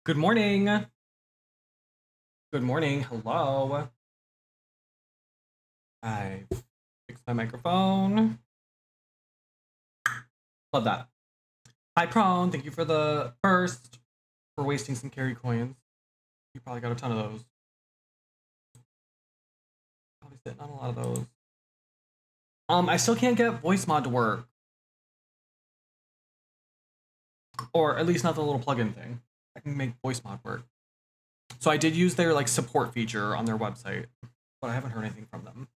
Good morning. Good morning. Hello. I fixed my microphone. Love that. Hi, Prone. Thank you for the first, for wasting some Carrie coins. You probably got a ton of those. Probably sitting on a lot of those. I still can't get voice mod to work. Or at least not the little plugin thing. I can make voice mod work. So I did use their like support feature on their website, but I haven't heard anything from them.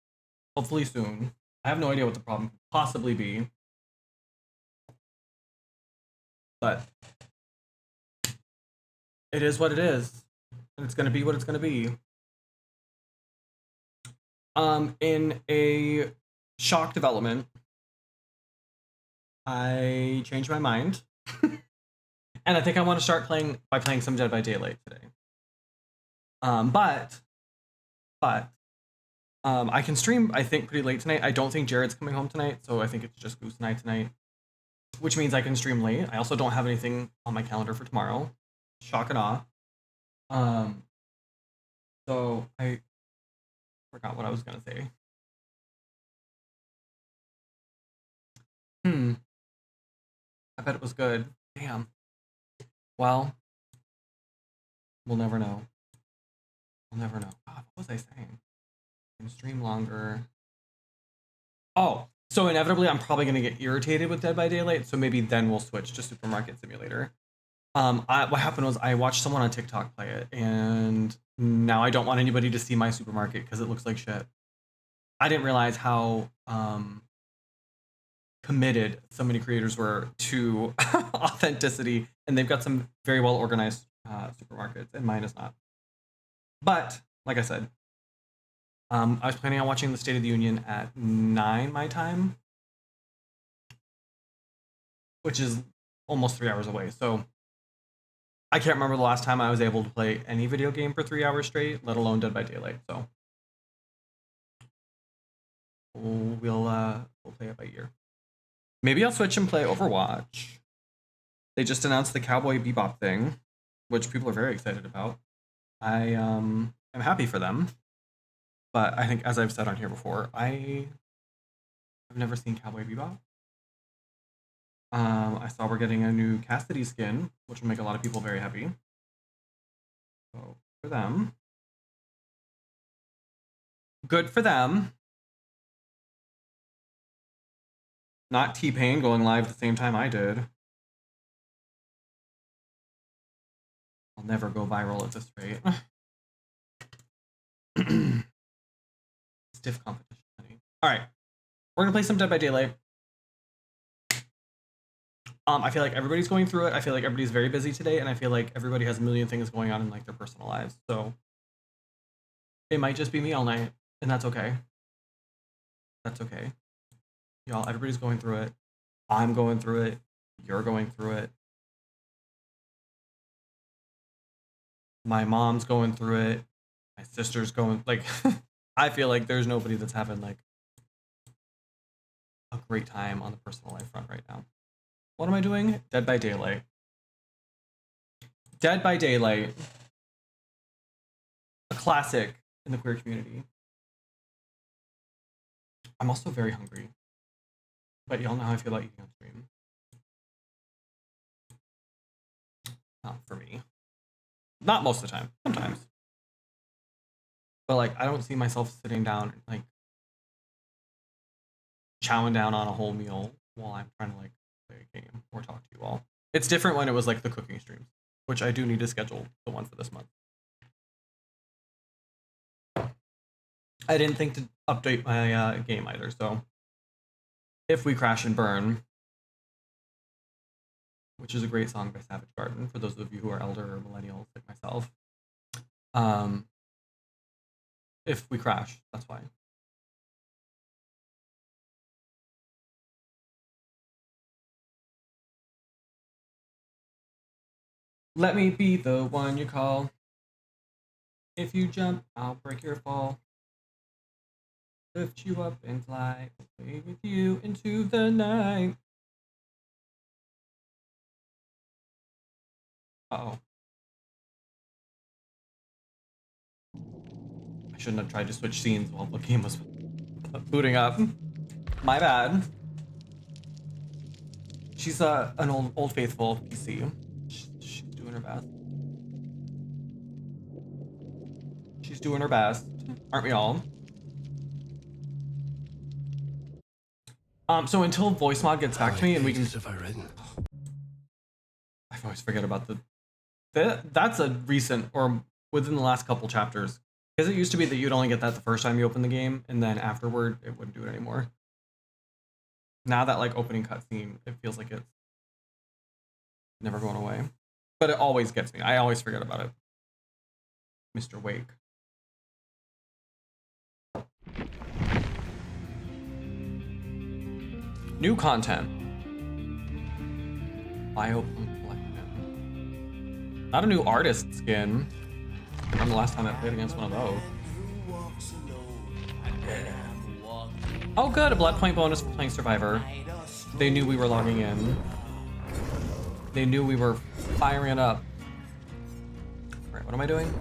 Hopefully soon. I have no idea what the problem could possibly be. But it is what it is. And it's gonna be what it's gonna be. In a shock development, I changed my mind. And I think I want to start playing some Dead by Daylight today. But I can stream, I think, pretty late tonight. I don't think Jared's coming home tonight, so I think it's just Goose Night tonight, which means I can stream late. I also don't have anything on my calendar for tomorrow. Shock and awe. So I forgot what I was gonna say. I bet it was good. Damn. Well, we'll never know. We'll never know. God, what was I saying? I can stream longer. Oh, so inevitably I'm probably gonna get irritated with Dead by Daylight, so maybe then we'll switch to Supermarket Simulator. What happened was I watched someone on TikTok play it, and now I don't want anybody to see my supermarket because it looks like shit. I didn't realize how committed so many creators were to authenticity, and they've got some very well organized supermarkets, and mine is not. But like I said, I was planning on watching the State of the Union at 9 my time, which is almost 3 hours away. So I can't remember the last time I was able to play any video game for 3 hours straight, let alone Dead by Daylight. So we'll play it by ear. Maybe I'll switch and play Overwatch. They just announced the Cowboy Bebop thing, which people are very excited about. I am happy for them, but I think, as I've said on here before, I have never seen Cowboy Bebop. I saw we're getting a new Cassidy skin, which will make a lot of people very happy. So for them, good for them. Not T-Pain going live at the same time I did. I'll never go viral at this rate. Stiff competition, honey. All right, we're gonna play some Dead by Daylight. I feel like everybody's going through it. I feel like everybody's very busy today, and I feel like everybody has a million things going on in like their personal lives. So it might just be me all night, and that's okay. That's okay. Y'all, everybody's going through it. I'm going through it. You're going through it. My mom's going through it. My sister's going, like, I feel like there's nobody that's having like a great time on the personal life front right now. What am I doing? Dead by Daylight. Dead by Daylight. A classic in the queer community. I'm also very hungry. But y'all know how I feel about eating on stream. Not for me. Not most of the time. Sometimes. But like, I don't see myself sitting down and like chowing down on a whole meal while I'm trying to like play a game or talk to you all. It's different when it was like the cooking streams, which I do need to schedule the one for this month. I didn't think to update my game either, so if we crash and burn, which is a great song by Savage Garden for those of you who are elder or millennials like myself. If we crash, that's why. Let me be the one you call. If you jump, I'll break your fall. Lift you up and fly, play with you into the night. Uh-oh. shouldn't have tried to switch scenes while the game was booting up. My bad. She's an old faithful PC. She's doing her best. She's doing her best, aren't we all? So until voice mod gets back to me and we can. I always forget about that's a recent or within the last couple chapters, because it used to be that you'd only get that the first time you open the game, and then afterward it wouldn't do it anymore. Now that like opening cutscene, it feels like it's never going away, but it always gets me. I always forget about it. Mr. Wake. New content. Biopunk Collection. Not a new artist skin. From the last time I played against one of those. Oh good, a blood point bonus for playing Survivor. They knew we were logging in. They knew we were firing it up. Alright, what am I doing?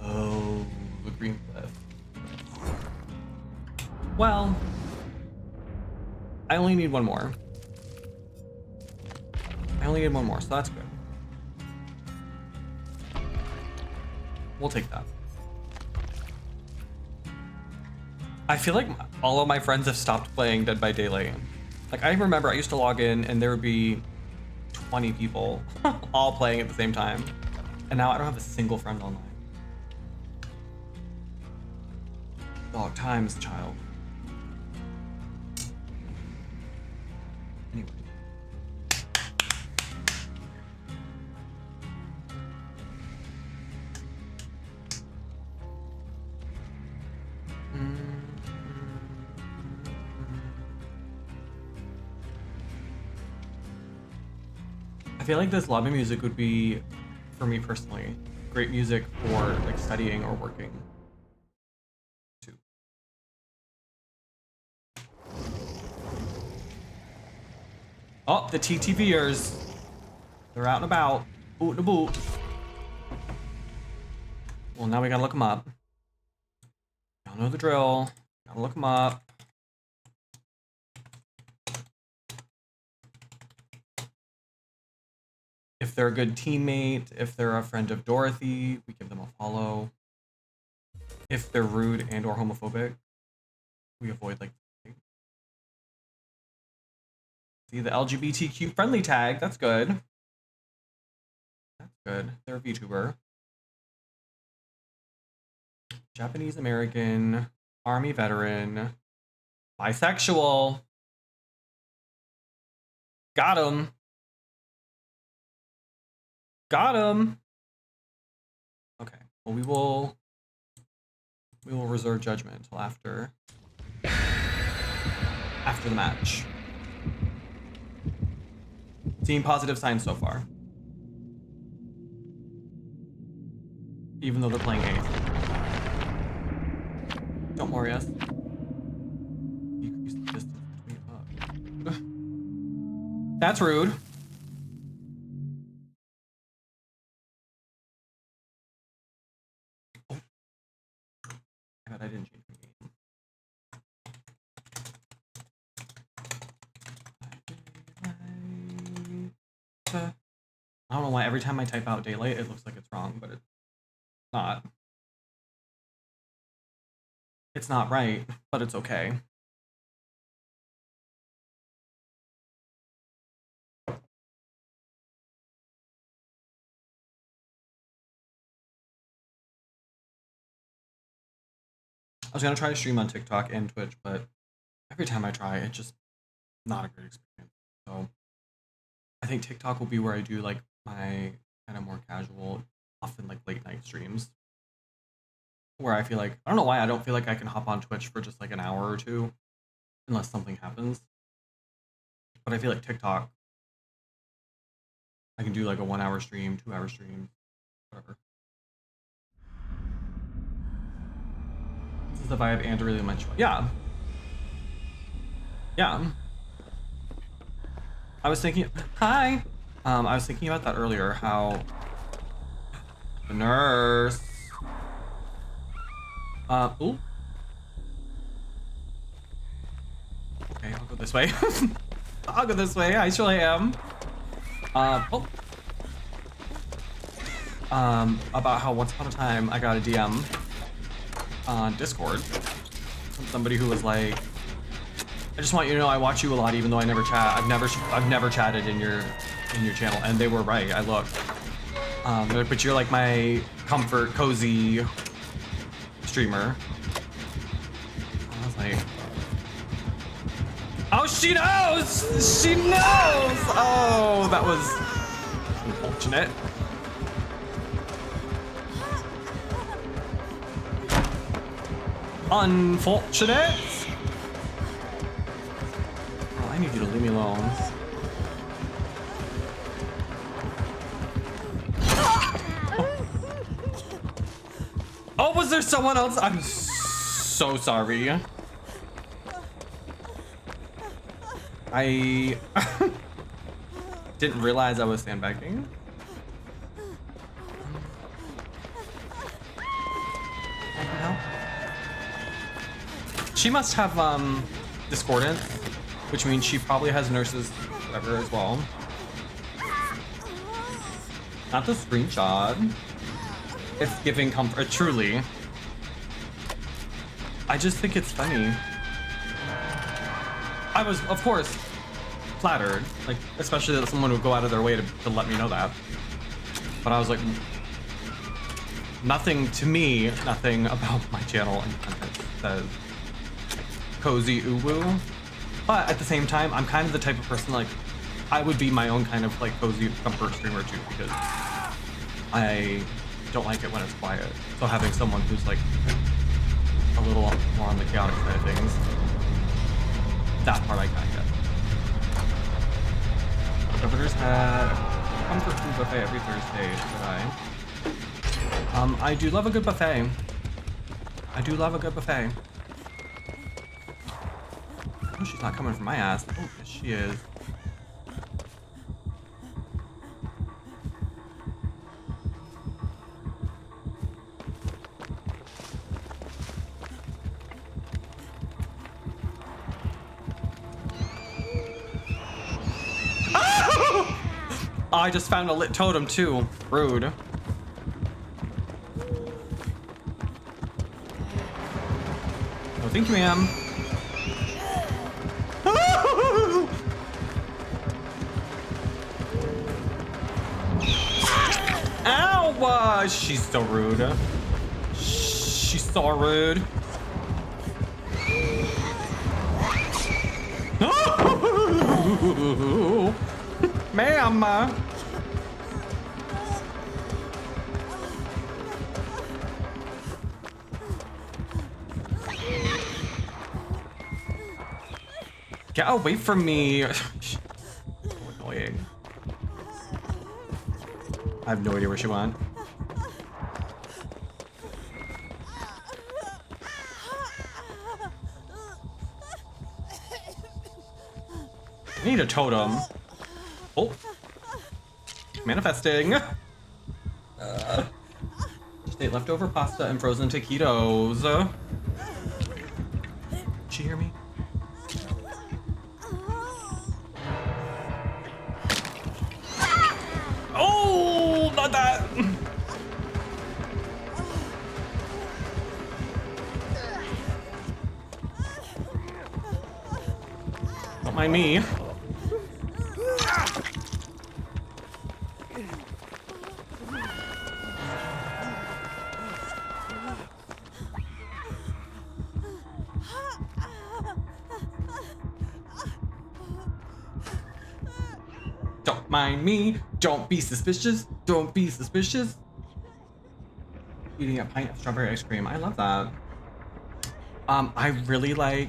Oh, the green cliff. Well, I only need one more. I only need one more, so that's good. We'll take that. I feel like all of my friends have stopped playing Dead by Daylight. Like, I remember I used to log in and there would be 20 people all playing at the same time. And now I don't have a single friend online. Dog times, child. Anyway. I feel like this lobby music would be, for me personally, great music for like studying or working too. Oh, the TTVers. They're out and about. Boot to boot. Well, now we gotta look them up. Y'all know the drill. Gotta look them up. If they're a good teammate, if they're a friend of Dorothy, we give them a follow. If they're rude and or homophobic, we avoid like. See the LGBTQ friendly tag, that's good. That's good. They're a VTuber. Japanese American, Army veteran, bisexual. Got him. Got him. Okay. Well, we will reserve judgment until after the match. Seeing positive signs so far. Even though they're playing A. Don't worry us. Decrease the distance between. That's rude. Oh. I bet I didn't change my game. I don't know why every time I type out daylight, it looks like it's wrong, but it's not. It's not right, but it's okay. I was gonna try to stream on TikTok and Twitch, but every time I try, it's just not a good experience. So I think TikTok will be where I do like my kind of more casual, often like late night streams. Where I feel like, I don't know why I don't feel like I can hop on Twitch for just like an hour or two unless something happens. But I feel like TikTok, I can do like a 1 hour stream, 2 hour stream, whatever. This is the vibe and really much. Yeah. Yeah. I was thinking, hi. I was thinking about that earlier, how the nurse. Ooh. Okay, I'll go this way. I'll go this way. I surely am. Oh. About how once upon a time I got a DM on Discord from somebody who was like, I just want you to know I watch you a lot, even though I never chat. I've never chatted in your channel, and they were right. I looked. They're like, but you're like my comfort, cozy streamer. I was like, oh, she knows! She knows! Oh, that was unfortunate. Unfortunate. Oh, I need you to leave me alone. Oh, was there someone else? I'm so sorry. I didn't realize I was sandbagging. She must have discordance, which means she probably has nurses whatever as well. Not the screenshot. It's giving comfort, truly. I just think it's funny. I was, of course, flattered, like, especially that someone would go out of their way to let me know that. But I was like, nothing to me, nothing about my channel and content says cozy uwu. But at the same time, I'm kind of the type of person, like, I would be my own kind of like cozy comfort streamer too, because I don't like it when it's quiet. So having someone who's like a little more on the chaotic side of things, that part I kind of get. Governor's had a comfort food buffet every Thursday, did I? I do love a good buffet. I do love a good buffet. Oh, she's not coming for my ass. Oh, yes, she is. I just found a lit totem too. Rude. No, thank you, ma'am. Ow! She's so rude. She's so rude. Ma'am. Get away from me. So annoying. I have no idea where she went. I need a totem. Oh. Manifesting. Just ate leftover pasta and frozen taquitos. Did she hear me? Oh, not that. Don't mind me. Don't mind me. Don't be suspicious. Don't be suspicious. Eating a pint of strawberry ice cream. I love that. I really like,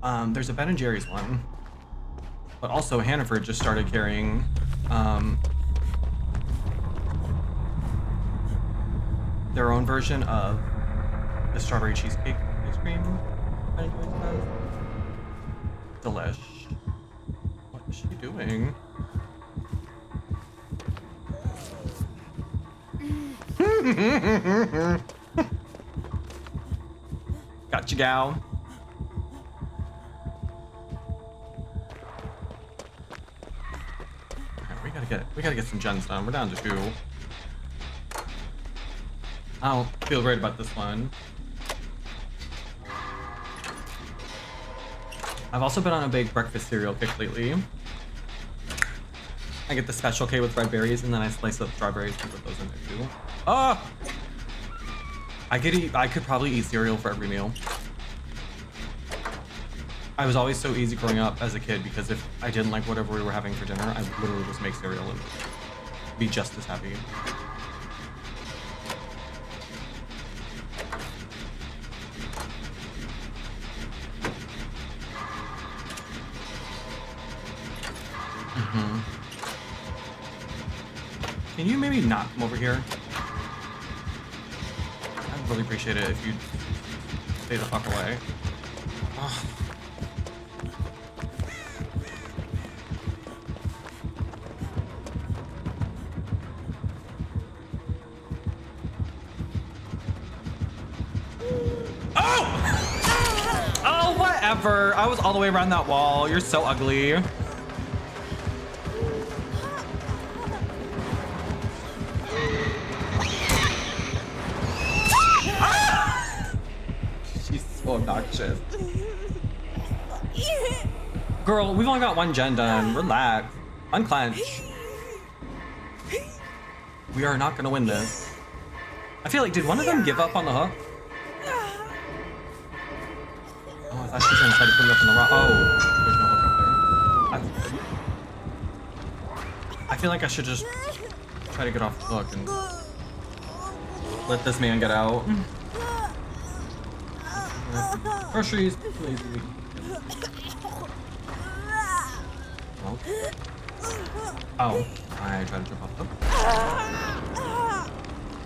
there's a Ben & Jerry's one, but also Hannaford just started carrying, their own version of the strawberry cheesecake ice cream. Ben & Jerry's does. Delish. What is she doing? Gotcha, gal. Alright, we gotta get some gens done. We're down to 2. I don't feel great about this one. I've also been on a big breakfast cereal kick lately. I get the special K with red berries, and then I slice up strawberries and put those in there too. Ah! I could probably eat cereal for every meal. I was always so easy growing up as a kid because if I didn't like whatever we were having for dinner, I would literally just make cereal and be just as happy. Can you maybe not come over here? I'd really appreciate it if you'd stay the fuck away. Ugh. Oh! Oh, whatever. I was all the way around that wall. You're so ugly. Obnoxious. Girl, we've only got 1 gen done. Relax. Unclench. We are not gonna win this. I feel like, did one of them give up on the hook? Oh, I thought she was gonna try to put me up on the rock. Oh, there's no hook up there. I feel like I should just try to get off the hook and let this man get out. Groceries, please. Oh, I tried to jump off the hook.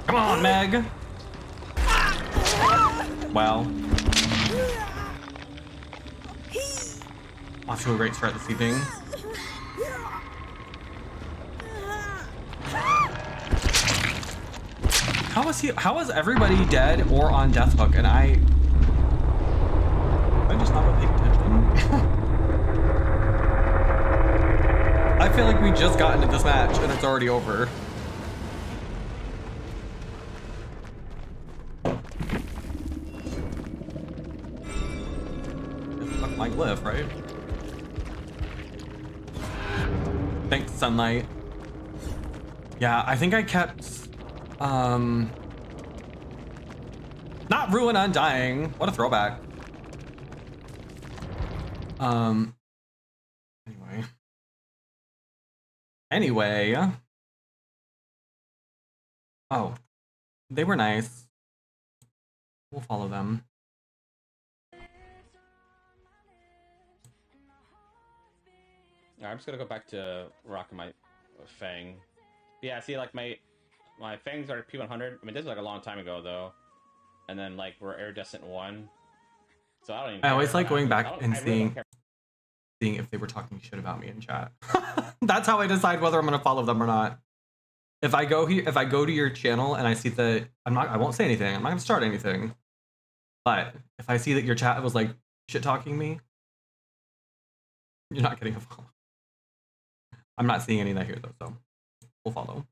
Come on, Meg. Well, off to a great start this evening. How was everybody dead or on death hook and I'm just not paying attention. I feel like we just got into this match and it's already over. Fuck my glyph, right? Thanks, sunlight. Yeah, I think I kept not ruin undying. What a throwback. Anyway. Oh, they were nice. We'll follow them. I'm just gonna go back to rocking my Fang. Yeah, see, like my Fangs are P100. I mean, this was like a long time ago though, and then like we're Iridescent 1. So I don't even. I always like going back and really seeing if they were talking shit about me in chat. That's how I decide whether I'm gonna follow them or not. If I go to your channel and I see that I won't say anything. I'm not gonna start anything. But if I see that your chat was like shit talking me, you're not getting a follow. I'm not seeing any of that here though, so we'll follow.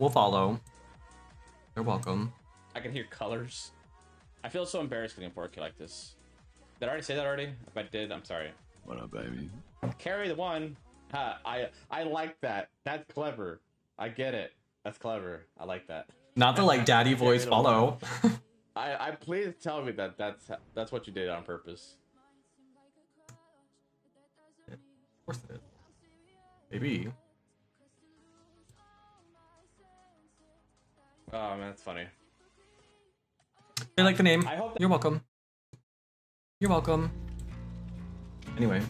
We'll follow. You're welcome. I can hear colors. I feel so embarrassed getting 4K like this. Did I already say that already? If I did, I'm sorry. What up, baby? Carrie the One. I like that. That's clever. I get it. That's clever. I like that. Not the like daddy voice follow. I please tell me that that's what you did on purpose. Of course it is. Maybe. Oh man, that's funny. I like the name. I hope You're welcome. You're welcome. Anyway.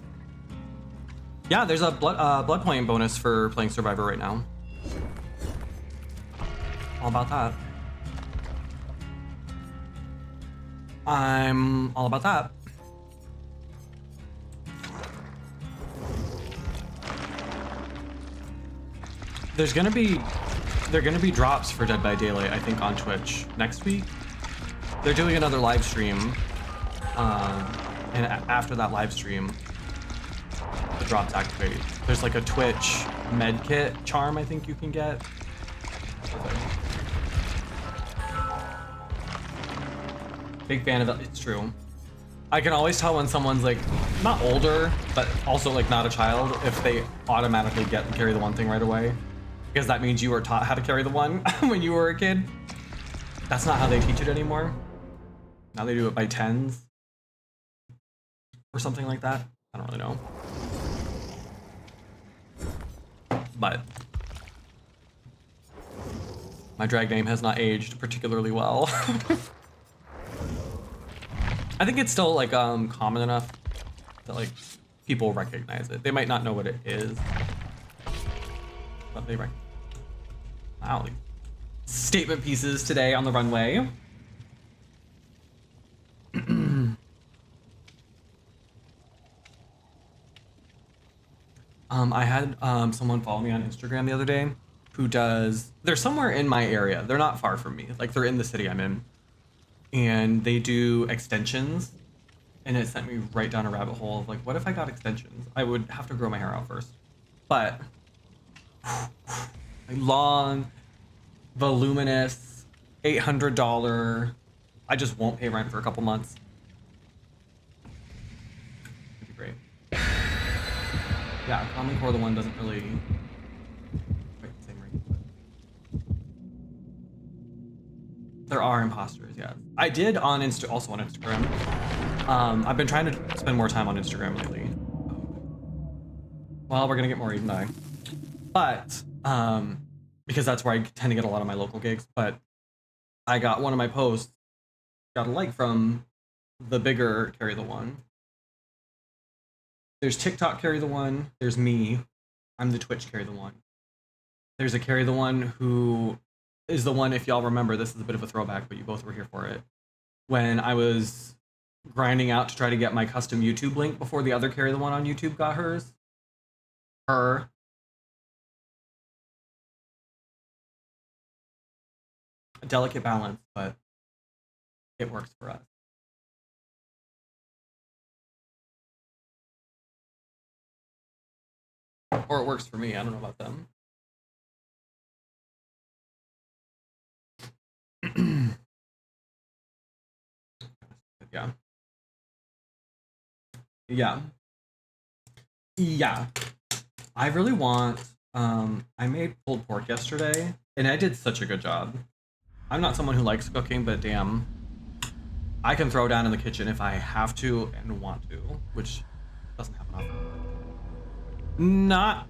Yeah, there's a blood point bonus for playing Survivor right now. All about that. I'm all about that. They're gonna be drops for Dead by Daylight, I think, on Twitch next week. they're doing another live stream. And after that live stream, the drops activate. There's like a Twitch med kit charm I think you can get. Big fan of it. It's true. I can always tell when someone's like not older, but also like not a child if they automatically get the carry the one thing right away, because that means you were taught how to carry the one when you were a kid. That's not how they teach it anymore. Now they do it by tens or something like that. I don't really know. But my drag name has not aged particularly well. I think it's still like common enough that like people recognize it. They might not know what it is, but they recognize. Wow, like statement pieces today on the runway. I had someone follow me on Instagram the other day who does, they're somewhere in my area. They're not far from me. Like they're in the city I'm in. And they do extensions. And it sent me right down a rabbit hole of like, what if I got extensions? I would have to grow my hair out first. But a long, voluminous, $800, I just won't pay rent for a couple months. It'd be great. Yeah, Common Core the one doesn't really quite the same rate. There are imposters, yeah. I did on also on Instagram. I've been trying to spend more time on Instagram lately. Well, we're gonna get more Eden I. But because that's where I tend to get a lot of my local gigs. But I got one of my posts, got a like from the bigger Carrie the One. There's TikTok Carrie the One. There's me. I'm the Twitch Carrie the One. There's a Carrie the One who is the one, if y'all remember, this is a bit of a throwback, but you both were here for it. When I was grinding out to try to get my custom YouTube link before the other Carrie the One on YouTube got hers. Her. A delicate balance, but it works for us. Or it works for me. I don't know about them. Yeah. Yeah. Yeah. I really want, I made pulled pork yesterday, and I did such a good job. I'm not someone who likes cooking, but damn, I can throw down in the kitchen if I have to and want to, which doesn't happen often. Not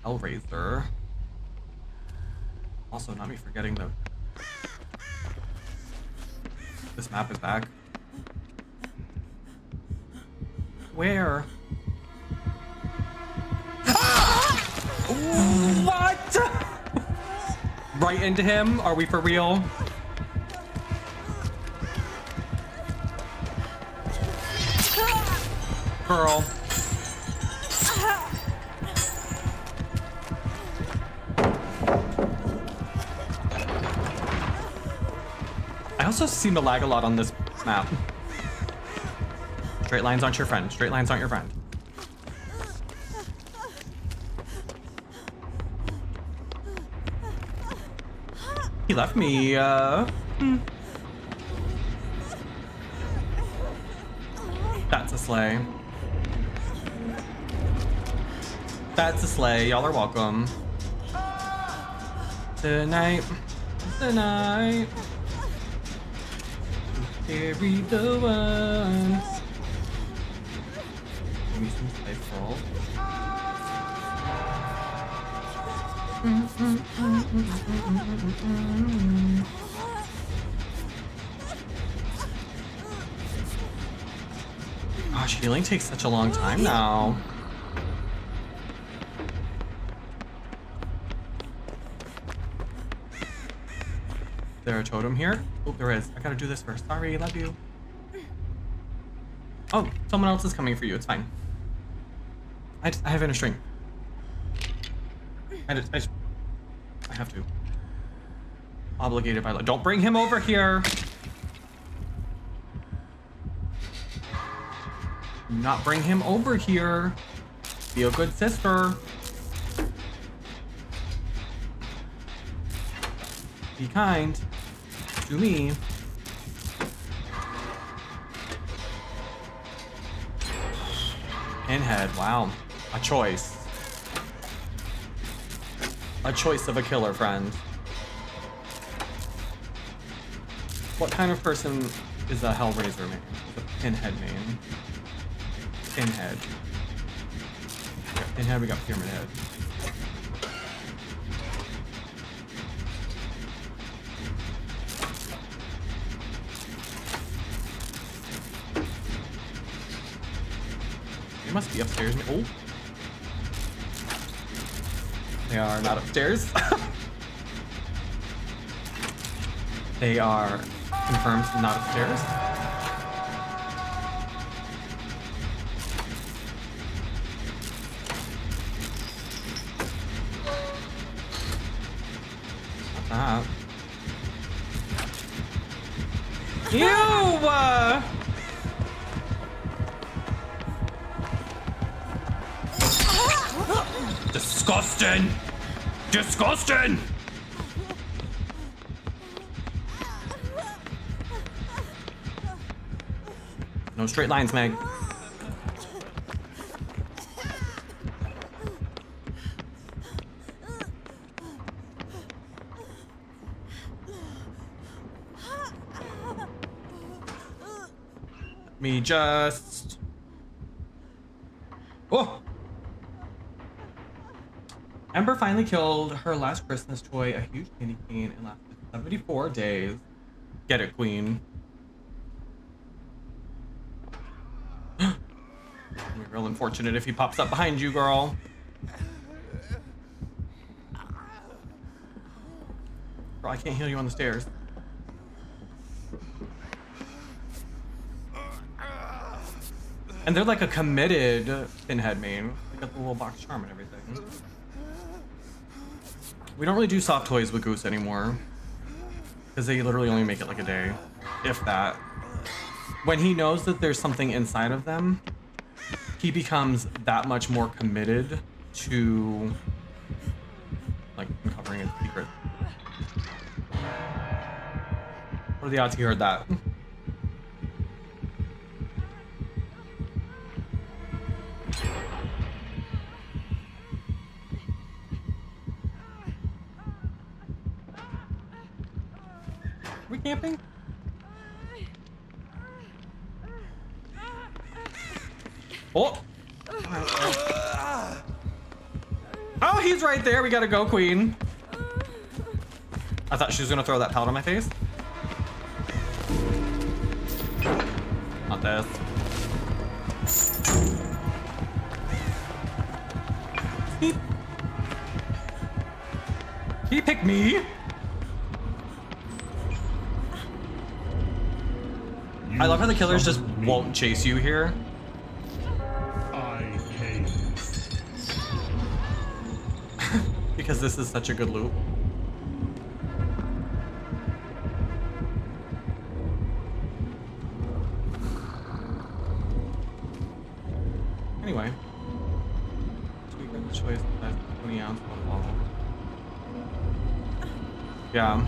Hellraiser. Also, not me forgetting the... This map is back. Where? What? Right into him? Are we for real? Girl. I also seem to lag a lot on this map. Straight lines aren't your friend. Straight lines aren't your friend. He left me, That's a sleigh. That's a sleigh. Y'all are welcome. Tonight. Tonight. Carry the one. Give me some playful. Gosh, healing takes such a long time now. Is there a totem here? Oh, there is. I gotta do this first. Sorry, love you. Oh, someone else is coming for you. It's fine. I have in a string. I have to. Obligated by law. Don't bring him over here. Do not bring him over here. Be a good sister. Be kind to me. Pinhead, wow. A choice. A choice of a killer, friend. What kind of person is a Hellraiser main? A Pinhead main. Pinhead. We got Pinhead, we got Pyramid Head. They must be upstairs. Oh. They are not upstairs. They are confirmed not upstairs. Not that. Ew! Disgusting! Disgusting! No straight lines, Meg. Let me just... Oh! Ember finally killed her last Christmas toy, a huge candy cane, and lasted 74 days. Get it, queen. You're real unfortunate if he pops up behind you, girl. Girl, I can't heal you on the stairs. And they're like a committed Pinhead main. They got the little box charm and everything. We don't really do soft toys with Goose anymore. Because they literally only make it like a day. If that. When he knows that there's something inside of them, he becomes that much more committed to like uncovering a secret. What are the odds he heard that? We camping? Oh! Oh, he's right there. We gotta go, queen. I thought she was gonna throw that pallet on my face. Not this. He picked me. I love how the killers just won't chase you here. I came. Because this is such a good loop. Anyway. Sweet got the choice that 20 ounce one bottle. Yeah.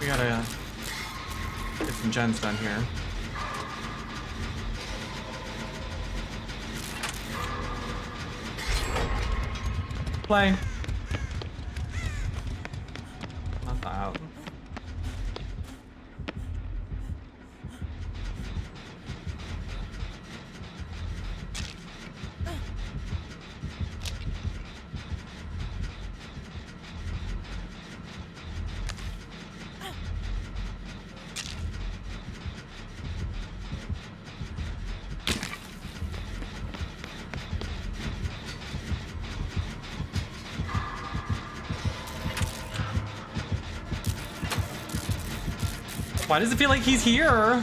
We gotta get some gens done here. Play. Not that. Why does it feel like he's here?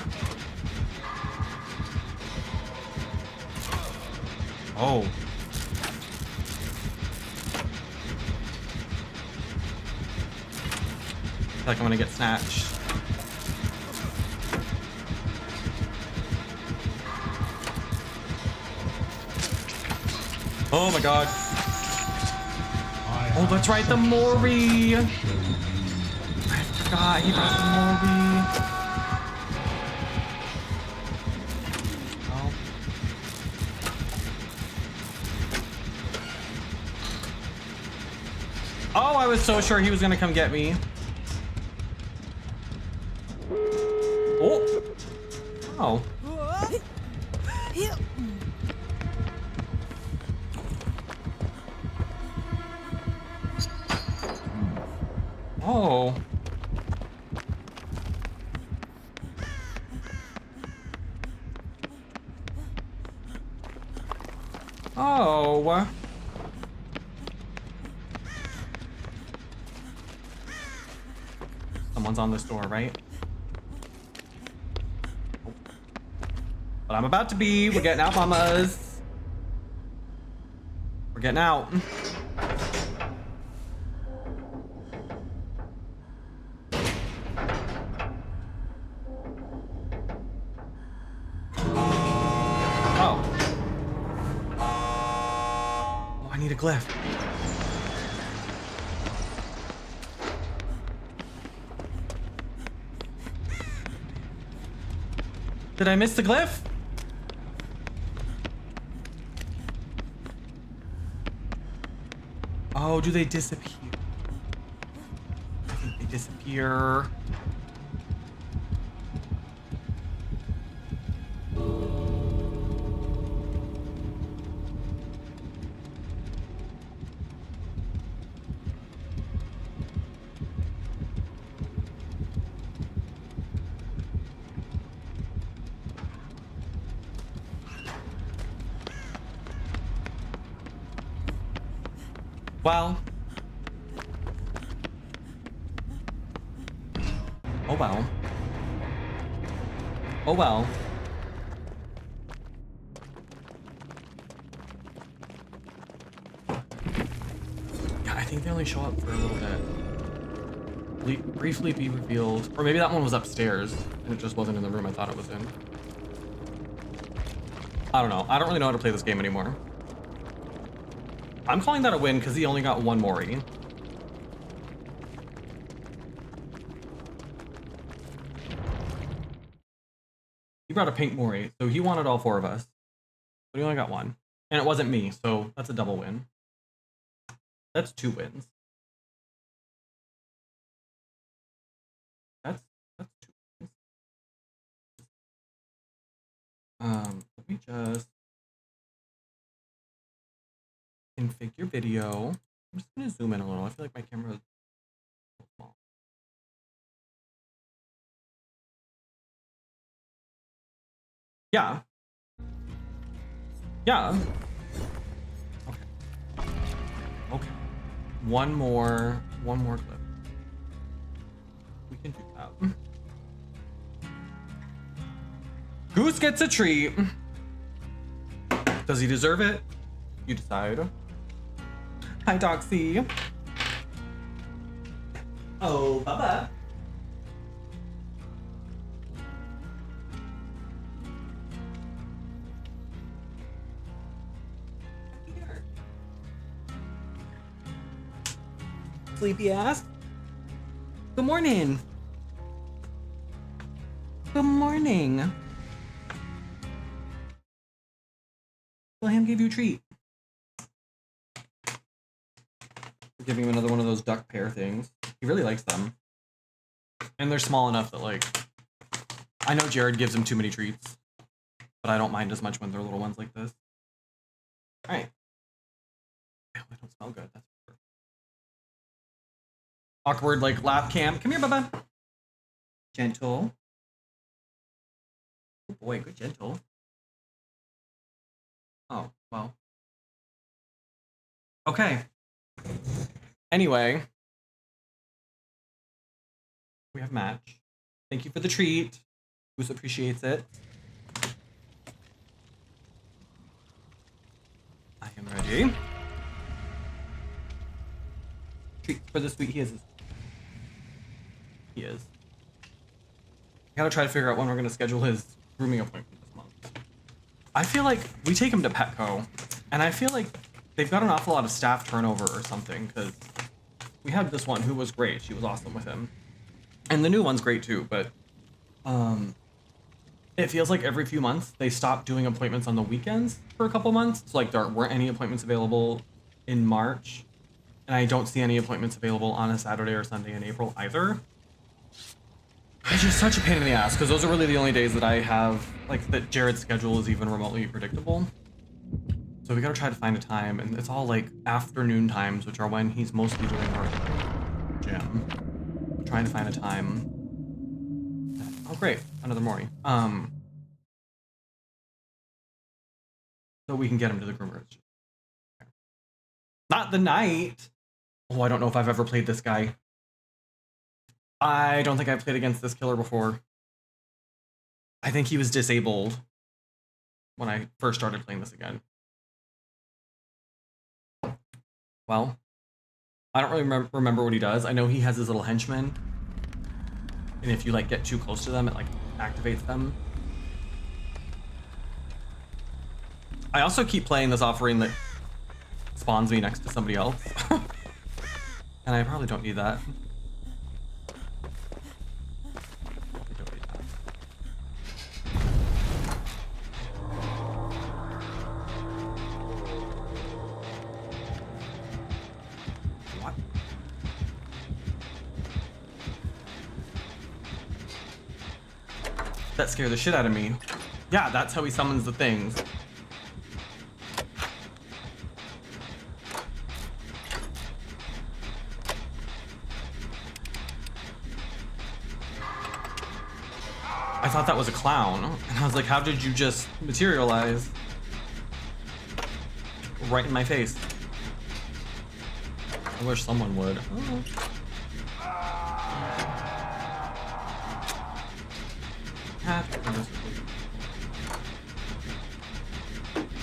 Oh. I feel like I'm gonna get snatched. Oh my god. Oh, that's right, the Mori. I forgot he brought the Mori. Oh. Oh, I was so sure he was gonna come get me. Oh. Oh. Oh. Oh. Someone's on this door, right? But I'm about to be. We're getting out, mamas. We're getting out. Oh. Oh, I need a glyph. Did I miss the glyph? Oh, do they disappear? I think they disappear. Well. Oh well. Oh well. Yeah, I think they only show up for a little bit. Briefly be revealed. Or maybe that one was upstairs and it just wasn't in the room I thought it was in. I don't know. I don't really know how to play this game anymore. I'm calling that a win because he only got one Mori. He brought a pink Mori, so he wanted all four of us. But he only got one. And it wasn't me, so that's a double win. That's 2 wins. That's 2 wins. Let me just configure video. I'm just gonna zoom in a little. I feel like my camera is so small. Yeah. Yeah. Okay. Okay. One more clip. We can do that. Goose gets a treat. Does he deserve it? You decide. Hi, Doxy. Oh, Bubba. Sleepy ass. Good morning. Good morning. William gave you a treat. We're giving him another one of those duck pear things. He really likes them. And they're small enough that, like, I know Jared gives him too many treats, but I don't mind as much when they're little ones like this. All right. They don't smell good. That's weird. Awkward, like, lap cam. Come here, Bubba. Gentle. Oh boy, good gentle. Oh, well. Okay. Anyway. We have match. Thank you for the treat. Goose appreciates it. and ready. Treat for this week. He is. He is. I gotta try to figure out when we're gonna schedule his grooming appointment this month. I feel like we take him to Petco, and I feel like they've got an awful lot of staff turnover or something, because we had this one who was great. She was awesome with him. And the new one's great too, but it feels like every few months they stop doing appointments on the weekends for a couple months. So like there weren't any appointments available in March, and I don't see any appointments available on a Saturday or Sunday in April either. It's just such a pain in the ass, because those are really the only days that I have, like, that Jared's schedule is even remotely predictable. So we gotta try to find a time, and it's all like afternoon times, which are when he's mostly doing work at the gym. I'm trying to find a time. Oh great, another Mori. So we can get him to the groomers. Not the night. Oh, I don't know if I've ever played this guy. I don't think I've played against this killer before. I think he was disabled when I first started playing this again. Well, I don't really remember what he does. I know he has his little henchmen, and if you like get too close to them, it like activates them. I also keep playing this offering that spawns me next to somebody else, and I probably don't need that. That scared the shit out of me. Yeah, that's how he summons the things. I thought that was a clown, and I was like, how did you just materialize right in my face? I wish someone would. Oh.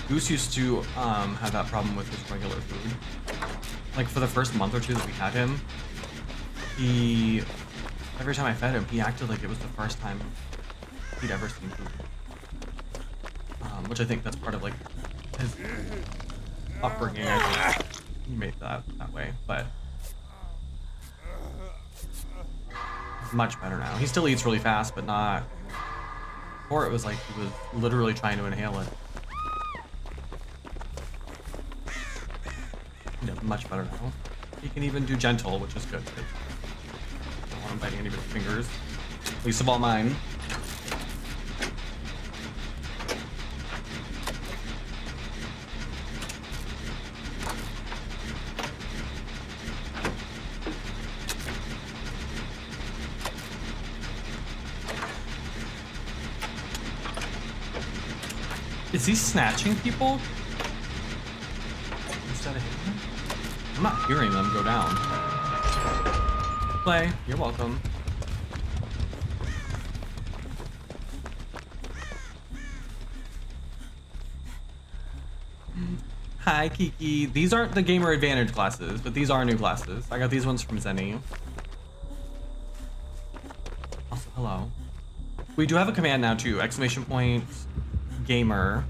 Goose used to have that problem with his regular food. Like for the first month or two that we had him, every time I fed him, he acted like it was the first time he'd ever seen food. Which I think that's part of like his upbringing. I think he made that way, but he's much better now. He still eats really fast, but not. Before it was like he was literally trying to inhale it. He does much better now. He can even do gentle, which is good. I don't want him biting anybody's fingers. Least of all mine. Is he snatching people? Instead of hitting them? I'm not hearing them go down. Play, you're welcome. Hi, Kiki. These aren't the Gamer Advantage classes, but these are new classes. I got these ones from Zenny. Also, hello. We do have a command now too. Exclamation point Gamer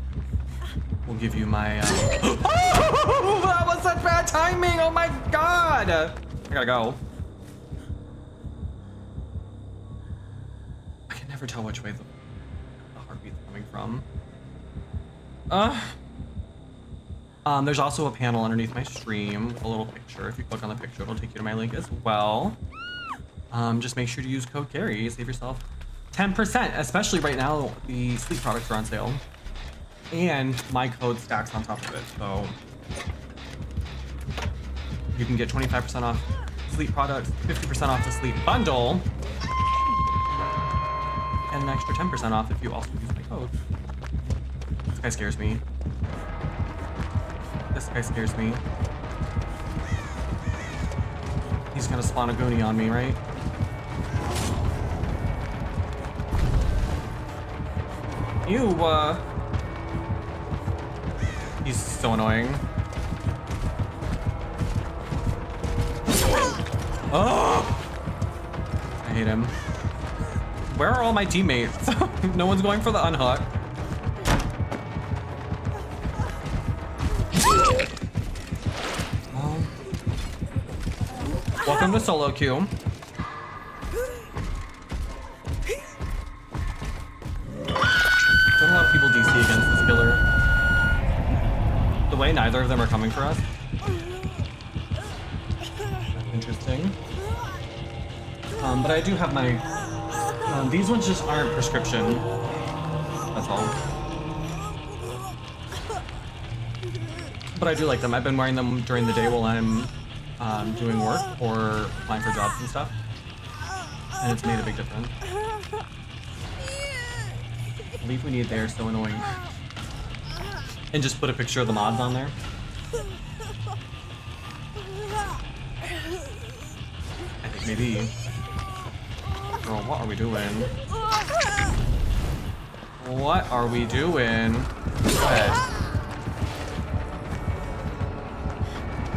will give you my oh, that was such bad timing. Oh my god. I gotta go. I can never tell which way the heartbeat's coming from. There's also a panel underneath my stream with a little picture. If you click on the picture, it'll take you to my link as well. Just make sure to use code Carrie. Save yourself 10%, especially right now. The sleep products are on sale, and my code stacks on top of it, so you can get 25% off sleep products, 50% off the sleep bundle, and an extra 10% off if you also use my code. This guy scares me. This guy scares me. He's gonna spawn a goonie on me, right? Ew, he's so annoying. Oh! I hate him. Where are all my teammates? No one's going for the unhook. Well, welcome to solo queue. Don't a lot of people DC against this killer. The way neither of them are coming for us. Interesting. But I do have my... these ones just aren't prescription. That's all. But I do like them. I've been wearing them during the day while I'm doing work or applying for jobs and stuff. And it's made a big difference. I believe we need they're so annoying. And just put a picture of the mods on there. I think maybe. Girl, what are we doing? What are we doing? Go ahead.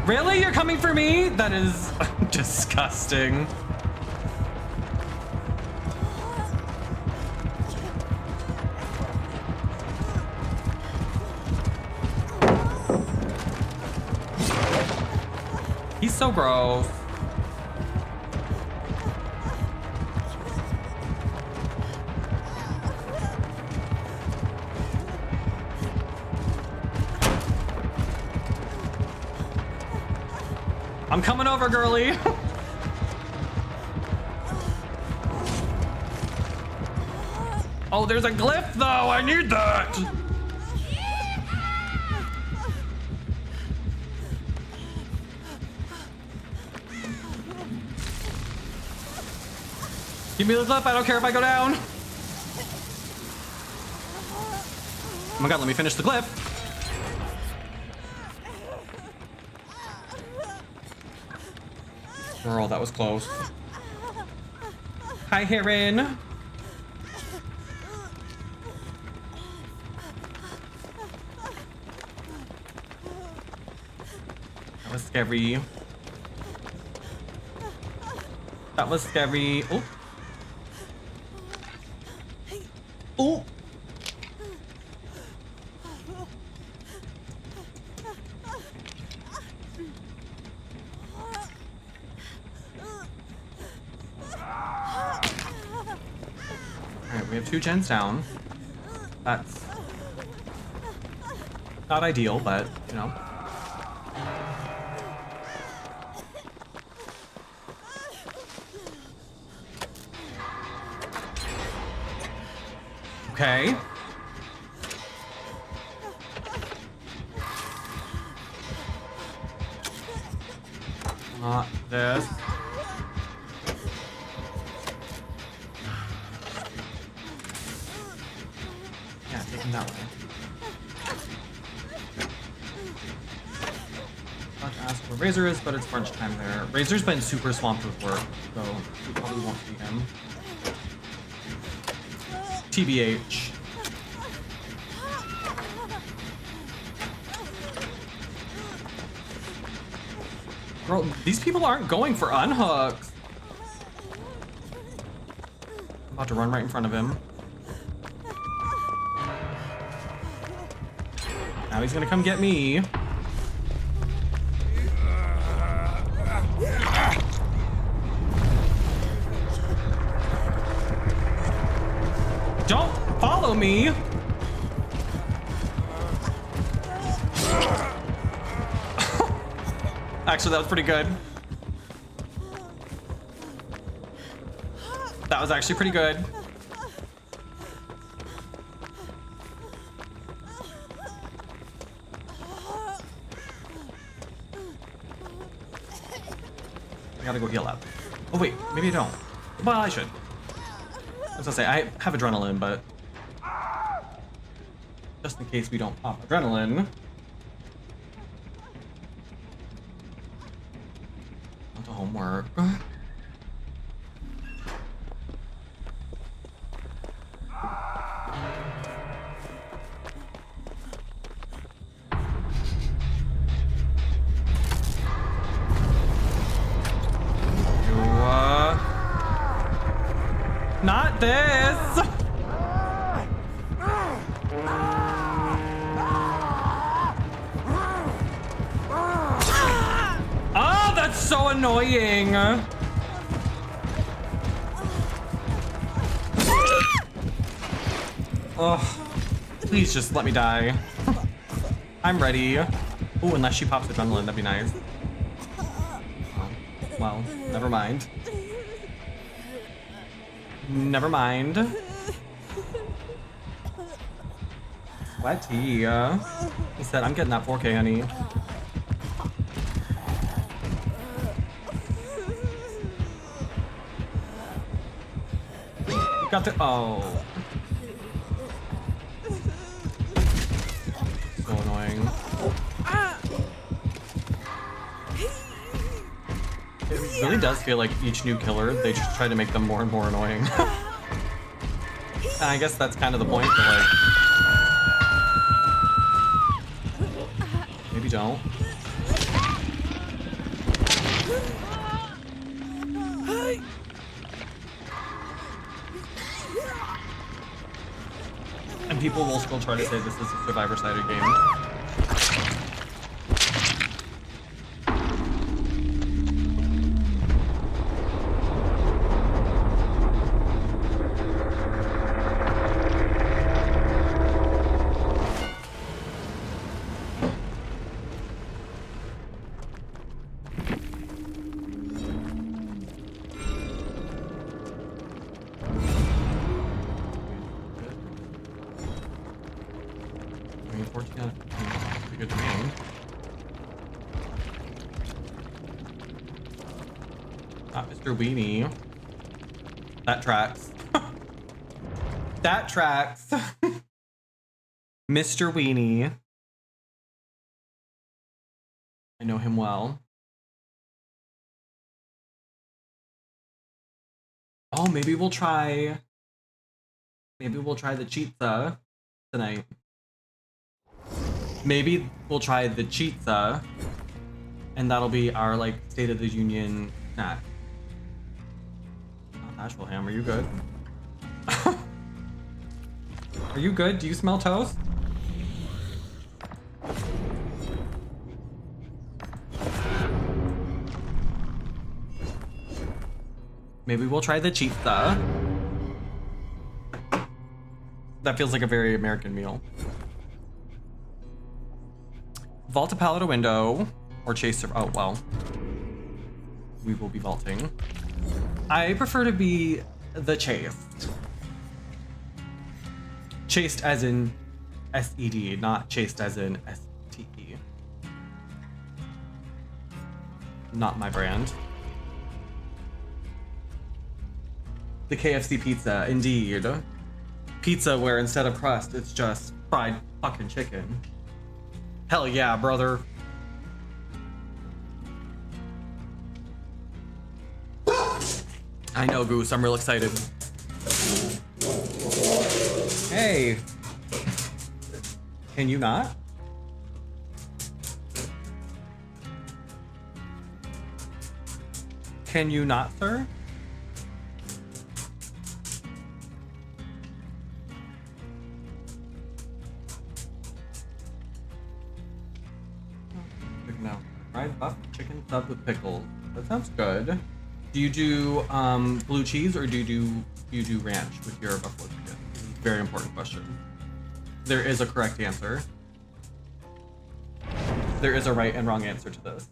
Really? You're coming for me? That is disgusting. He's so gross. I'm coming over, girly. Oh, there's a glyph though. I need that. Give me the glyph. I don't care if I go down. Oh my god, let me finish the glyph. Girl, that was close. Hi, Heron. That was scary. That was scary. Oh. Oh. We have 2 gens down. That's not ideal, but you know. Okay. Not this. That way. Not to ask where Razor is, but it's brunch time there. Razor's been super swamped with work, so we probably won't see him. TBH. Girl, these people aren't going for unhooks. I'm about to run right in front of him. Now he's gonna come get me. Don't follow me. Actually, that was pretty good. That was actually pretty good. I gotta go heal up. Oh wait, maybe I don't. Well, I should. I was gonna say, I have adrenaline, but just in case we don't pop adrenaline. On to homework. this. Oh, that's so annoying. Oh, please just let me die. I'm ready. Oh, unless she pops adrenaline, that'd be nice. Oh, well, never mind. Never mind. Sweaty. He said, I'm getting that 4K, honey. Got to. Oh. So annoying. It really does feel like each new killer, they just try to make them more and more annoying. And I guess that's kind of the point, but like... Maybe don't. And people will still try to say this is a survivor-sided game. I mean, 14 out of 15 is pretty good to me. Not Mr. Weenie. That tracks. That tracks. Mr. Weenie. I know him well. Oh, maybe we'll try the pizza tonight. Maybe we'll try the pizza, and that'll be our like State of the Union snack. Oh, Nashville ham, are you good? Are you good? Do you smell toast? Maybe we'll try the pizza. That feels like a very American meal. Vault a pallet a window, or chase. Oh well, we will be vaulting. I prefer to be the chased. Chased as in S-E-D, not chased as in S-T-E. Not my brand. The KFC pizza, indeed. Pizza where instead of crust, it's just fried fucking chicken. Hell yeah, brother. I know, Goose. I'm real excited. Hey. Can you not? Can you not, sir? No. Fried buff chicken sub with pickles. That sounds good. Do you do blue cheese or do you do ranch with your buffalo chicken? Very important question. There is a correct answer. There is a right and wrong answer to this.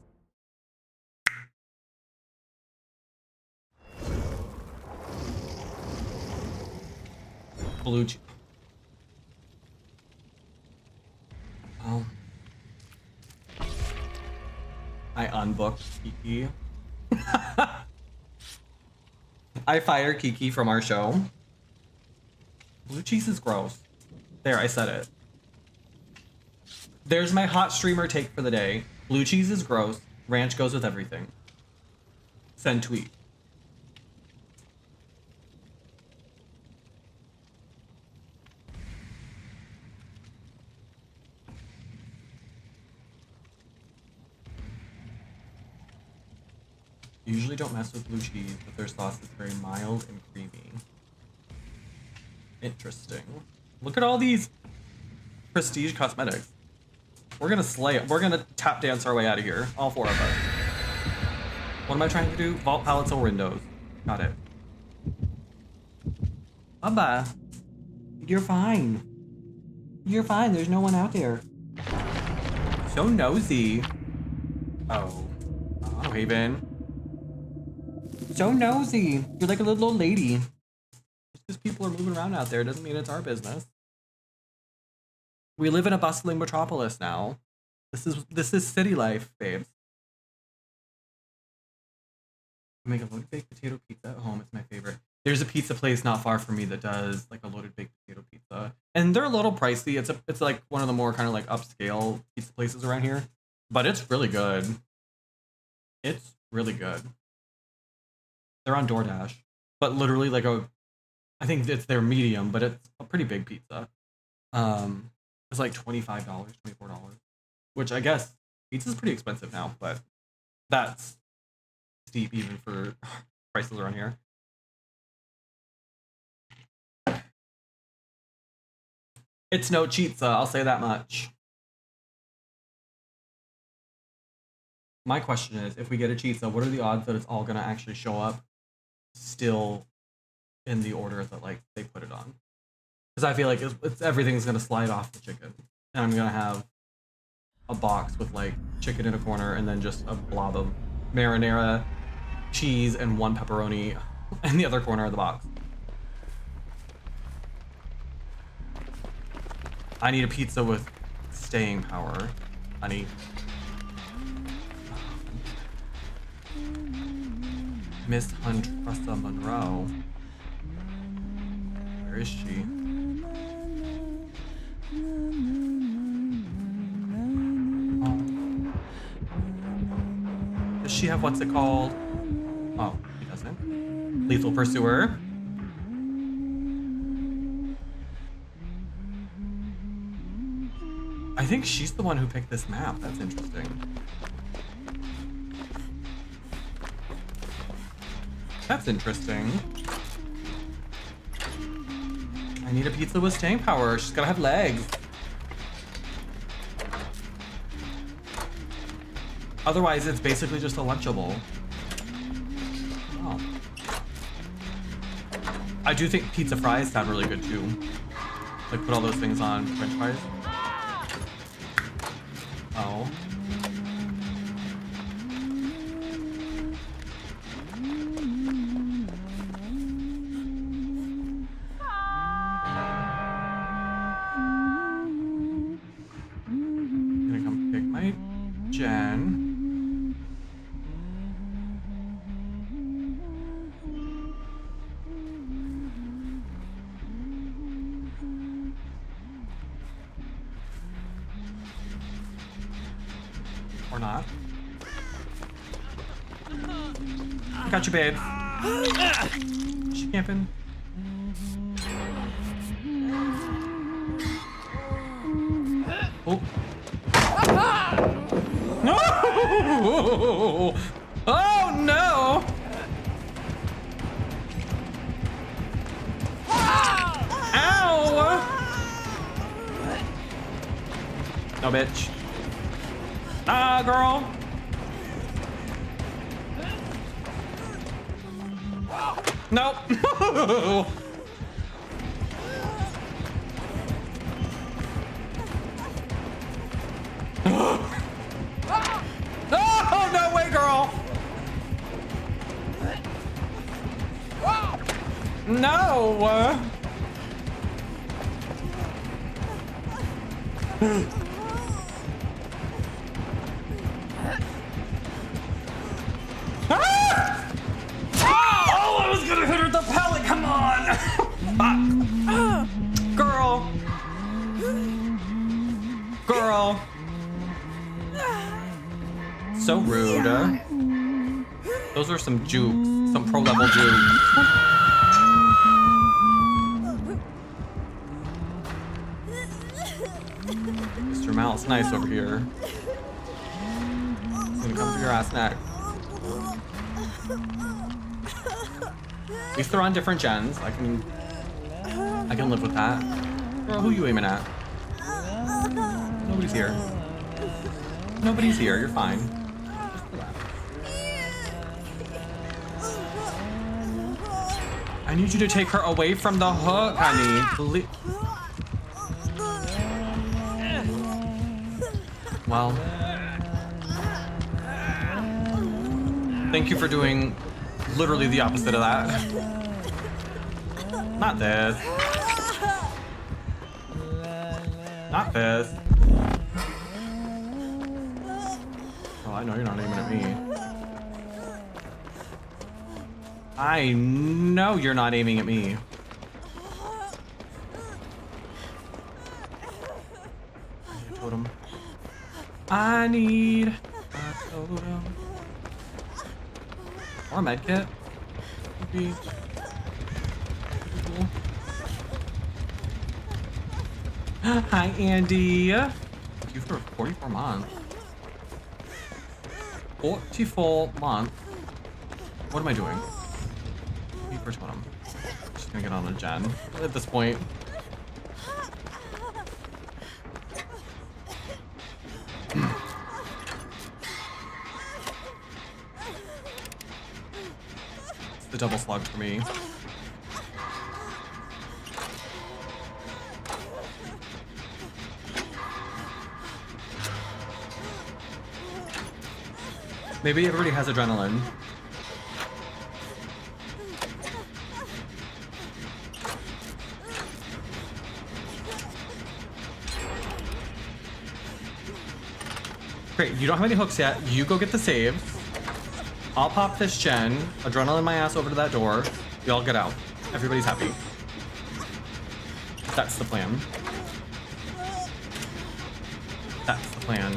Blue cheese. Oh. I unbooked Kiki. I fired Kiki from our show. Blue cheese is gross. There, I said it. There's my hot streamer take for the day. Blue cheese is gross. Ranch goes with everything. Send tweet. Usually don't mess with blue cheese, but their sauce is very mild and creamy. Interesting. Look at all these prestige cosmetics. We're gonna slay it. We're gonna tap dance our way out of here. All 4 of us. What am I trying to do? Vault palettes or windows. Got it. Bubba. You're fine. You're fine. There's no one out there. So nosy. Oh. Oh, Haven. So nosy. You're like a little old lady. Just because people are moving around out there doesn't mean it's our business. We live in a bustling metropolis now. This is city life, babes. I make a loaded baked potato pizza at home. It's my favorite. There's a pizza place not far from me that does like a loaded baked potato pizza, and they're a little pricey. It's like one of the more kind of like upscale pizza places around here, but it's really good. It's really good. They're on DoorDash, but literally like I think it's their medium, but it's a pretty big pizza. It's like $25, $24, which I guess pizza's pretty expensive now, but that's steep even for prices around here. It's no cheatza, I'll say that much. My question is, if we get a cheatza, what are the odds that it's all gonna actually show up still in the order that like they put it on? Because I feel like everything's gonna slide off the chicken, and I'm gonna have a box with like chicken in a corner and then just a blob of marinara, cheese, and 1 pepperoni in the other corner of the box. I need a pizza with staying power, honey. Miss Huntressa Monroe. Where is she? Does she have what's it called? Oh, she doesn't. Lethal Pursuer. I think she's the one who picked this map. That's interesting. That's interesting. I need a pizza with staying power. She's gotta have legs. Otherwise, it's basically just a Lunchable. Oh. I do think pizza fries sound really good too. Like put all those things on French fries. Oh. Gonna come pick my Jen. Or not. I got you, babe. She camping. Oh. No! Oh no! Ow! No, bitch. Ah, girl. Nope. Oh, no way, girl. No. Oh, I was gonna hit her with the pellet. Come on. Girl. Girl. So rude. Those are some jukes. Some pro-level jukes. Mr. Mouse, nice over here. He's gonna come for your ass next. At least they're on different gens. I can I can live with that. Girl, who you aiming at? Nobody's here. Nobody's here. You're fine. Just relax. I need you to take her away from the hook, honey. Well, thank you for doing literally the opposite of that. Not this. Not this. Oh, I know you're not aiming at me. I know you're not aiming at me. I need a totem. I need a totem. Or a medkit. Would be cool. Hi, Andy. You for 44 months. 44 months. What am I doing? For totem. Just gonna get on a gen at this point. It's the double slug for me. Maybe everybody has adrenaline. Great, you don't have any hooks yet. You go get the saves. I'll pop this gen, adrenaline my ass over to that door. We all get out. Everybody's happy. That's the plan. That's the plan.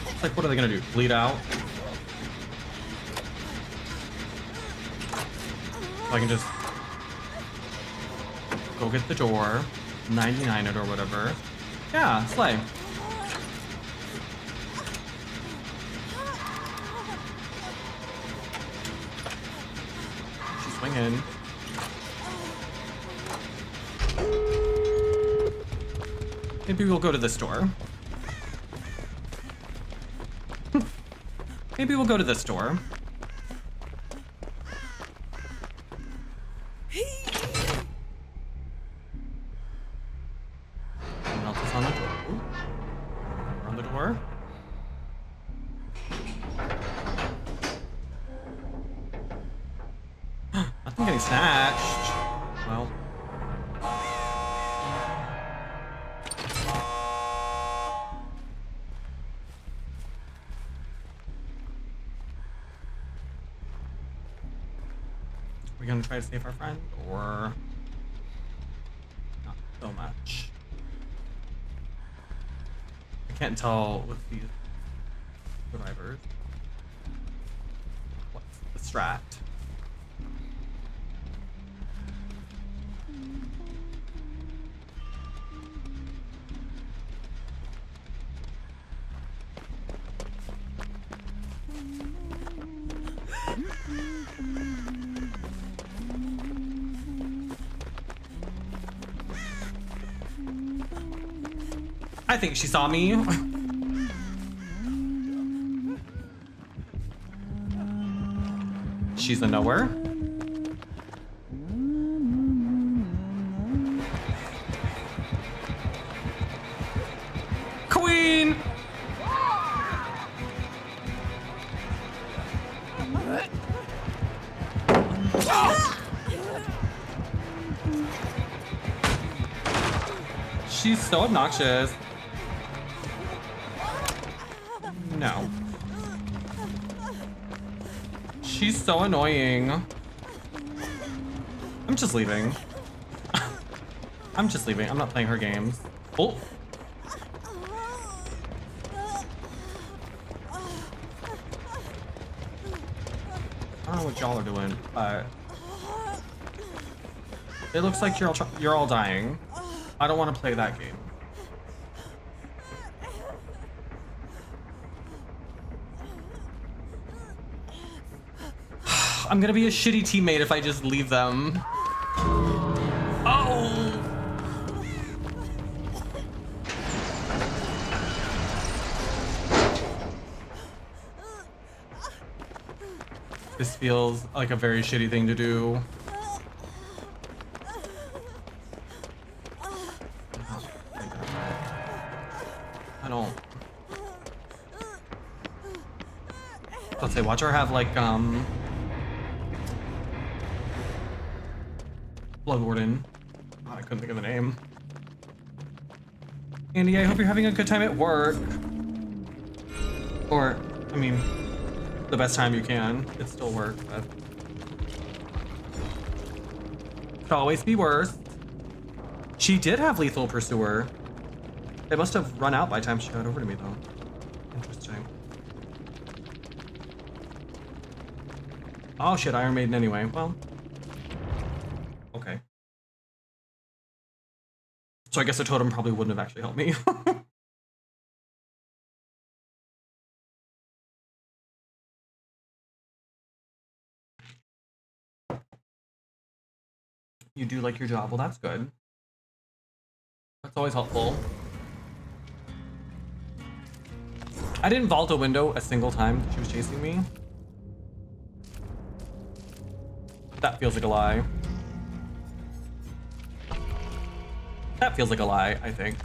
It's like, what are they gonna do? Bleed out? So I can just go get the door, 99 it or whatever. Yeah, slay. She's swinging. Maybe we'll go to this door. Maybe we'll go to this door. Snatched. Well. We're gonna try to save our friend, or not so much. I can't tell with these survivors. What's the strat? I think she saw me. She's a knower. Queen! She's so obnoxious. No. She's so annoying. I'm just leaving. I'm just leaving. I'm not playing her games. Oh. I don't know what y'all are doing, but it looks like you're all dying. I don't want to play that game. I'm gonna be a shitty teammate if I just leave them. Oh! This feels like a very shitty thing to do. I don't. Let's say, watch her have like Blood Warden. God, I couldn't think of the name. Andy, I hope you're having a good time at work. Or, I mean, the best time you can. It's still work, but could always be worse. She did have Lethal Pursuer. They must have run out by the time she got over to me, though. Interesting. Oh shit, Iron Maiden anyway. Well, okay. So I guess the totem probably wouldn't have actually helped me. You do like your job. Well, that's good. That's always helpful. I didn't vault a window a single time she was chasing me. That feels like a lie. That feels like a lie, I think.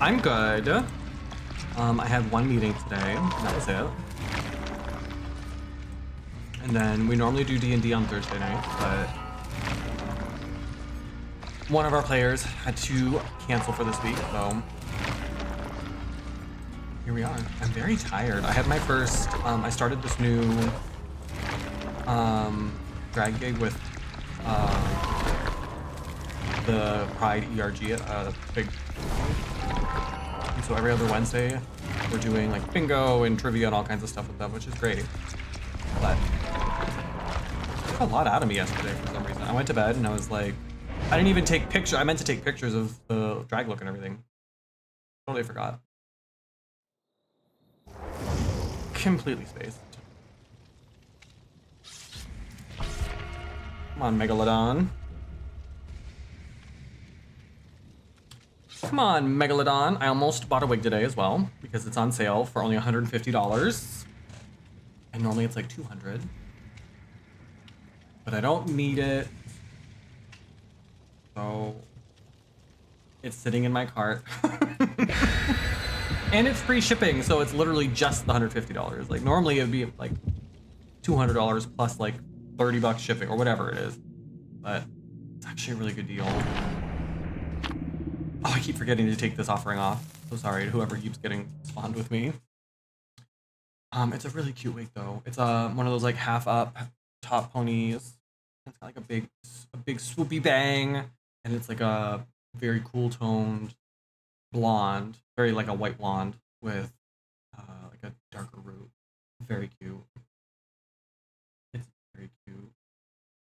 I'm good. I had one meeting today, and that was it. And then we normally do D&D on Thursday night, but one of our players had to cancel for this week, so here we are. I'm very tired. I had my first, I started this new drag gig with the Pride ERG at a big, and so every other Wednesday we're doing like bingo and trivia and all kinds of stuff with them, which is great. But it took a lot out of me yesterday for some reason. I went to bed and I was like, I didn't even take pictures. I meant to take pictures of the drag look and everything. Totally forgot. Completely spaced. Come on, Megalodon. Come on, Megalodon. I almost bought a wig today as well because it's on sale for only $150. And normally it's like $200. But I don't need it. So it's sitting in my cart. And it's free shipping, so it's literally just the $150. Like normally it'd be like $200 plus like $30 shipping or whatever it is. But it's actually a really good deal. Oh, I keep forgetting to take this offering off. So sorry to whoever keeps getting spawned with me. It's a really cute wig though. It's one of those like half up top ponies. It's got like a big swoopy bang, and it's like a very cool toned blonde, very like a white blonde with like a darker root. Very cute. It's very cute.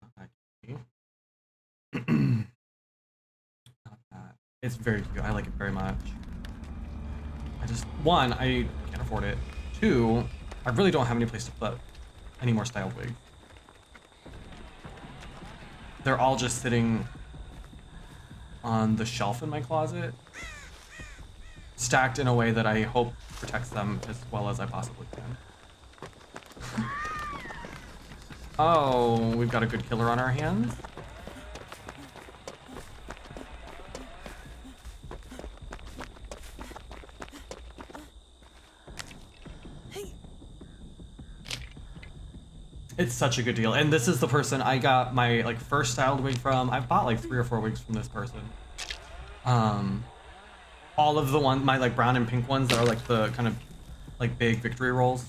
Not that cute. Not that. It's very cute. I like it very much. One, I can't afford it. Two, I really don't have any place to put any more styled wigs. They're all just sitting on the shelf in my closet, stacked in a way that I hope protects them as well as I possibly can. Oh, we've got a good killer on our hands. It's such a good deal. And this is the person I got my like first styled wig from. I've bought like 3 or 4 wigs from this person. All of the ones, my like brown and pink ones that are like the kind of like big victory rolls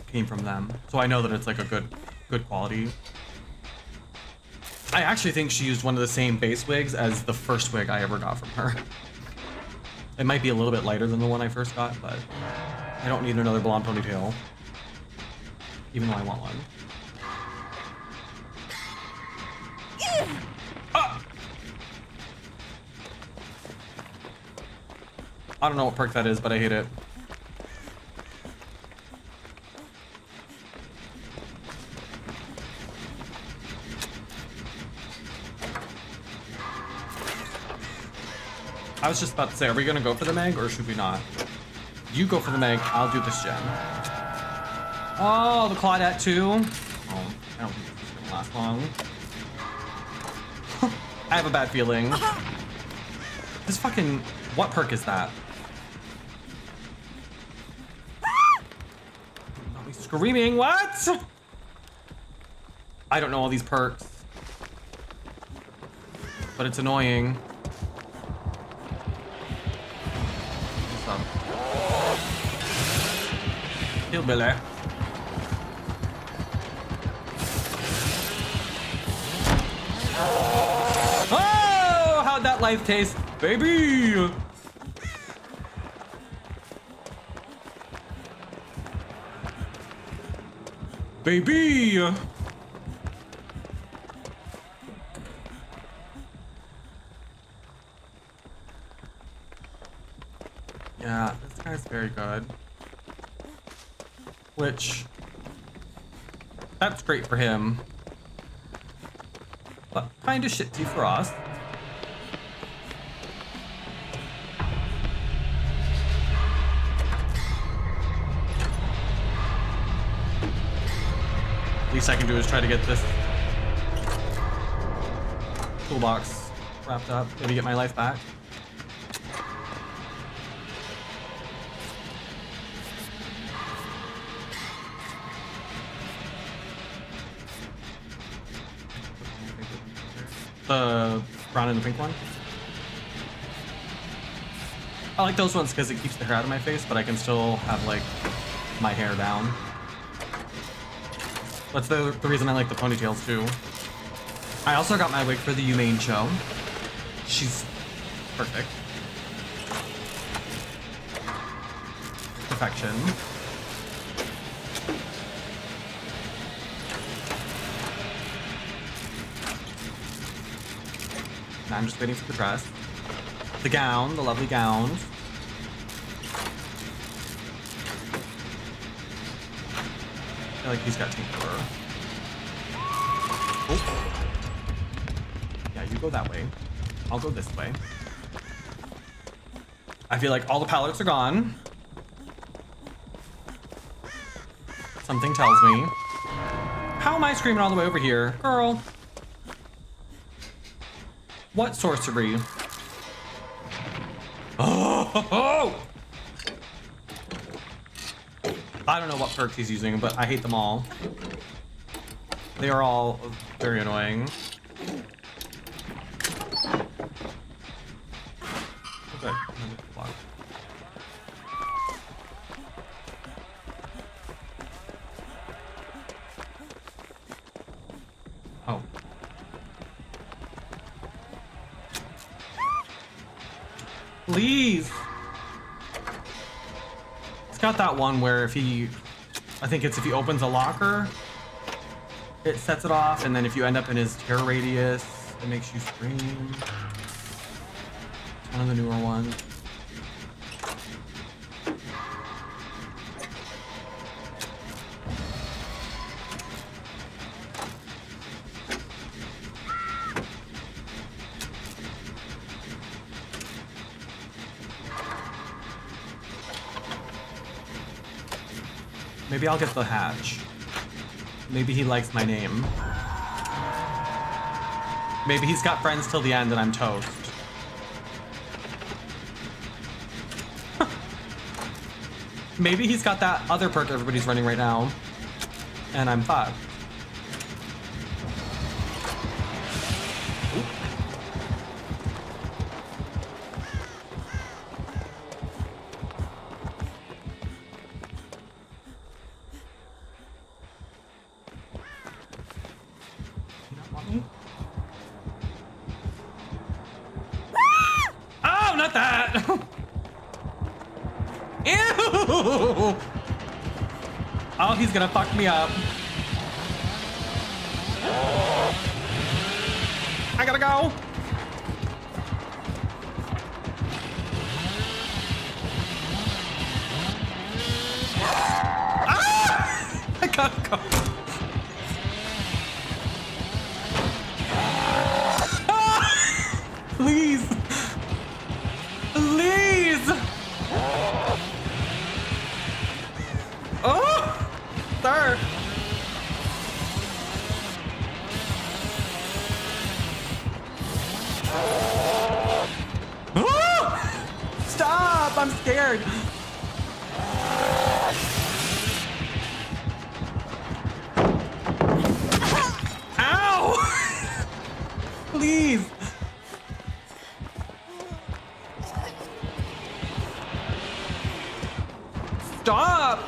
came from them. So I know that it's like a good quality. I actually think she used one of the same base wigs as the first wig I ever got from her. It might be a little bit lighter than the one I first got, but I don't need another blonde ponytail. Even though I want one. Ah! I don't know what perk that is, but I hate it. I was just about to say, are we gonna go for the Meg or should we not? You go for the Meg, I'll do this gen. Oh, the Claudette too? Oh, I don't think this is gonna last long. I have a bad feeling. This fucking, what perk is that? Not me screaming, what? I don't know all these perks. But it's annoying. What's up? Hillbilly. Oh, how'd that life taste, baby? Baby. Yeah, this guy's very good. Which, that's great for him. But kind of shitty for us. Least I can do is try to get this toolbox wrapped up, maybe get my life back. The brown and the pink one. I like those ones because it keeps the hair out of my face, but I can still have like my hair down. That's the reason I like the ponytails too. I also got my wig for the Humane show. She's perfect. Perfection. Now I'm just waiting for the dress. The gown, the lovely gown. I feel like he's got takeover. Oh. Yeah, you go that way. I'll go this way. I feel like all the pallets are gone. Something tells me. How am I screaming all the way over here? Girl. What sorcery? Oh! I don't know what perks he's using, but I hate them all. They are all very annoying. Okay. Oh. Please. It's got that one where if he, I think it's if he opens a locker, it sets it off, and then if you end up in his terror radius, it makes you scream. It's one of the newer ones. Maybe I'll get the hatch. Maybe he likes my name. Maybe he's got friends till the end and I'm toast. Maybe he's got that other perk everybody's running right now. And I'm fucked. Oh, not that! Ew! Oh, he's gonna fuck me up. I gotta go. gotta go. Please. Please. Oh, sir. Oh, stop. I'm scared. Ow. Please. Stop!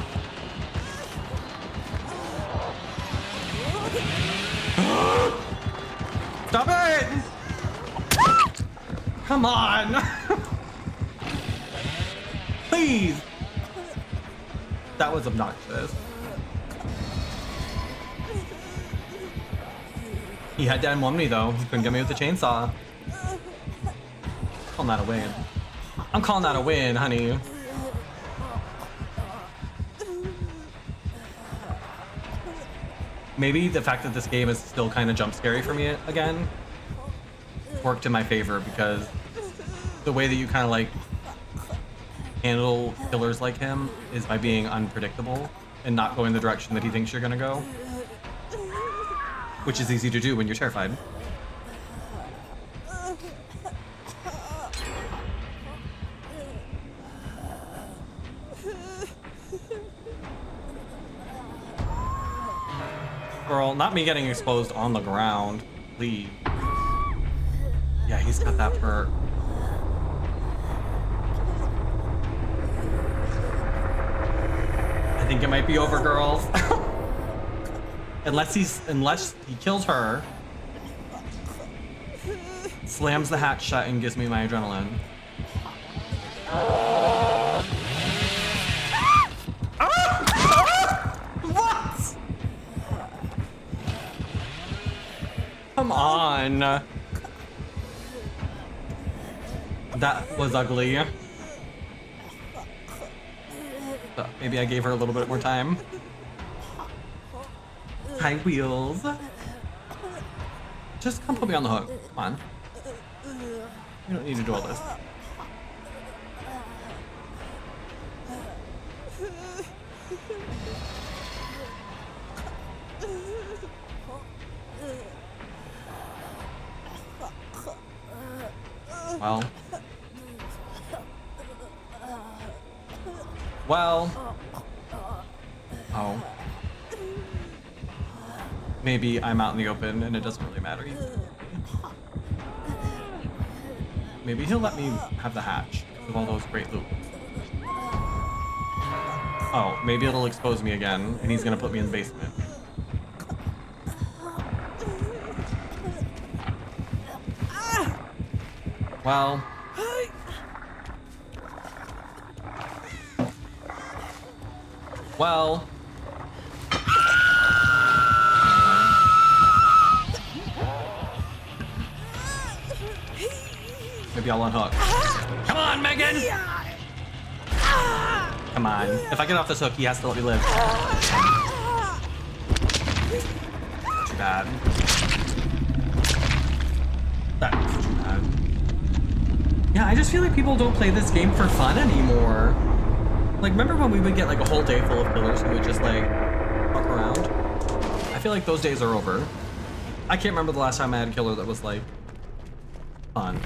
Stop it! Come on! Please! That was obnoxious. He had to M1 me though. He couldn't get me with the chainsaw. Calling that a win. I'm calling that a win, honey. Maybe the fact that this game is still kind of jump scary for me again worked in my favor, because the way that you kind of like handle killers like him is by being unpredictable and not going the direction that he thinks you're gonna go, which is easy to do when you're terrified. Girl, not me getting exposed on the ground, please. Yeah, he's got that perk. I think it might be over, girls. unless he kills her, slams the hatch shut and gives me my adrenaline. What? Come on. That was ugly. So maybe I gave her a little bit more time. High wheels. Just come put me on the hook. Come on. You don't need to do all this. Well. Oh. Maybe I'm out in the open and it doesn't really matter either. Maybe he'll let me have the hatch with all those great loot. Oh, maybe it'll expose me again and he's gonna put me in the basement. Well. Well. Maybe I'll unhook. Come on, Megan! Come on. If I get off this hook, he has to let me live. Too bad. That's too bad. Yeah, I just feel like people don't play this game for fun anymore. Like, remember when we would get like a whole day full of killers who would just like fuck around? I feel like those days are over. I can't remember the last time I had a killer that was like fun.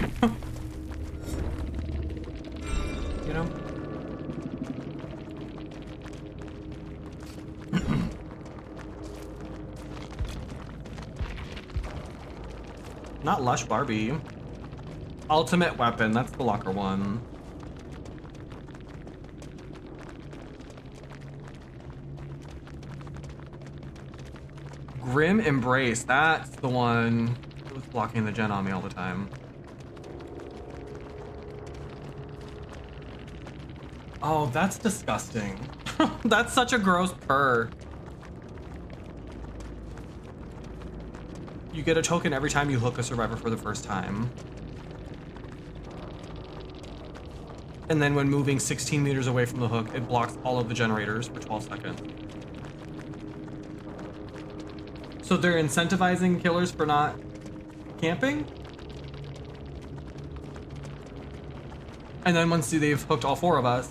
You know? Not Lush Barbie. Ultimate weapon, that's the locker one. Grim Embrace, that's the one that was blocking the gen on me all the time. Oh, that's disgusting. That's such a gross perk. You get a token every time you hook a survivor for the first time. And then when moving 16 meters away from the hook, it blocks all of the generators for 12 seconds. So they're incentivizing killers for not camping? And then once they've hooked all 4 of us,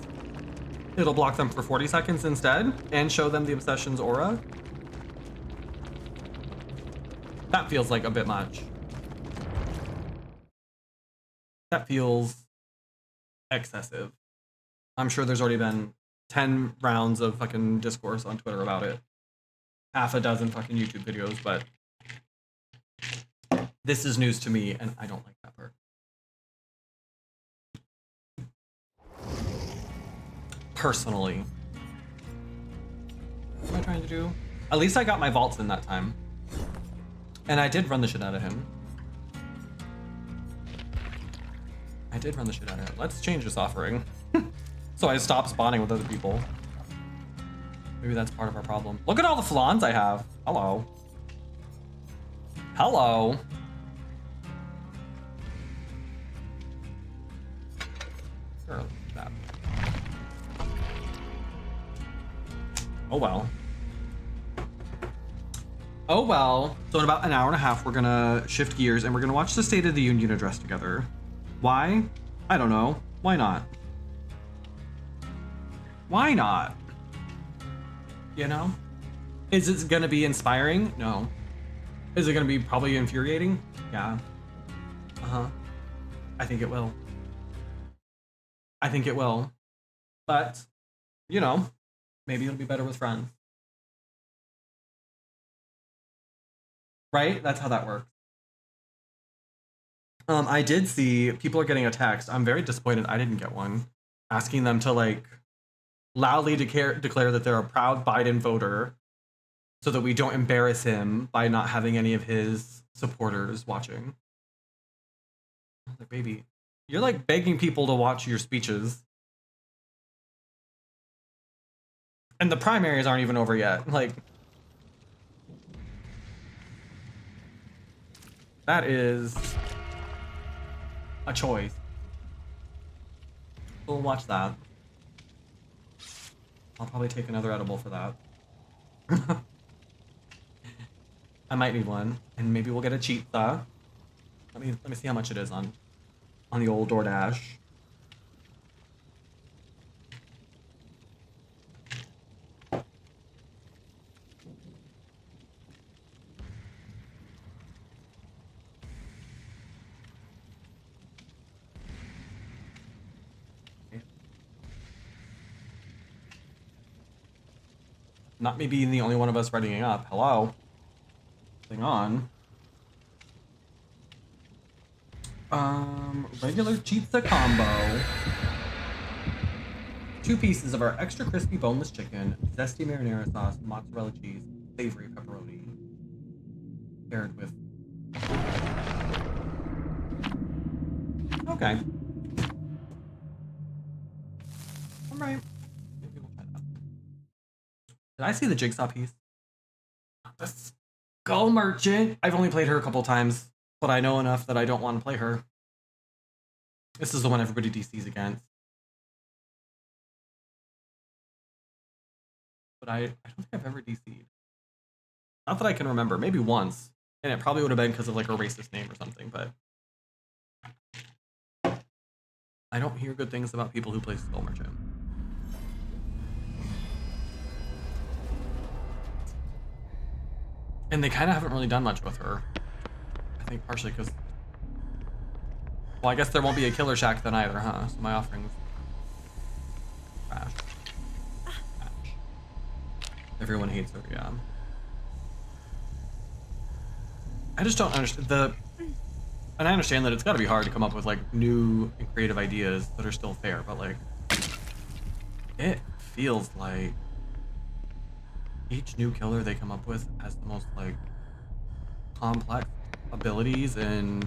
it'll block them for 40 seconds instead and show them the obsession's aura? That feels like a bit much. That feels excessive. I'm sure there's already been 10 rounds of fucking discourse on Twitter about it. Half a dozen fucking YouTube videos, but this is news to me and I don't like that part. Personally. What am I trying to do? At least I got my vaults in that time. And I did run the shit out of him. I did run the shit out of him. Let's change this offering. So I stop spawning with other people. Maybe that's part of our problem. Look at all the flans I have. Hello. Hello. Sure, look at that. Oh well. Oh well. So in about an hour and a half, we're gonna shift gears and we're gonna watch the State of the Union address together. Why? I don't know. Why not? Why not? You know? Is it gonna be inspiring? No. Is it gonna be probably infuriating? Yeah. Uh-huh. I think it will. I think it will. But, you know, maybe it'll be better with friends. Right? That's how that works. I did see people are getting a text. I'm very disappointed I didn't get one. Asking them to like loudly declare that they're a proud Biden voter so that we don't embarrass him by not having any of his supporters watching. I was like, baby, you're like begging people to watch your speeches. And the primaries aren't even over yet. Like, that is a choice. We'll watch that. I'll probably take another edible for that. I might need one, and maybe we'll get a cheat Let me see how much it is on the old DoorDash. Not me being the only one of us readying up. Hello. Hang on. Regular pizza combo. 2 pieces of our extra crispy boneless chicken, zesty marinara sauce, mozzarella cheese, savory pepperoni. Paired with... Okay. Alright. Maybe we'll try that. Did I see the jigsaw piece? The Skull Merchant. I've only played her a couple times, but I know enough that I don't want to play her. This is the one everybody DCs against. But I don't think I've ever DC'd. Not that I can remember. Maybe once. And it probably would have been because of like a racist name or something, but... I don't hear good things about people who play Skull Merchant. And they kind of haven't really done much with her. I think partially because... Well, I guess there won't be a Killer Shack then either, huh? So my offerings... Trash. Everyone hates her, yeah. I just don't understand and I understand that it's got to be hard to come up with like new and creative ideas that are still fair, but like it feels like each new killer they come up with has the most like complex abilities and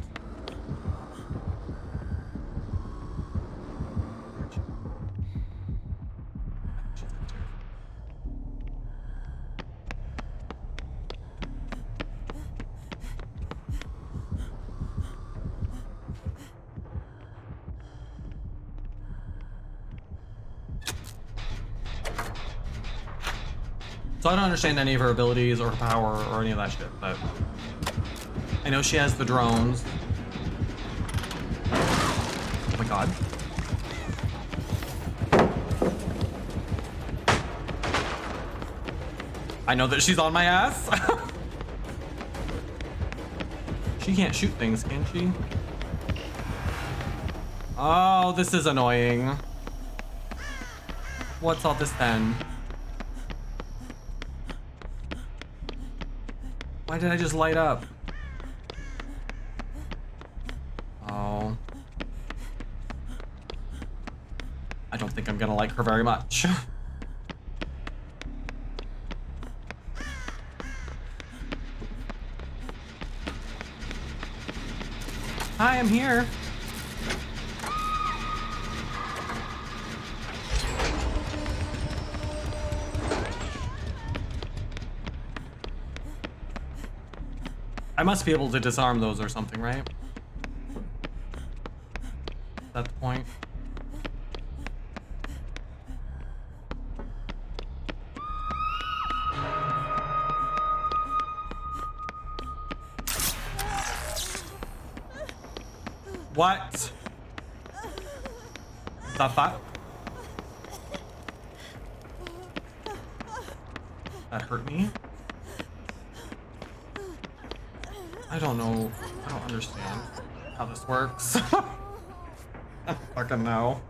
So I don't understand any of her abilities or her power or any of that shit, but I know she has the drones. Oh my god. I know that she's on my ass. She can't shoot things, can she? Oh, this is annoying. What's all this then? Why did I just light up? Oh. I don't think I'm gonna like her very much. Hi, I'm here. I must be able to disarm those or something, right? Is that the point? What? The fuck? That hurt me? I don't know. I don't understand how this works. I don't fucking know.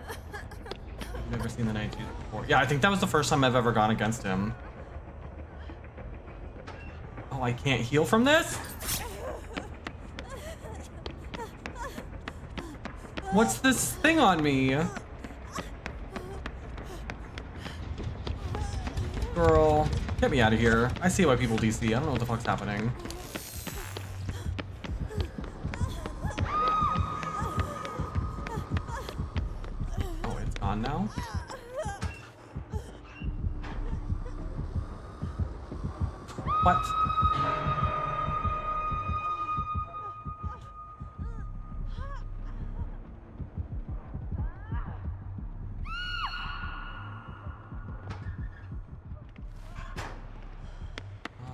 I've never seen the 90s before. Yeah, I think that was the first time I've ever gone against him. Oh, I can't heal from this? What's this thing on me? Girl, get me out of here. I see why people DC. I don't know what the fuck's happening. Oh, it's gone now? What?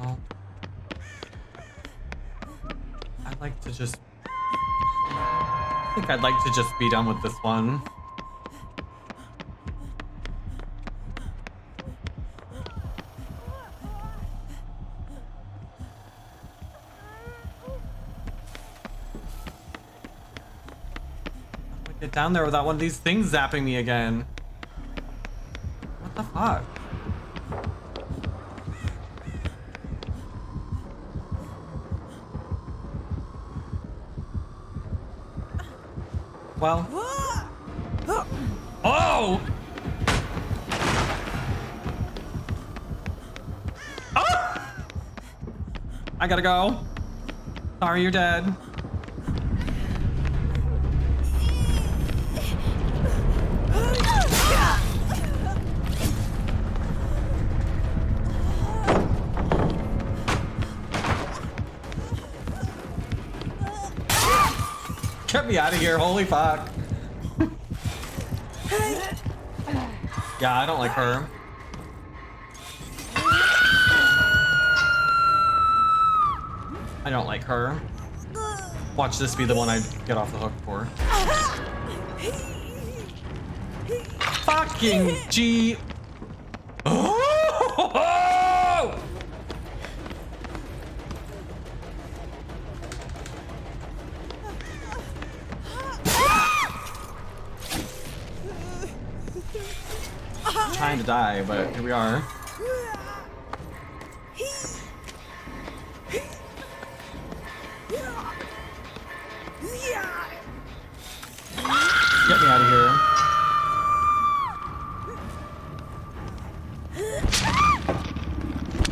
Oh. I'd like to just... I think I'd like to just be done with this one. Get down there without one of these things zapping me again. What the fuck? Well. Oh! Ah! I gotta go. Sorry, you're dead. Get me out of here, holy fuck. Yeah, I don't like her. I don't like her. Watch this be the one I get off the hook for. Fucking G. Oh! Trying to die, but here we are. Get me out of here.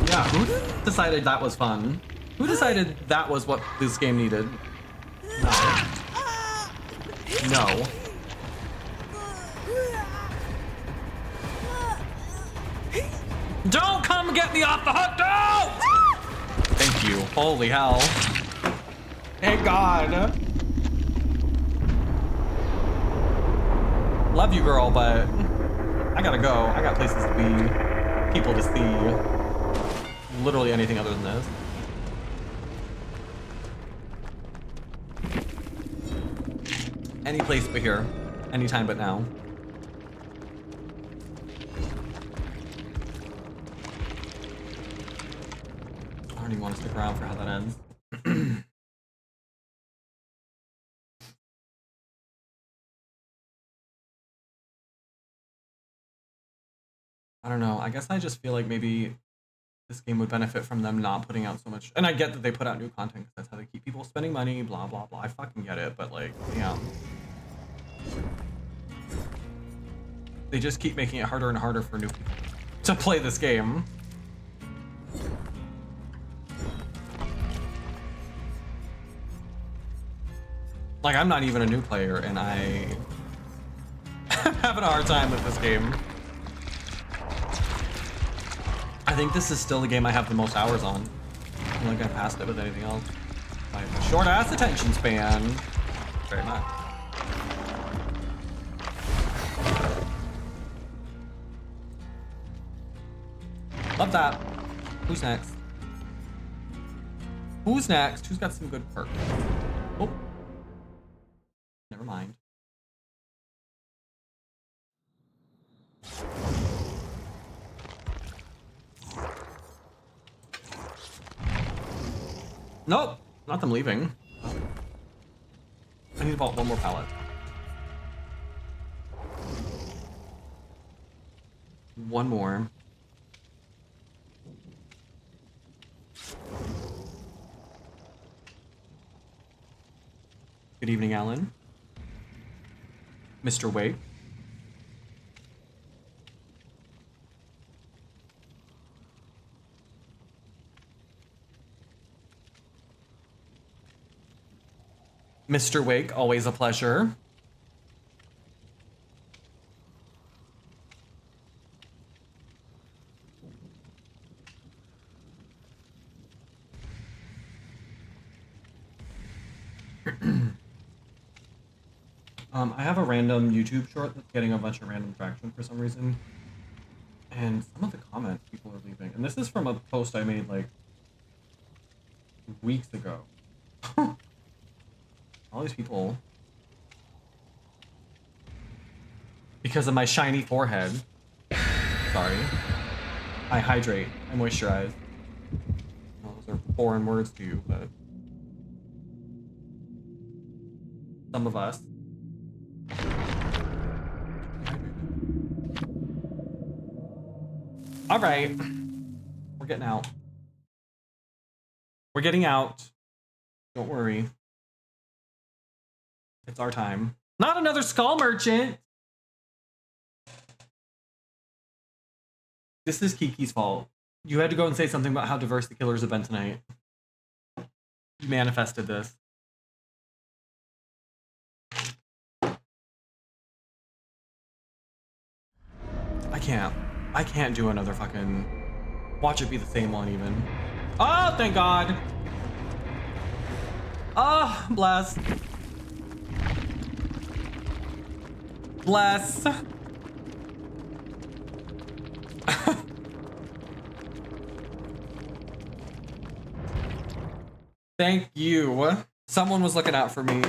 Yeah, who decided that was fun? Who decided that was what this game needed? No. No. Don't come get me off the hook, no! Thank you. Holy hell. Thank God. Love you, girl, but I gotta go. I got places to be. people to see literally anything other than this. Any place but here. Anytime but now. I don't even want to stick around for how that ends. I don't know. I guess I just feel like maybe this game would benefit from them not putting out so much. And I get that they put out new content because that's how they keep people spending money, blah, blah, blah. I fucking get it, but like, damn. They just keep making it harder and harder for new people to play this game. Like, I'm not even a new player, and I having a hard time with this game. I think this is still the game I have the most hours on. I don't think I passed it with anything else. My short-ass attention span. Very much. Love that. Who's next? Who's next? Who's got some good perks? Oh. Never mind. Nope. Not them leaving. I need about one more pallet. One more. Good evening, Alan. Mr. Wake. Mr. Wake, always a pleasure. I have a random YouTube short that's getting a bunch of random traction for some reason. And some of the comments people are leaving. And this is from a post I made like weeks ago. All these people. Because of my shiny forehead. Sorry. I hydrate. I moisturize. Well, those are foreign words to you, but some of us. All right. We're getting out. We're getting out. Don't worry. It's our time. Not another skull merchant. This is Kiki's fault. You had to go and say something about how diverse the killers have been tonight. You manifested this. I can't do another fucking... Watch it be the same one even. Oh, thank God. Oh, bless. Bless. Thank you. Someone was looking out for me.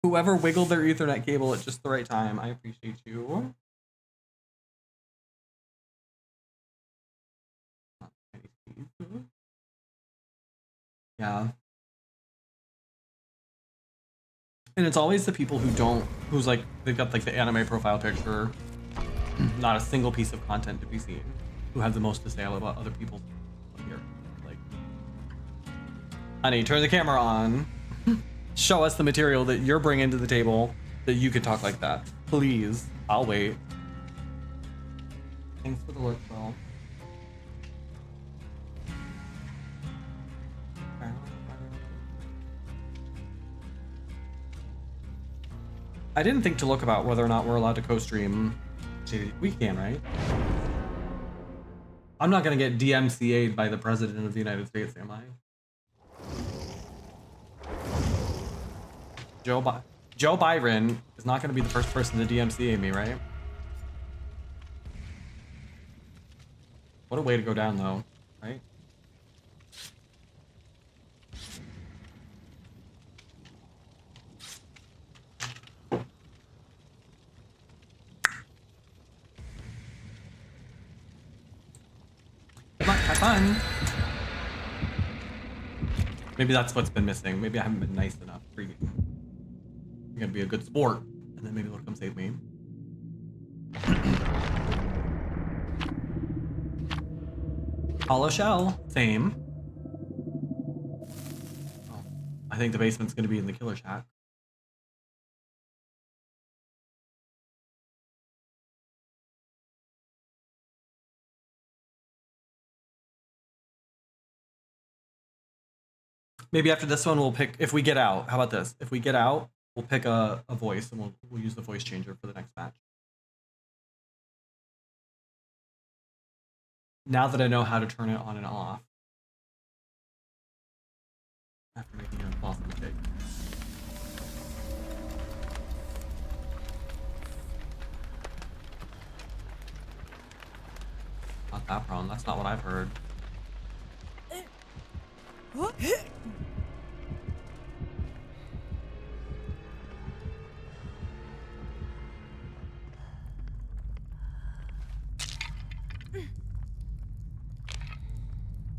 Whoever wiggled their Ethernet cable at just the right time. I appreciate you. Yeah. And it's always the people who's like, they've got like the anime profile picture, not a single piece of content to be seen, who have the most to say about other people's here. Like, honey, turn the camera on. Show us the material that you're bringing to the table that you can talk like that. Please. I'll wait. Thanks for the look, bro. I didn't think to look about whether or not we're allowed to co-stream. We can, right? I'm not gonna get DMCA'd by the President of the United States, am I? Joe Byron is not gonna be the first person to DMCA me, right? What a way to go down, though, right? Good luck, have fun. Maybe that's what's been missing. Maybe I haven't been nice enough pre-game. I'm gonna be a good sport, and then maybe they'll come save me. Hollow shell, same. Oh, I think the basement's gonna be in the killer shack. Maybe after this one, we'll pick, if we get out, how about this? If we get out, we'll pick a voice, and we'll use the voice changer for the next match. Now that I know how to turn it on and off. After making an awesome mistake. Not that problem, that's not what I've heard.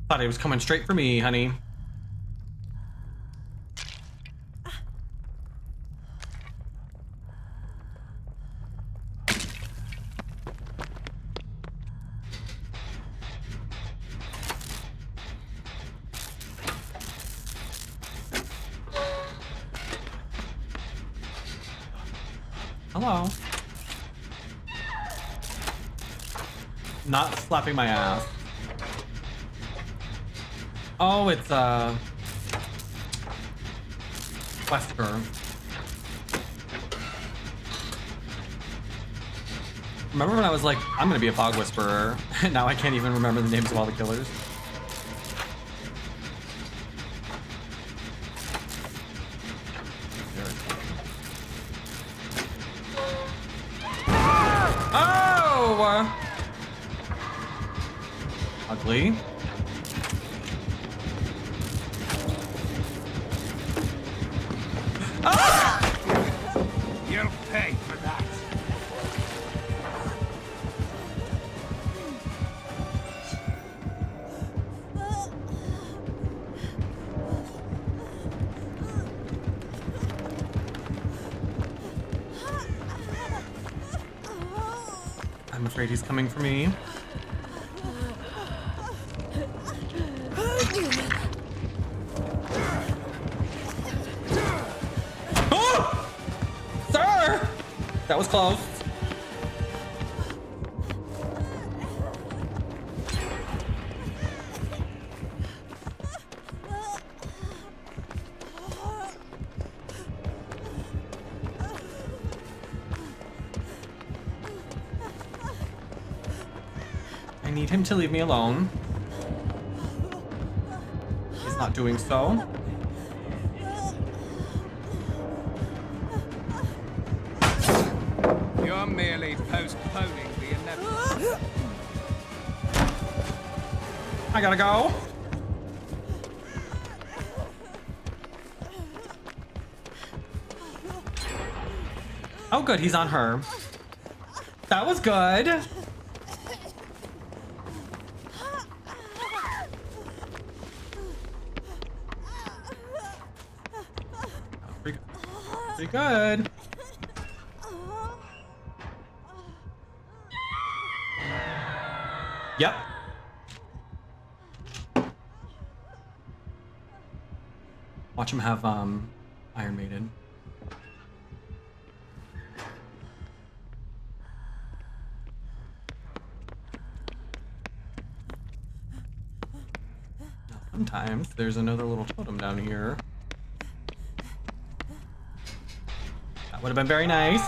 Thought he was coming straight for me, honey. Hello. Not slapping my ass. Oh, it's Wesker. Remember when I was like, I'm gonna be a fog whisperer? And now I can't even remember the names of all the killers. Oh! Ugly. You'll pay for that. I'm afraid he's coming for me. Oh! Sir! That was close. I need him to leave me alone. He's not doing so. You're merely postponing the inevitable. I gotta go. Oh, good. He's on her. That was good. Pretty good. Yep. Watch him have Iron Maiden. Sometimes there's another little totem down here. That would have been very nice.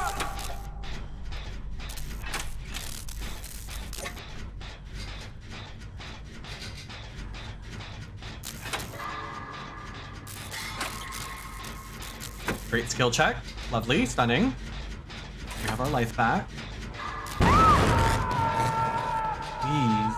Great skill check. Lovely, stunning. We have our life back. Please.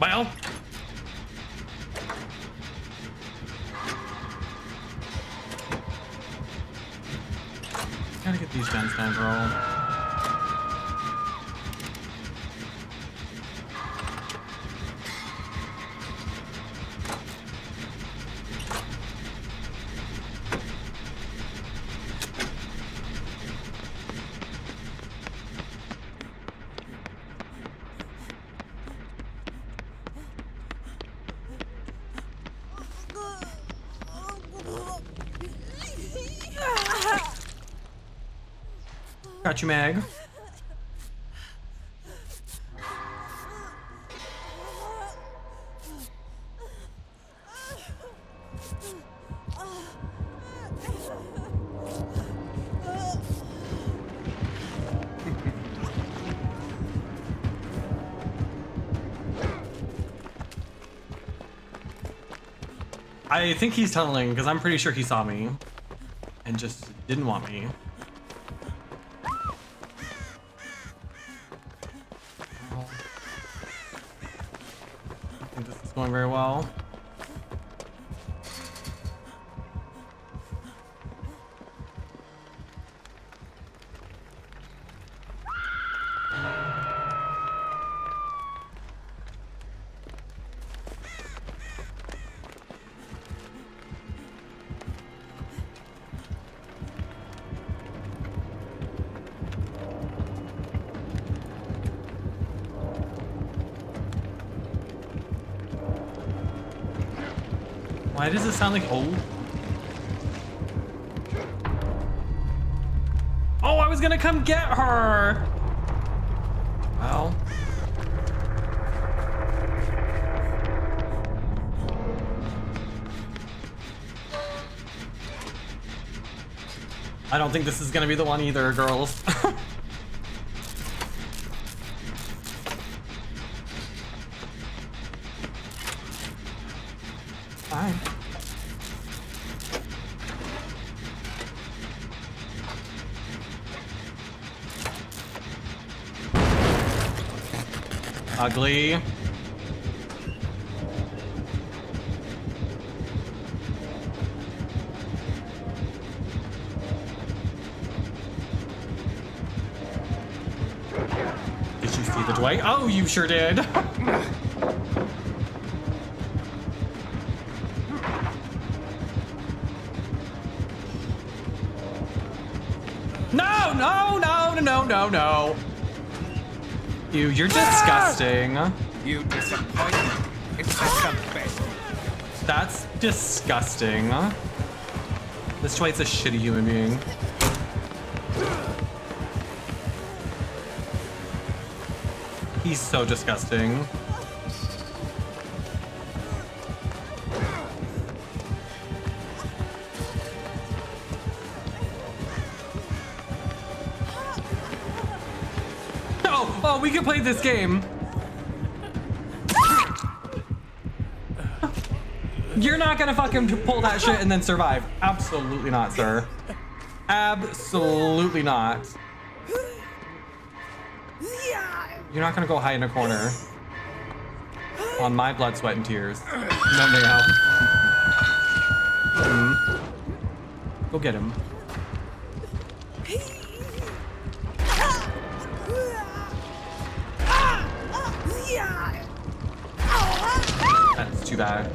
Well. Gotta get these guns down, girl. Got you, Meg. I think he's tunneling because I'm pretty sure he saw me and just didn't want me. I think this is going very well. Why does it sound like oh? Oh, I was gonna come get her. Well. I don't think this is gonna be the one either, girls. Fine. Ugly. Did you see the Dwight? Oh, you sure did. No, no, no, no, no, no. Ew, you're disgusting. You disappointment. It's just the best. That's disgusting. This Dwight's a shitty human being. He's so disgusting. Oh, we can play this game. You're not gonna fucking pull that shit and then survive. Absolutely not, sir. Absolutely not. You're not gonna go hide in a corner. On my blood, sweat, and tears. No, no. Go get him. That's too bad.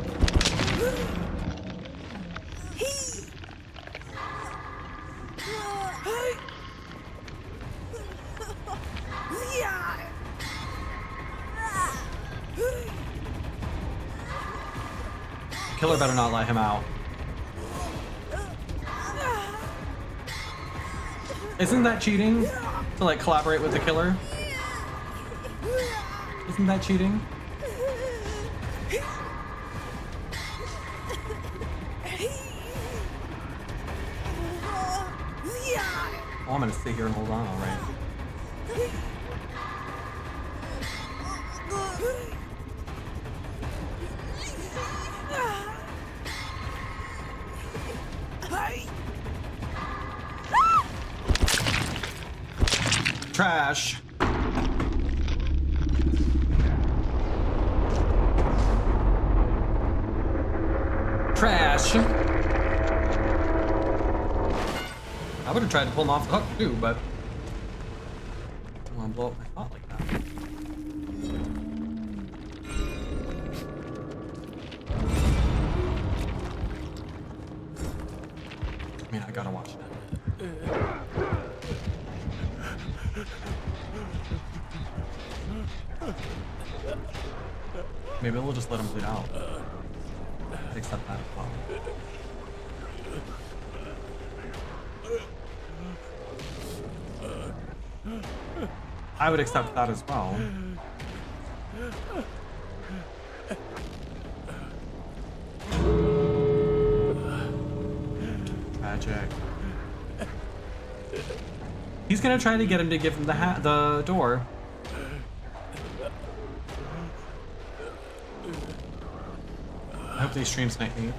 Killer better not let him out. Isn't that cheating? To like collaborate with the killer? Isn't that cheating? Oh, I'm gonna sit here and hold on, alright. Trash. Crash. I would have tried to pull him off the hook too, but I don't want to blow up my thought like that. I mean, I gotta watch that. Maybe we'll just let him bleed out. I'd accept that as well. I would accept that as well. Tragic. He's gonna try to get him to give him the door. I hope they stream snipe me.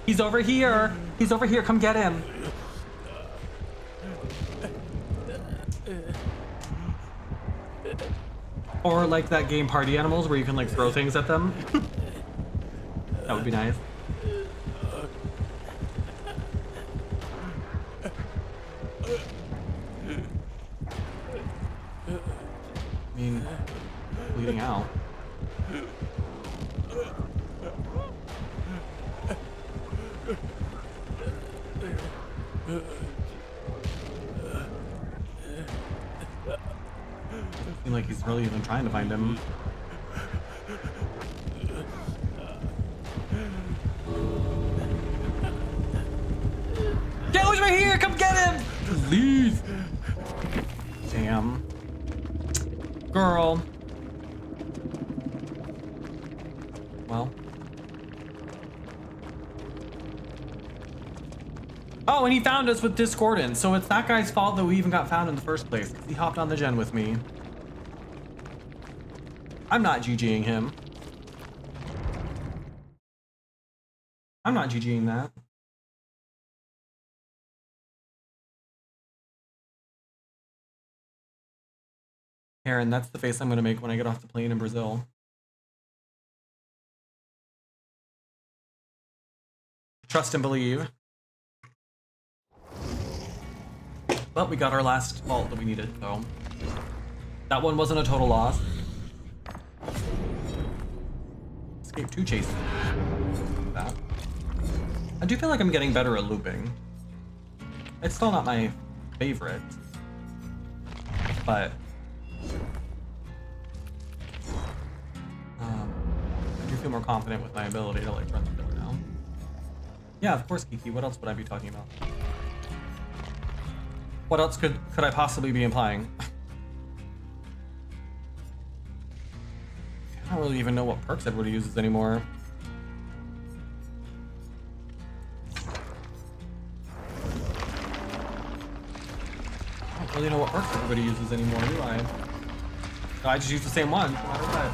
He's over here! He's over here, come get him! Or like that game Party Animals where you can like throw things at them. That would be nice. I mean, bleeding out. Doesn't seem like he's really even trying to find him. Get over here! Come get him! Please! Damn. Girl. Well. Oh, and he found us with discordance, so it's that guy's fault that we even got found in the first place. He hopped on the gen with me. I'm not GGing him. I'm not GGing that. Aaron, that's the face I'm gonna make when I get off the plane in Brazil. Trust and believe. But we got our last vault that we needed, so that one wasn't a total loss. Escape 2 chases. That. I do feel like I'm getting better at looping. It's still not my favorite, but I do feel more confident with my ability to like run the killer now. Yeah, of course, Kiki. What else would I be talking about? What else could I possibly be implying? I don't really even know what perks everybody uses anymore. I don't really know what perks everybody uses anymore, do I? No, I just use the same one, no matter what.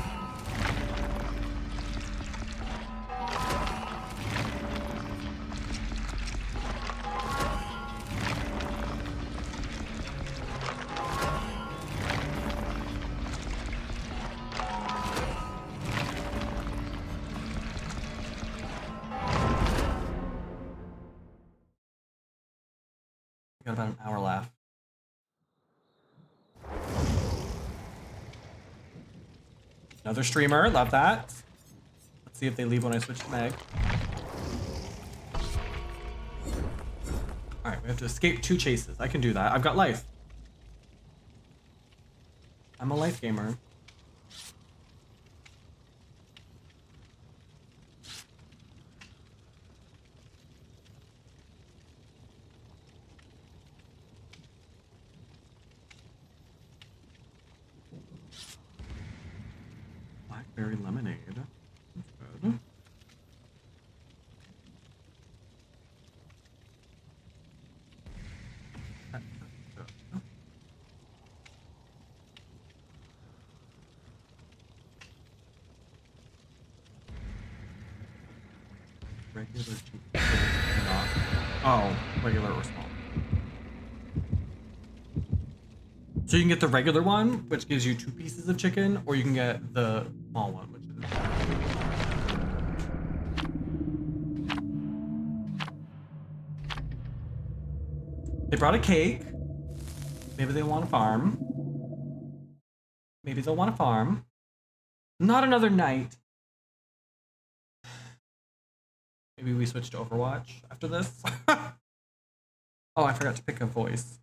Got about an hour left. Another streamer, love that. Let's see if they leave when I switch to Meg. Alright, we have to escape 2 chases. I can do that. I've got life. I'm a life gamer. Blackberry lemonade. That's good. Regular cheap. Not. Oh, regular or small. So you can get the regular one, which gives you 2 pieces of chicken, or you can get the small one, which is They brought a cake. Maybe they want a farm. Maybe they'll want a farm. Not another night. Maybe we switch to Overwatch after this. Oh, I forgot to pick a voice.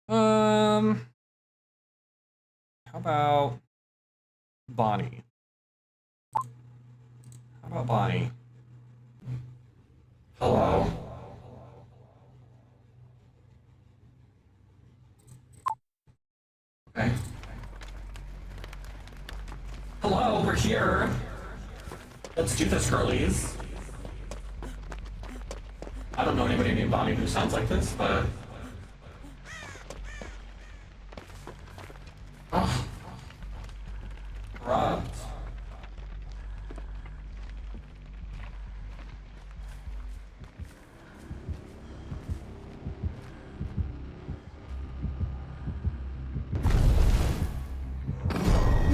How about Bonnie? Hello. Okay. Hello, we're here. Let's do this, girlies. I don't know anybody named Bonnie who sounds like this, but... Oh. Corrupt.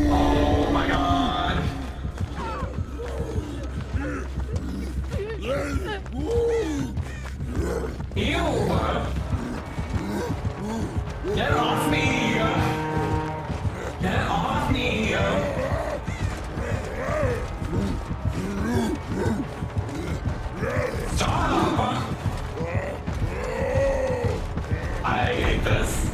Oh my god! Ew! Get off me! Get off me! Stop! I hate this.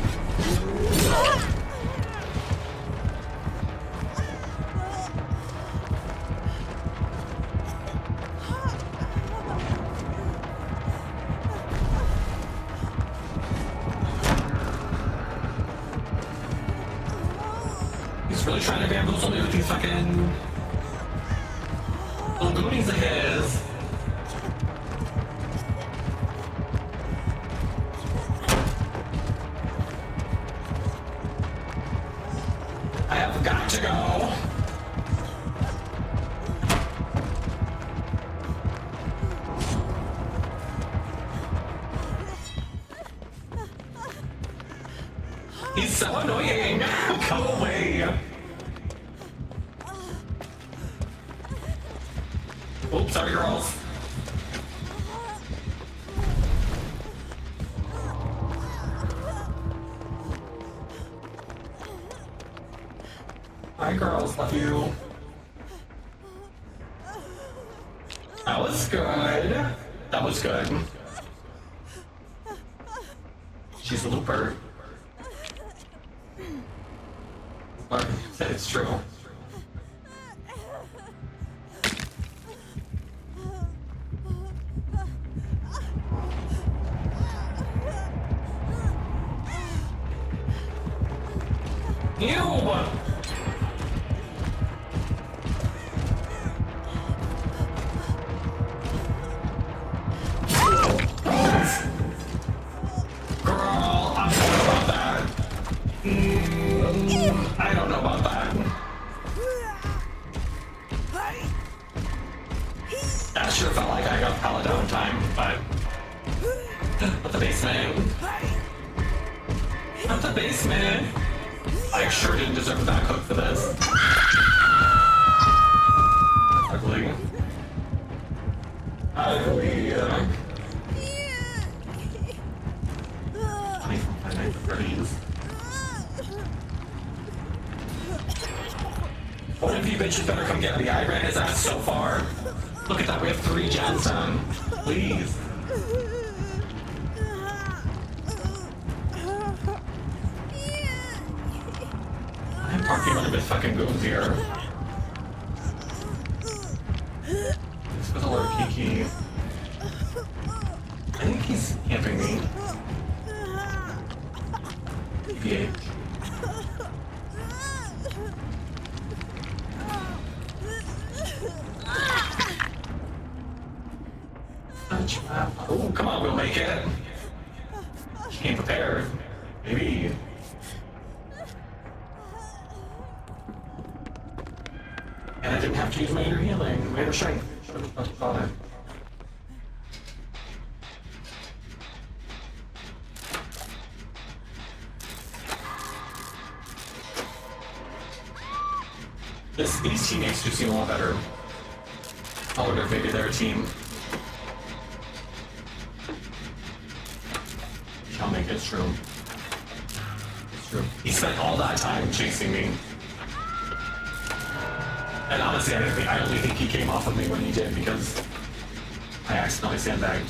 He's really trying to bamboozle me with these fucking little goonies of his. I have got to go. He's so annoying. Go away. Oops, sorry, girls. Hi, girls. Love you. That was good. That was good. She's a looper. But it's true. Ew! Girl, I don't know about that. I don't know about that. That sure felt like I got Paladin time, but the basement. Not the basement. I sure didn't deserve that hook for this. Ugly. Ugly. 25 nights of Freddy's. One of you bitches better come get me. I ran his ass so far. Look at that, we have 3 gens done. Please. I'm parking under this fucking goons here. This was a little Kiki. I think he's camping me. PH. Oh, come on, we'll make it. She came prepared. Maybe. And I didn't have to use my inner healing, my inner strength. Should have thought it. These teammates do seem a lot better. I wonder if maybe they're a team. coming. It's true. It's true. He spent all that time chasing me. And honestly, I only think he came off of me when he did because I accidentally sandbagged.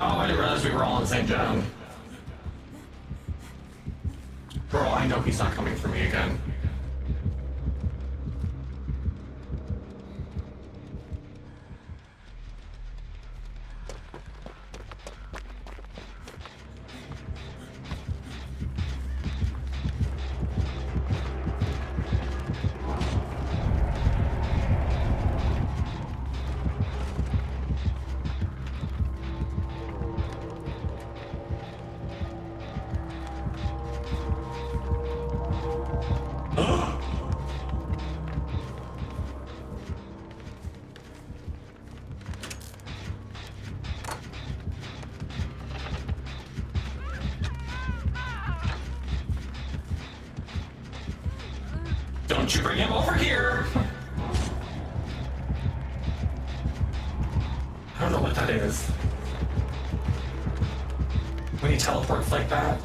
Oh, I didn't realize we were all in the same gen. Bro, I know he's not coming for me again. Don't you bring him over here! I don't know what that is. When he teleports like that.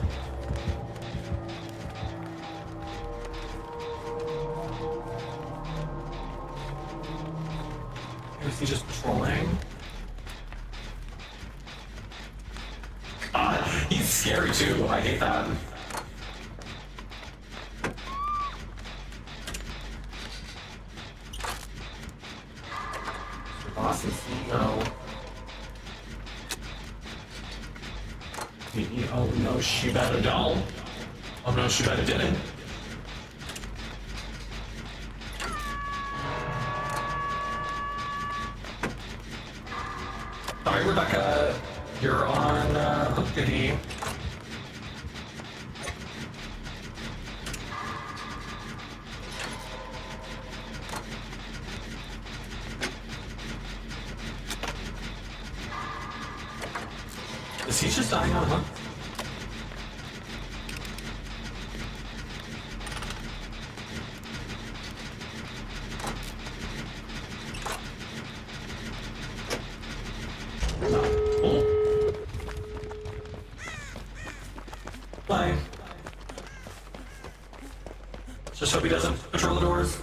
Or is he just patrolling? He's scary too. I hate that. Boss and CEO. Oh no, she better don't. Oh no, she better didn't. Sorry, Rebecca. You're on hook duty. Is he just dying on hook? Bye. Just hope he doesn't patrol the doors.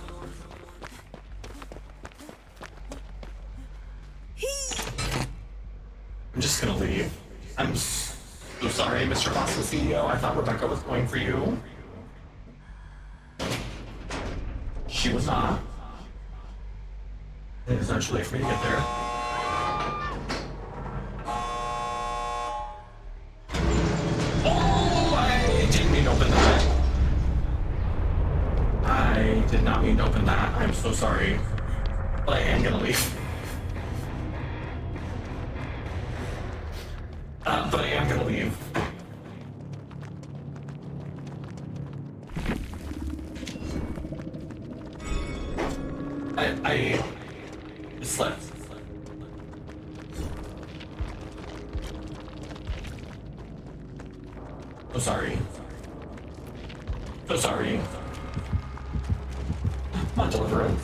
I'm just gonna leave. I'm so sorry, Mr. Boston CEO. I thought Rebecca was going for you. She was not. It is not too late for me to get there. I didn't mean to open that. I did not mean to open that. I'm so sorry. But I am gonna leave. But I am gonna leave. I slept. So sorry. So sorry. My deliverance.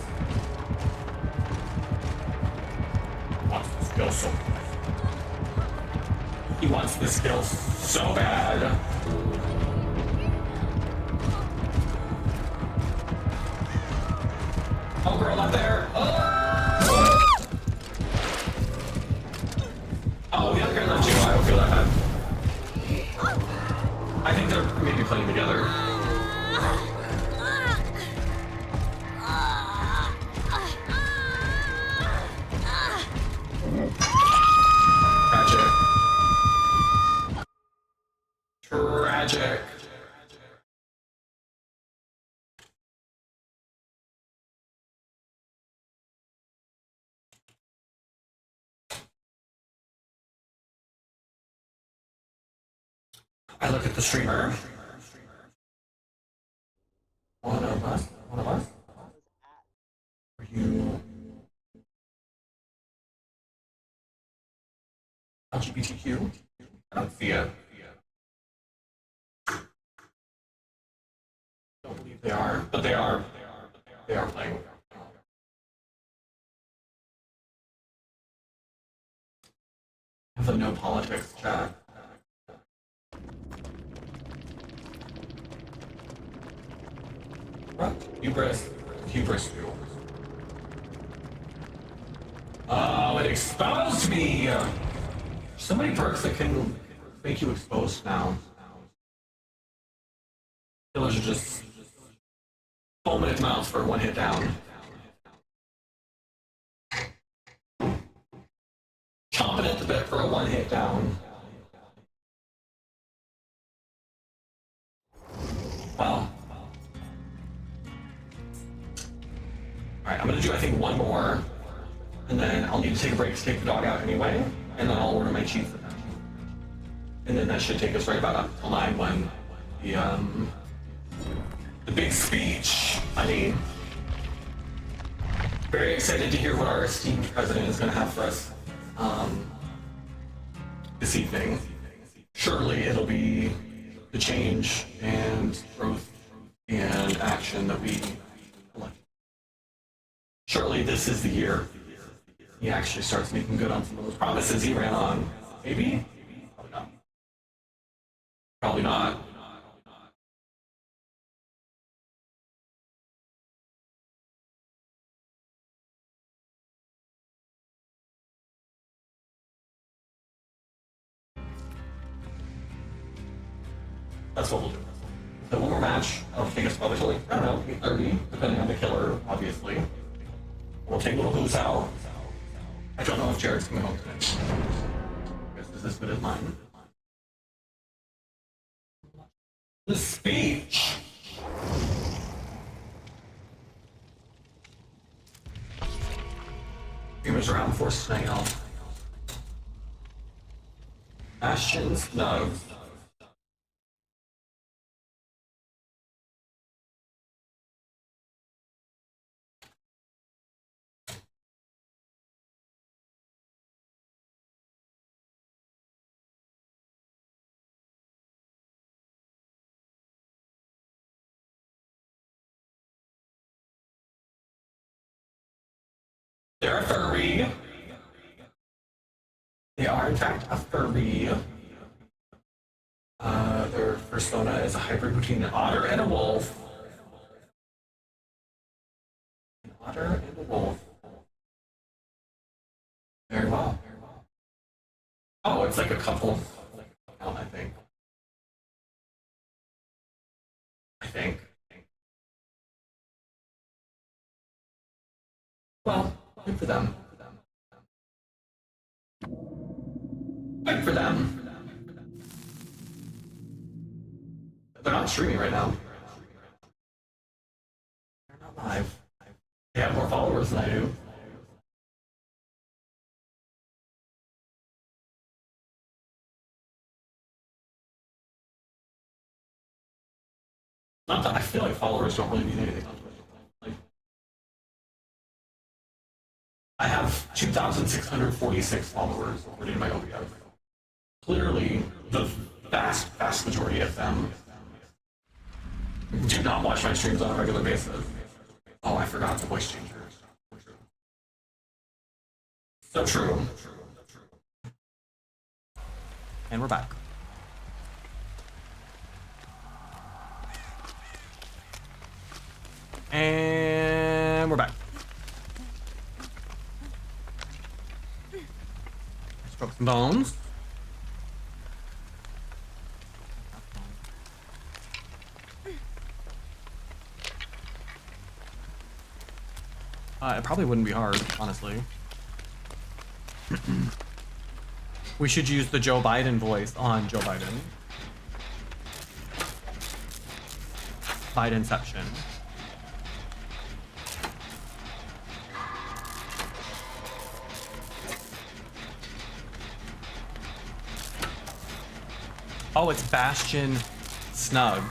Wants this skill so. He wants this skill so bad. Oh, girl, not there. Oh, oh the other guy left you. I don't feel that bad. I think they're maybe playing together. Tragic. Tragic. I look at the streamer. One of us? One of us? Are you LGBTQ? I don't see it. They are, but they are playing. Have a no politics chat. Hubris. Oh, it exposed me! So many perks that can make you exposed now. Killers are just foaming its mouth for one hit down. Chomping at the bit for a one hit down. Well. Alright, I'm gonna do I think one more. And then I'll need to take a break to take the dog out anyway. And then I'll order my cheese. And then that should take us right about up to 9 when the big speech. I mean, very excited to hear what our esteemed president is going to have for us this evening. Surely it'll be the change and growth and action that we elect. Surely this is the year he actually starts making good on some of those promises he ran on. Maybe? Probably not. Probably not. That's what we'll do. So one more match. I'll take us probably till like, I don't know, 8:30, depending on the killer, obviously. We'll take little Goose out. I don't know if Jared's coming home today. Guess this is as good as mine. The speech! Gamers around forces hang out. Bastions, nugs. They're a furry. They are, in fact, a furry. Their persona is a hybrid between an otter and a wolf. An otter and a wolf. Very well. Oh, it's like a couple. I think. Well, good for them. Good for them. They're not streaming right now. They're not live. They have more followers than I do. Not that I feel like followers don't really mean anything. Like, I have 2,646 followers according to my OBS. Clearly, the vast majority of them do not watch my streams on a regular basis. Oh, I forgot the voice changer. So true. And we're back. And we're back. Stroke some bones. It probably wouldn't be hard, honestly. We should use the Joe Biden voice on Joe Biden. Bidenception. Oh, it's Bastion Snug,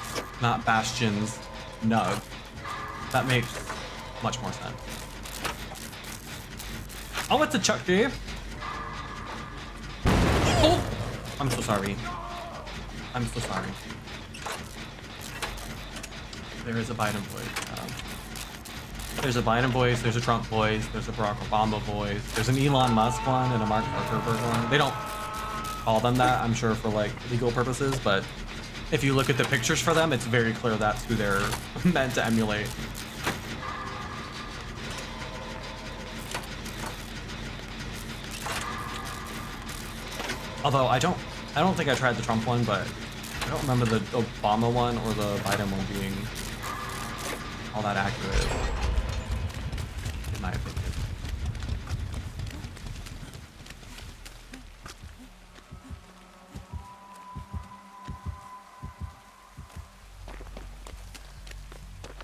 not Bastion's Nug. That makes much more sense. Oh, it's a Chucky. Oh! I'm so sorry. I'm so sorry. There is a Biden voice. There's a Biden voice, there's a Trump voice, there's a Barack Obama voice, there's an Elon Musk one and a Mark Zuckerberg one. They don't call them that, I'm sure, for like legal purposes, but if you look at the pictures for them, it's very clear that's who they're meant to emulate. Although I don't think I tried the Trump one, but I don't remember the Obama one or the Biden one being all that accurate, in my opinion.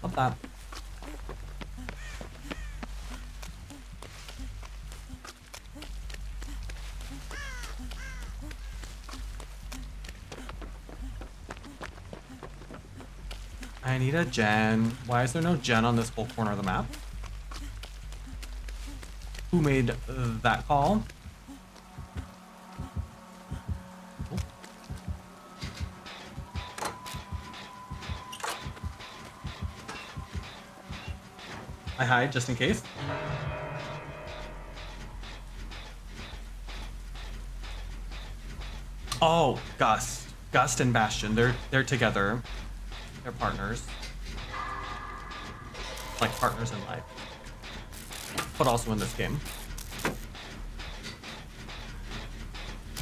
Love that. I need a gen. Why is there no gen on this whole corner of the map? Who made that call? Oh. I hide just in case. Oh, Gust. Gust and Bastion. They're together. They're partners. Like partners in life. But also in this game.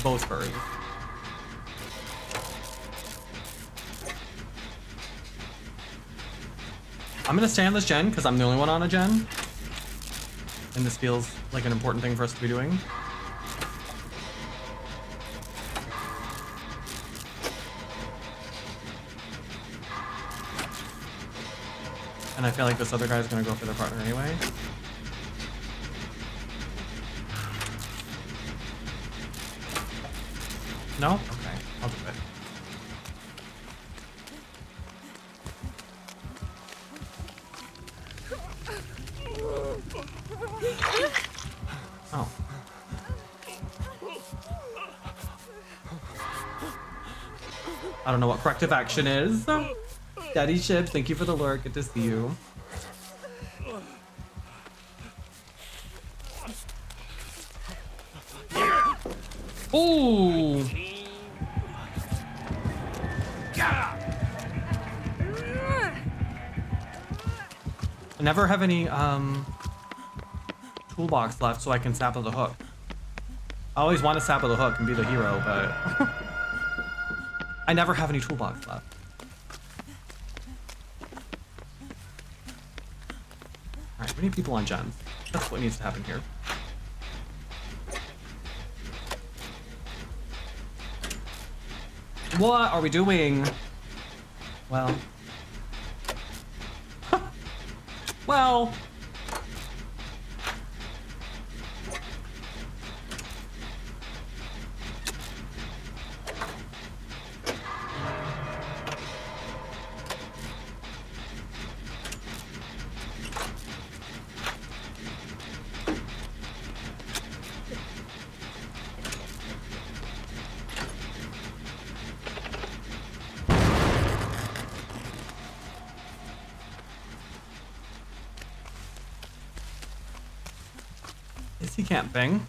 Both furries. I'm gonna stay on this gen because I'm the only one on a gen. And this feels like an important thing for us to be doing. And I feel like this other guy is gonna go for their partner anyway. No? Okay, I'll do it. Oh. I don't know what corrective action is. Daddy Ship, thank you for the lure. Good to see you. Ooh. I never have any toolbox left so I can sap of the hook. I always want to sap of the hook and be the hero, but I never have any toolbox left. Alright, we need people on gens. That's what needs to happen here. What are we doing? Well. Well. Is he camping?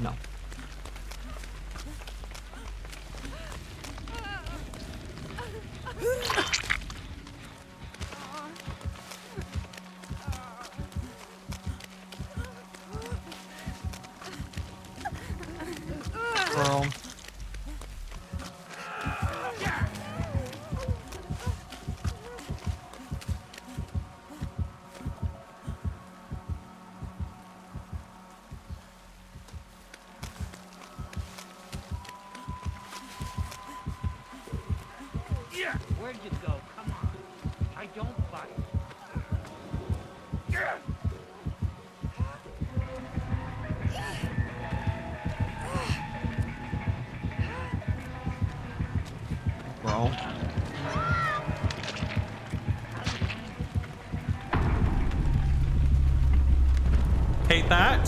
No. Girl. Where'd you go? Come on. I don't bite. Bro. Hate that.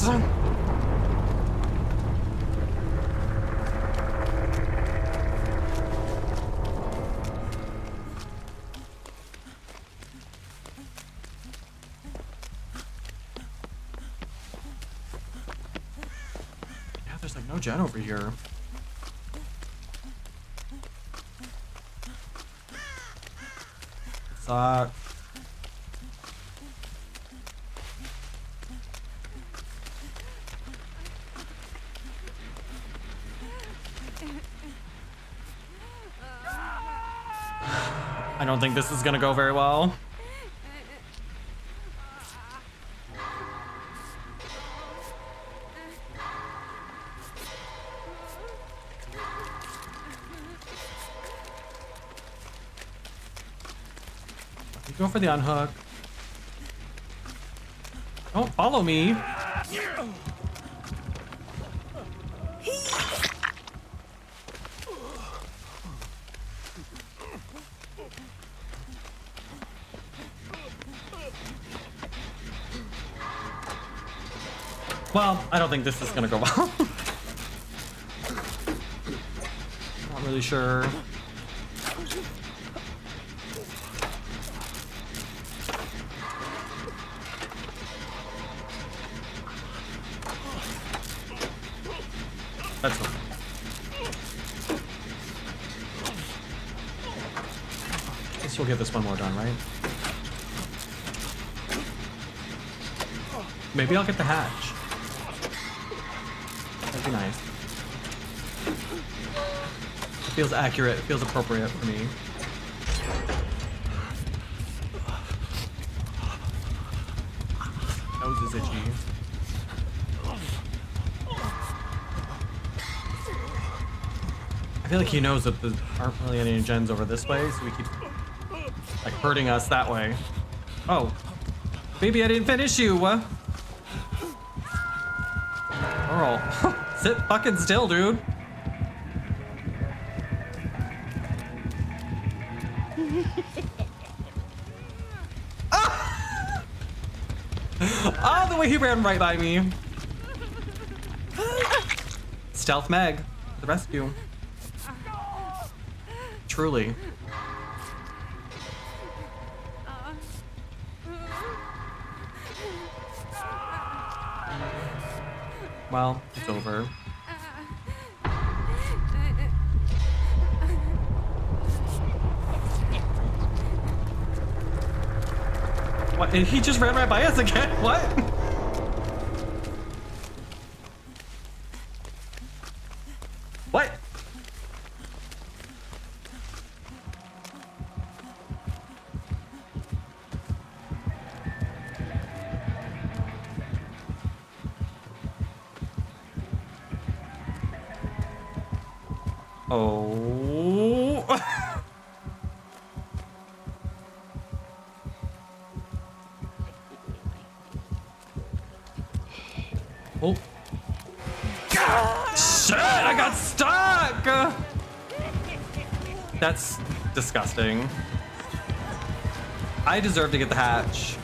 No gen over here. Sucks. I don't think this is gonna go very well. Go for the unhook. Don't follow me. Well, I don't think this is gonna go well. Not really sure. That's okay. Guess we'll get this one more done, right? Maybe I'll get the hatch. That'd be nice. It feels accurate. It feels appropriate for me. Nose is itchy. I feel like he knows that there aren't really any gens over this way, so he keeps like hurting us that way. Oh, maybe I didn't finish you. Girl, sit fucking still, dude. Oh, the way he ran right by me. Stealth Meg, the rescue. Truly. Well, it's over. What? He just ran right by us again? What? What? Oh. Oh. Shit, I got stuck. That's disgusting. I deserve to get the hatch.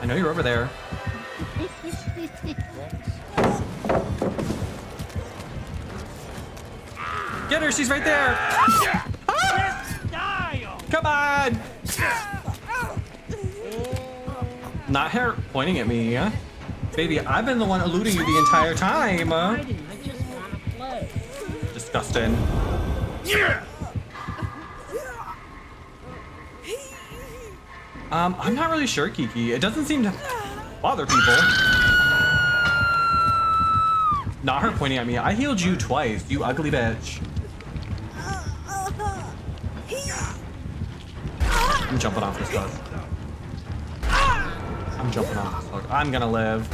I know you're over there. Get her, she's right there. Come on. Not her pointing at me. Baby, I've been the one eluding you the entire time. I just want to play. Disgusting. I'm not really sure, Kiki. It doesn't seem to bother people. Not her pointing at me. I healed you twice, you ugly bitch. I'm jumping off this bug. I'm jumping off this bug. I'm gonna live.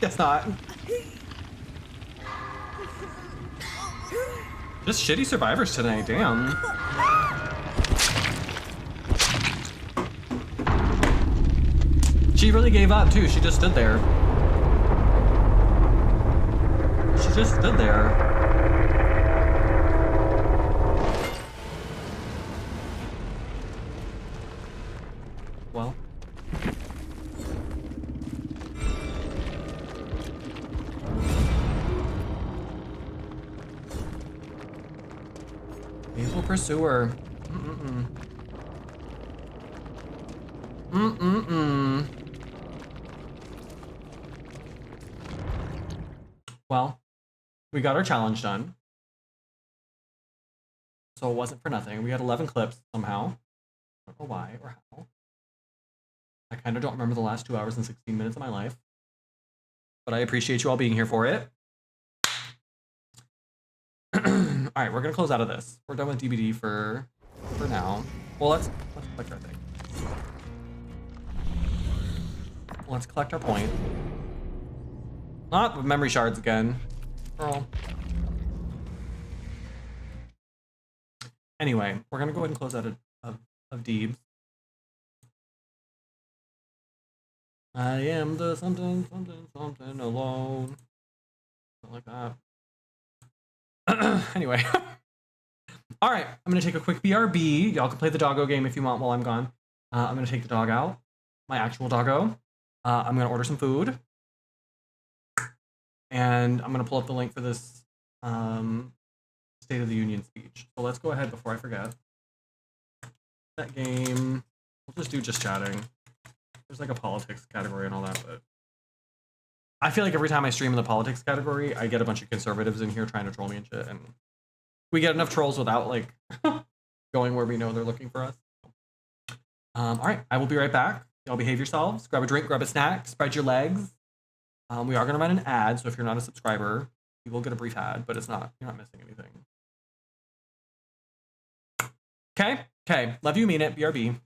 Guess not. Just shitty survivors tonight, damn. She really gave up too. She just stood there. She just stood there. Well. Faithful pursuer. Well, we got our challenge done. So it wasn't for nothing. We had 11 clips somehow. I don't know why or how. I kind of don't remember the last 2 hours and 16 minutes of my life. But I appreciate you all being here for it. All right, we're gonna close out of this. We're done with DBD for now. Well, let's collect our thing. Let's collect our point. Not memory shards again. Girl. Anyway, we're gonna go ahead and close out of Deebs. I am the something alone. Something like that. Anyway. All right, I'm gonna take a quick BRB. Y'all can play the doggo game if you want while I'm gone. I'm gonna take the dog out, my actual doggo. I'm gonna order some food, and I'm gonna pull up the link for this State of the Union speech. So let's go ahead before I forget. That game. We'll just do just chatting. There's like a politics category and all that, but I feel like every time I stream in the politics category, I get a bunch of conservatives in here trying to troll me and shit, and we get enough trolls without like going where we know they're looking for us. All right, I will be right back. Y'all behave yourselves. Grab a drink, grab a snack, spread your legs. We are gonna run an ad, so if you're not a subscriber, you will get a brief ad, but you're not missing anything. Okay. Love you, mean it. BRB.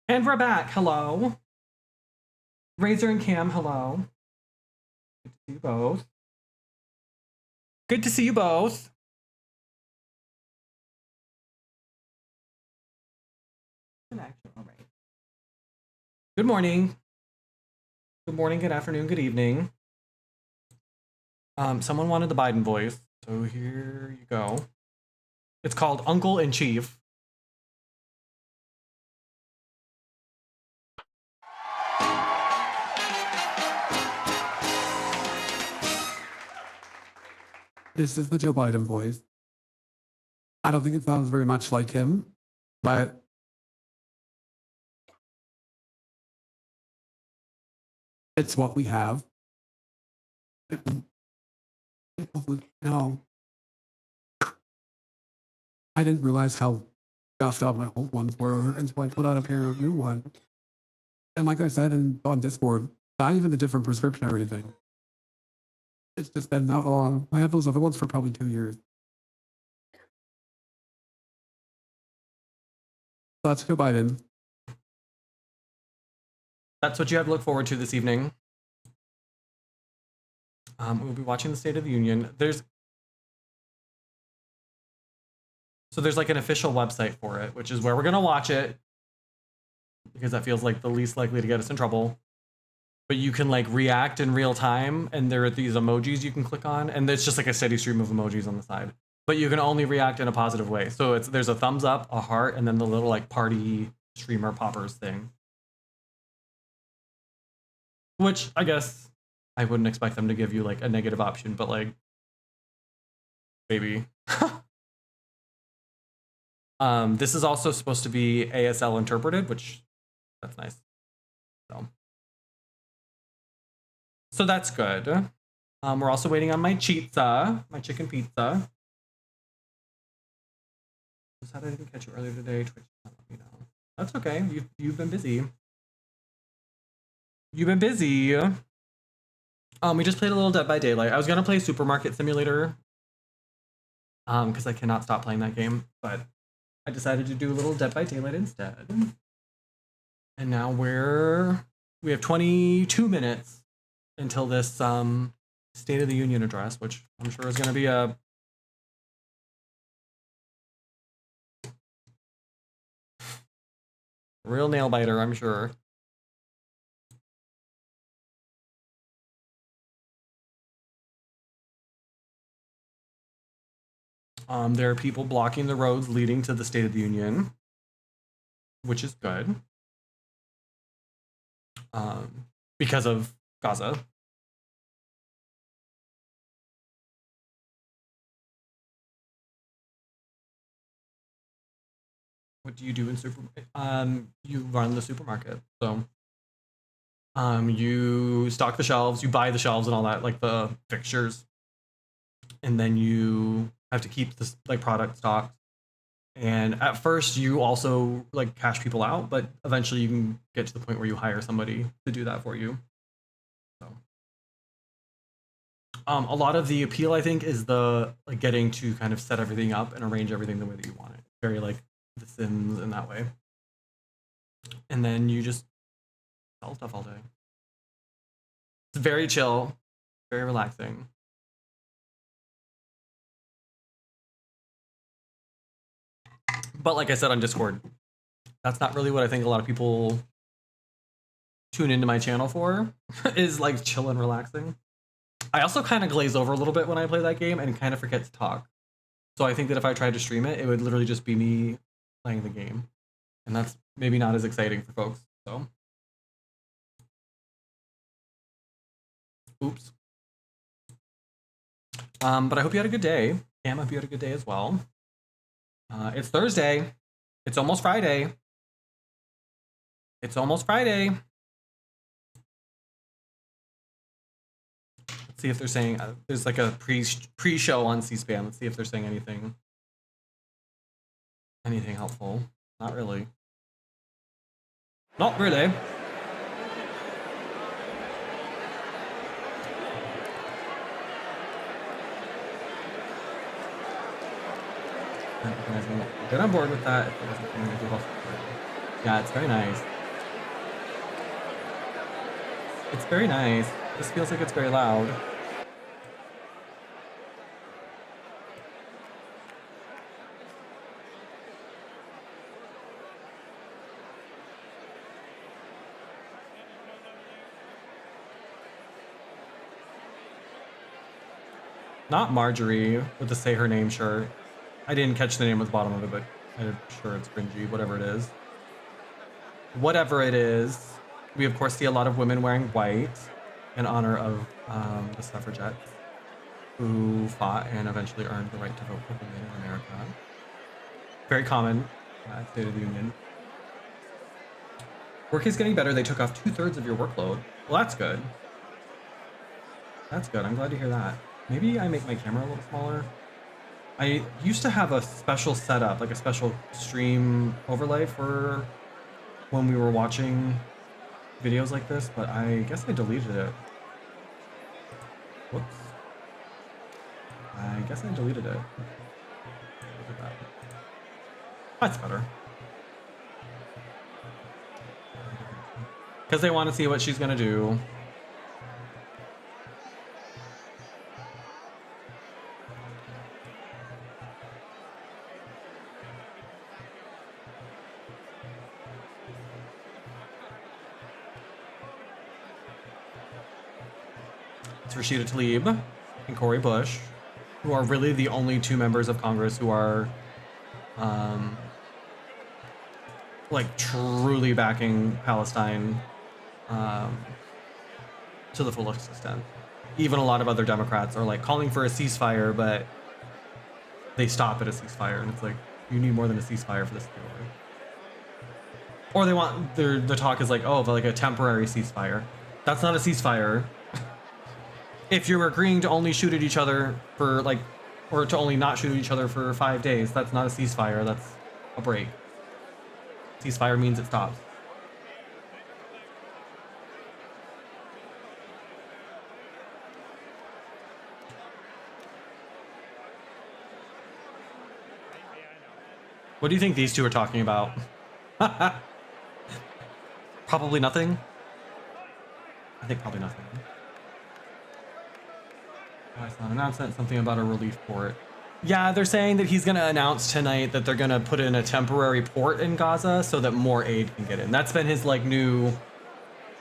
And we're back. Hello. Razor and Cam, hello. Good to see you both. Good to see you both. Connection, all right. Good morning. Good morning, good afternoon, good evening. Someone wanted the Biden voice, so here you go. It's called Uncle in Chief. This is the Joe Biden voice. I don't think it sounds very much like him, but it's what we have. No. I didn't realize how stuffed up my old ones were until I put out a pair of new ones. And like I said on Discord, not even a different prescription or anything. It's just been that long. I had those other ones for probably 2 years. So that's Joe Biden. That's what you have to look forward to this evening. We'll be watching the State of the Union. There's like an official website for it, which is where we're gonna watch it, because that feels like the least likely to get us in trouble. But you can like react in real time, and there are these emojis you can click on, and it's just like a steady stream of emojis on the side. But you can only react in a positive way. So there's a thumbs up, a heart, and then the little like party streamer poppers thing. Which I guess I wouldn't expect them to give you like a negative option, but like maybe. This is also supposed to be ASL interpreted, which that's nice. So that's good. We're also waiting on my pizza, my chicken pizza. Sad I didn't catch you earlier today. Twitch, let me know. That's okay. You've been busy. You've been busy. We just played a little Dead by Daylight. I was gonna play Supermarket Simulator, because I cannot stop playing that game, but I decided to do a little Dead by Daylight instead. And now we have 22 minutes until this State of the Union address, which I'm sure is going to be a real nail biter, I'm sure. There are people blocking the roads leading to the State of the Union, which is good. Because of Gaza. What do you do in supermarket? You run the supermarket. So you stock the shelves, you buy the shelves and all that, like the fixtures. And then you have to keep this like product stocked. And at first you also like cash people out, but eventually you can get to the point where you hire somebody to do that for you. So a lot of the appeal, I think, is the like getting to kind of set everything up and arrange everything the way that you want it. Very like The Sims in that way. And then you just sell stuff all day. It's very chill, very relaxing. But like I said on Discord, that's not really what I think a lot of people tune into my channel for, is like chill and relaxing. I also kind of glaze over a little bit when I play that game and kind of forget to talk. So I think that if I tried to stream it, it would literally just be me playing the game. And that's maybe not as exciting for folks. So, oops. But I hope you had a good day. Cam, I hope you had a good day as well. It's Thursday. It's almost Friday. It's almost Friday. Let's see if they're saying there's like a pre-show on C-SPAN. Let's see if they're saying anything helpful. Not really. Not really. Get on board with that. Yeah, it's very nice. It's very nice. This feels like it's very loud. Not Marjorie with the Say Her Name shirt. I didn't catch the name at the bottom of it, but I'm sure it's cringy, whatever it is. Whatever it is, we of course see a lot of women wearing white in honor of the suffragettes who fought and eventually earned the right to vote for women in America. Very common State of the Union. Work is getting better. They took off 2/3 of your workload. Well, that's good. That's good. I'm glad to hear that. Maybe I make my camera a little smaller. I used to have a special setup, like a special stream overlay for when we were watching videos like this, but I guess I deleted it. Whoops. I guess I deleted it. Look at that. That's better. Because they want to see what she's gonna do. It's Rashida Tlaib and Cori Bush, who are really the only two members of Congress who are like truly backing Palestine to the fullest extent. Even a lot of other Democrats are like calling for a ceasefire, but they stop at a ceasefire, and it's like, you need more than a ceasefire for this to be over. Or they want the talk is like, oh, but like a temporary ceasefire. That's not a ceasefire. If you're agreeing to only shoot at each other for like, or to only not shoot at each other for 5 days, that's not a ceasefire, that's a break. Ceasefire means it stops. What do you think these two are talking about? Probably nothing. I think probably nothing. Oh, I saw an announcement, something about a relief port. Yeah, they're saying that he's going to announce tonight that they're going to put in a temporary port in Gaza so that more aid can get in. That's been his like new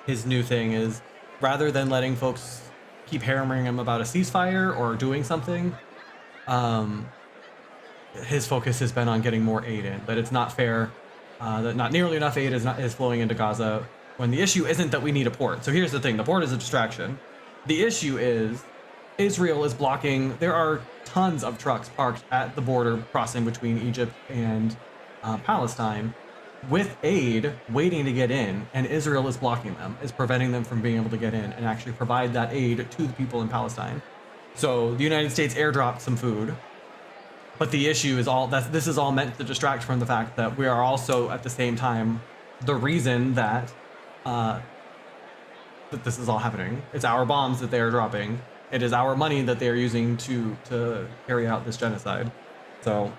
thing is, rather than letting folks keep hammering him about a ceasefire or doing something, his focus has been on getting more aid in. That it's not fair, that not nearly enough aid is flowing into Gaza, when the issue isn't that we need a port. So here's the thing, the port is a distraction. The issue is Israel is blocking, there are tons of trucks parked at the border crossing between Egypt and Palestine with aid waiting to get in, and Israel is blocking them, is preventing them from being able to get in and actually provide that aid to the people in Palestine. So the United States airdropped some food, but the issue is all that this is all meant to distract from the fact that we are also at the same time the reason that that this is all happening. It's our bombs that they are dropping. It is our money that they are using to carry out this genocide. So,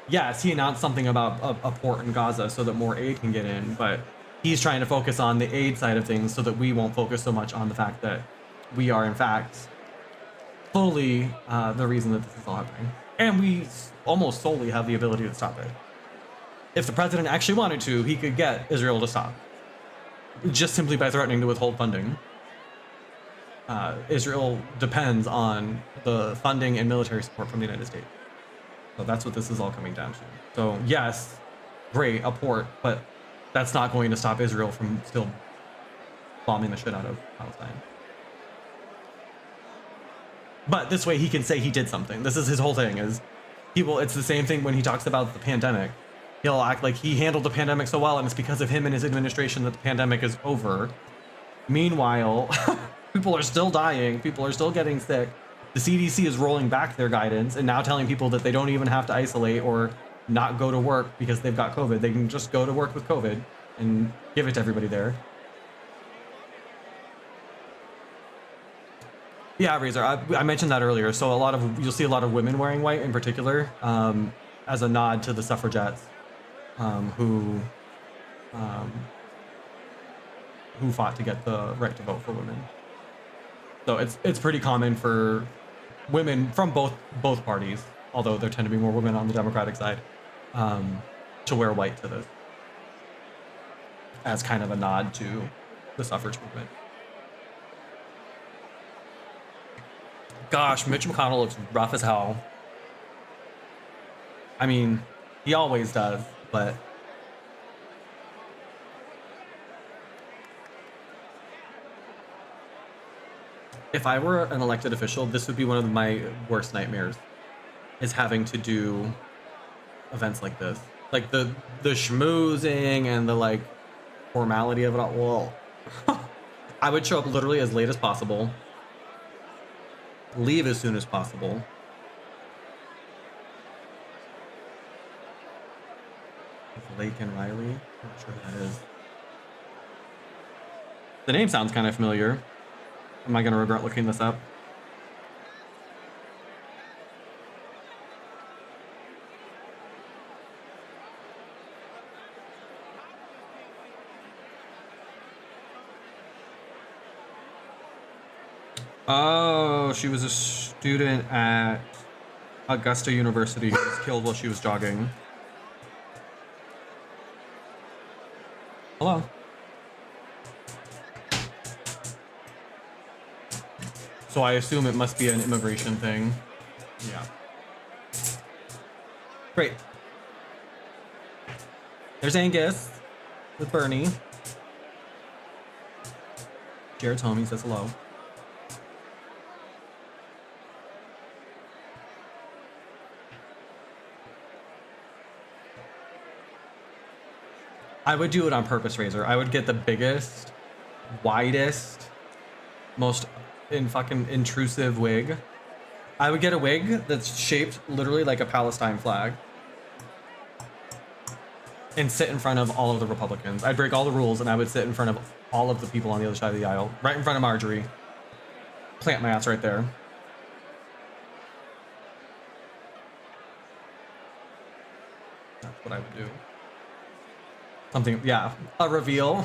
yes, he announced something about a port in Gaza so that more aid can get in, but he's trying to focus on the aid side of things so that we won't focus so much on the fact that we are, in fact, fully the reason that this is all happening. And we almost solely have the ability to stop it. If the president actually wanted to, he could get Israel to stop. Just simply by threatening to withhold funding. Israel depends on the funding and military support from the United States. So that's what this is all coming down to. So yes, great, a port, but that's not going to stop Israel from still bombing the shit out of Palestine. But this way he can say he did something. This is his whole thing, is it's the same thing when he talks about the pandemic. He'll act like he handled the pandemic so well, and it's because of him and his administration that the pandemic is over. Meanwhile, people are still dying. People are still getting sick. The CDC is rolling back their guidance and now telling people that they don't even have to isolate or not go to work because they've got COVID. They can just go to work with COVID and give it to everybody there. Yeah, Razor, I mentioned that earlier. So you'll see a lot of women wearing white in particular, as a nod to the suffragettes, who who fought to get the right to vote for women. So it's pretty common for women from both parties, although there tend to be more women on the Democratic side, to wear white to this as kind of a nod to the suffrage movement. Gosh, Mitch McConnell looks rough as hell. I mean, he always does, but if I were an elected official, this would be one of my worst nightmares, is having to do events like this. Like the schmoozing and the like formality of it all. Well, I would show up literally as late as possible, leave as soon as possible. Lake and Riley? I'm not sure who that is. The name sounds kind of familiar. Am I going to regret looking this up? Oh, she was a student at Augusta University who was killed while she was jogging. Hello. So I assume it must be an immigration thing. Yeah. Great. There's Angus with Bernie. Jared's home, he says hello. I would do it on purpose, Razor. I would get the biggest, widest, most fucking intrusive wig. I would get a wig that's shaped literally like a Palestine flag and sit in front of all of the Republicans. I'd break all the rules and I would sit in front of all of the people on the other side of the aisle, right in front of Marjorie. Plant my ass right there. That's what I would do. Something, yeah, a reveal.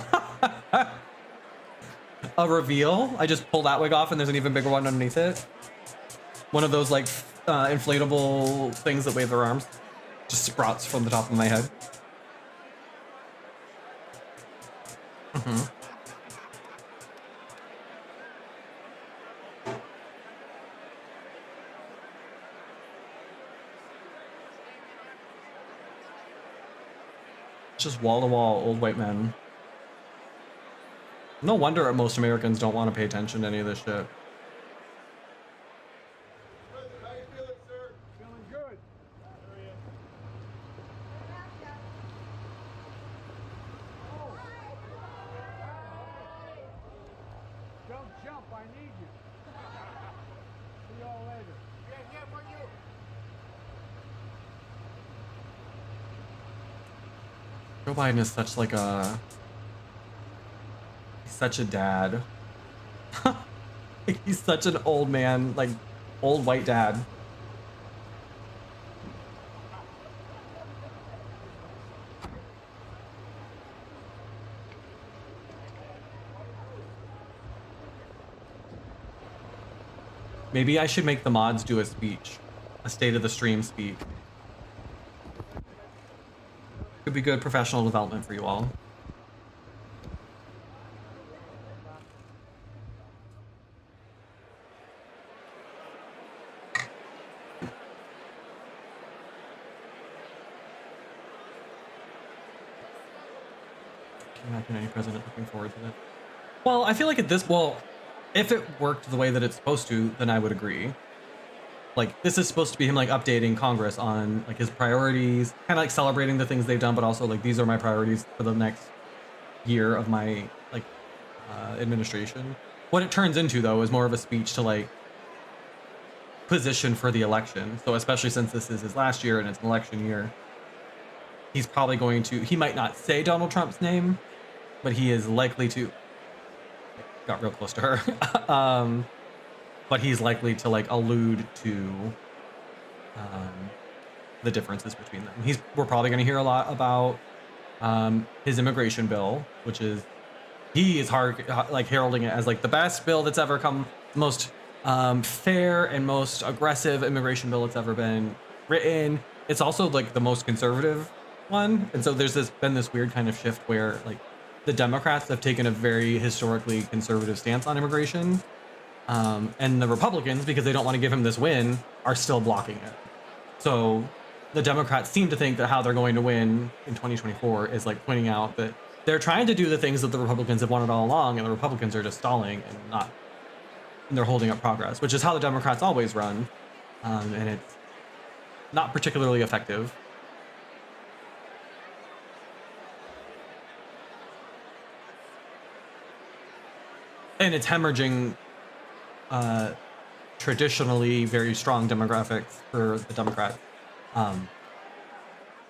A reveal. I just pull that wig off and there's an even bigger one underneath it. One of those like inflatable things that wave their arms. Just sprouts from the top of my head. Just wall-to-wall old white men. No wonder most Americans don't want to pay attention to any of this shit. How you feeling, sir? Feeling good. Don't jump, I need you. See y'all later. Yeah, for you. Joe Biden is such like a... He's such a dad. He's such an old man, like old white dad. Maybe I should make the mods do a speech, a state of the stream speech. Could be good professional development for you all. Can't imagine any president looking forward to that. Well, I feel like at this, well, if it worked the way that it's supposed to, then I would agree. Like, this is supposed to be him, like, updating Congress on, like, his priorities, kind of, like, celebrating the things they've done, but also, like, these are my priorities for the next year of my, like, administration. What it turns into, though, is more of a speech to, like, position for the election. So especially since this is his last year and it's an election year, he's probably going to, he might not say Donald Trump's name, but he is likely to, got real close to her. But he's likely to like allude to the differences between them. We're probably going to hear a lot about his immigration bill, which is, he is like heralding it as like the best bill that's ever come, most fair and most aggressive immigration bill that's ever been written. It's also like the most conservative one, and so there's been this weird kind of shift where like the Democrats have taken a very historically conservative stance on immigration, and the Republicans, because they don't want to give him this win, are still blocking it. So the Democrats seem to think that how they're going to win in 2024 is like pointing out that they're trying to do the things that the Republicans have wanted all along, and the Republicans are just stalling and they're holding up progress, which is how the Democrats always run, and it's not particularly effective. And it's hemorrhaging traditionally very strong demographics for the Democrats,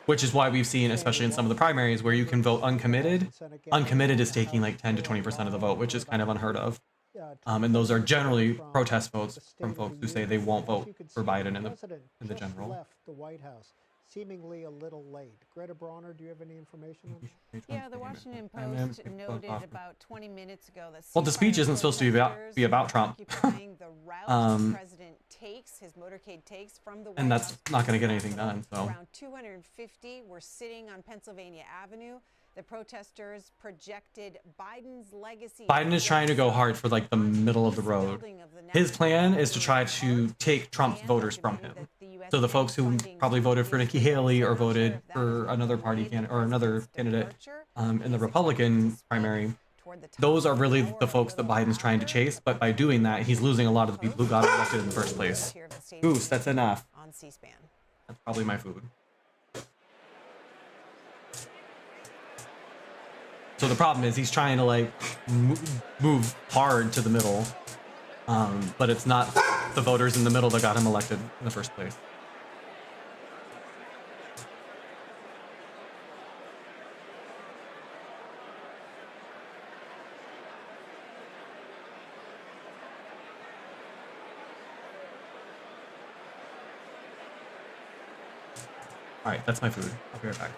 which is why we've seen, especially in some of the primaries, where you can vote uncommitted. Uncommitted is taking like 10 to 20% of the vote, which is kind of unheard of. And those are generally protest votes from folks who say they won't vote for Biden in the general. Left the White House, seemingly a little late. Greta Bronner, do you have any information on this? Yeah, the Washington Post noted about 20 minutes ago that well, the speech isn't supposed to be about Trump. the route the president takes, his motorcade takes from the White And that's House not going to get anything done. So around 250 were sitting on Pennsylvania Avenue. The protesters projected Biden's legacy. Biden is trying to go hard for like the middle of the road. His plan is to try to take Trump's voters from him. So the folks who probably voted for Nikki Haley or voted for another party candidate or another candidate in the Republican primary, those are really the folks that Biden's trying to chase. But by doing that, he's losing a lot of the people who got elected in the first place. Goose, that's enough. On C-SPAN. That's probably my food. So the problem is he's trying to like move hard to the middle, but it's not the voters in the middle that got him elected in the first place. All right, that's my food. I'll be right back.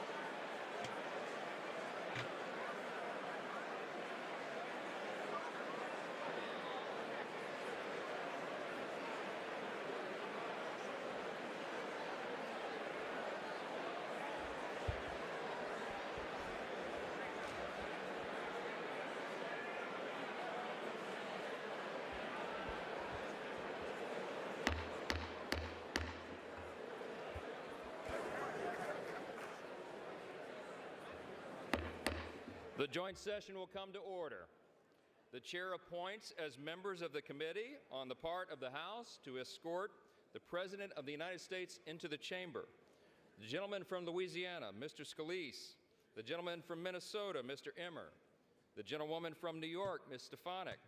The joint session will come to order. The chair appoints as members of the committee on the part of the House to escort the President of the United States into the chamber. The gentleman from Louisiana, Mr. Scalise. The gentleman from Minnesota, Mr. Emmer. The gentlewoman from New York, Ms. Stefanik.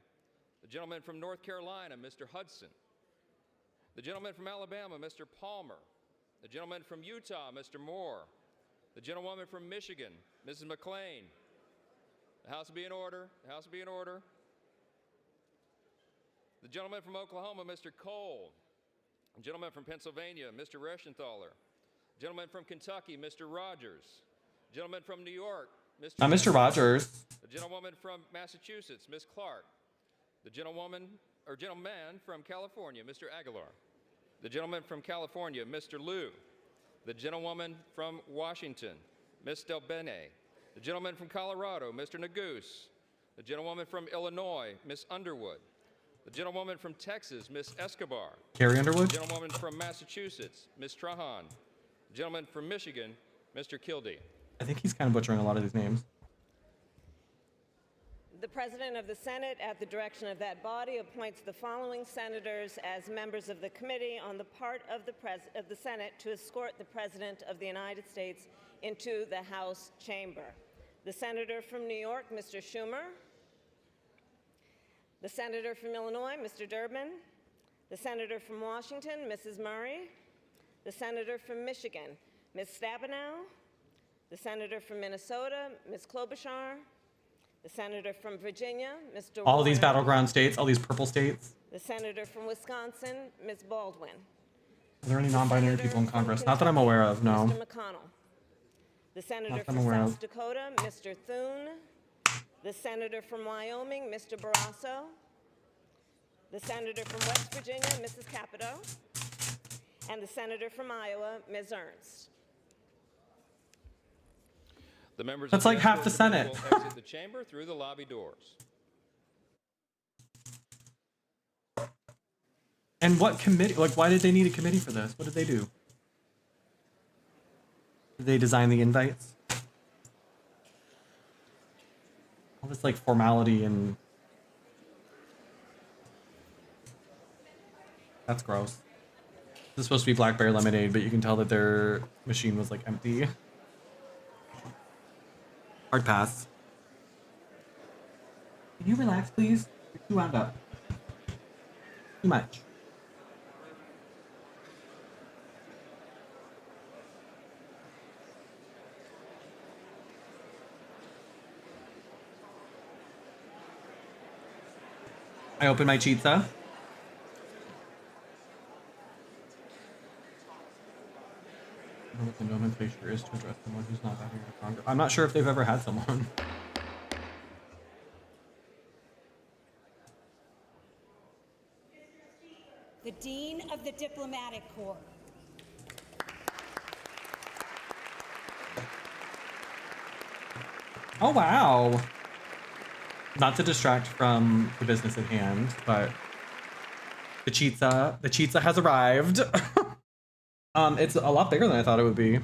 The gentleman from North Carolina, Mr. Hudson. The gentleman from Alabama, Mr. Palmer. The gentleman from Utah, Mr. Moore. The gentlewoman from Michigan, Mrs. McClain. The House will be in order. The House will be in order. The gentleman from Oklahoma, Mr. Cole. The gentleman from Pennsylvania, Mr. Reschenthaler. The gentleman from Kentucky, Mr. Rogers. The gentleman from New York, Mr. Rogers. The gentlewoman from Massachusetts, Ms. Clark. The gentleman from California, Mr. Aguilar. The gentleman from California, Mr. Liu. The gentlewoman from Washington, Ms. Del Bene. The gentleman from Colorado, Mr. Neguse. The gentlewoman from Illinois, Ms. Underwood. The gentlewoman from Texas, Ms. Escobar. Carrie Underwood. The gentlewoman from Massachusetts, Ms. Trahan. The gentleman from Michigan, Mr. Kildee. I think he's kind of butchering a lot of these names. The President of the Senate, at the direction of that body, appoints the following senators as members of the committee on the part of the Senate to escort the President of the United States into the House chamber. The Senator from New York, Mr. Schumer. The Senator from Illinois, Mr. Durbin. The Senator from Washington, Mrs. Murray. The Senator from Michigan, Ms. Stabenow. The Senator from Minnesota, Ms. Klobuchar. The Senator from Virginia, Mr. All these Warner. battleground states, all these purple states. The Senator from Wisconsin, Ms. Baldwin. Are there any non-binary people in Congress? Not that I'm aware of, no. Mr. McConnell. The Senator Not that I'm from aware South of. Dakota, Mr. Thune. the senator from Wyoming, Mr. Barrasso, the senator from West Virginia, Mrs. Capito, and the senator from Iowa, Ms. Ernst. The members That's of like half the escort committee Senate. will exit the chamber through the lobby doors. And what committee? Like, why did they need a committee for this? What did they do? Did they design the invites? All this like formality and that's gross. This is supposed to be blackberry lemonade, but you can tell that their machine was like empty. Hard pass. Can you relax, please? You're too wound up. Too much. I open my pizza. I don't know what the nomenclature is to address someone who's not having a Congress. I'm not sure if they've ever had someone. The Dean of the Diplomatic Corps. Oh, wow. Not to distract from the business at hand, but the pizza has arrived. It's a lot bigger than I thought it would be.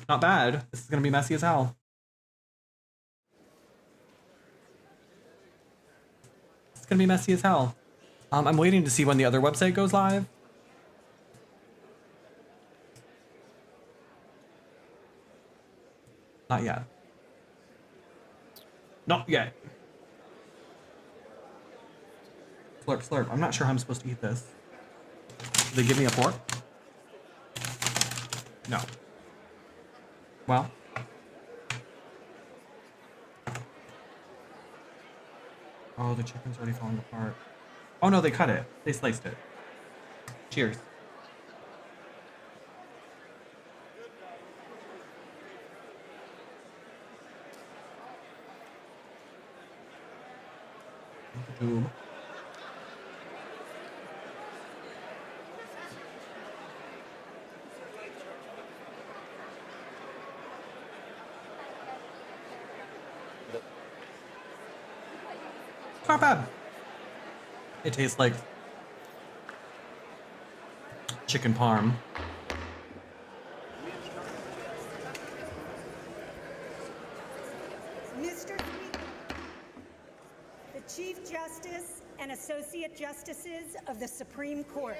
Not bad. This is gonna be messy as hell. It's gonna be messy as hell. I'm waiting to see when the other website goes live. Not yet. Not yet. Slurp, slurp. I'm not sure how I'm supposed to eat this. Did they give me a fork? No. Well. Oh, the chicken's already falling apart. Oh no, they cut it. They sliced it. Cheers. Tube. It's not bad. It tastes like chicken parm. Mr. Speaker, the Chief Justice and Associate Justices of the Supreme Court.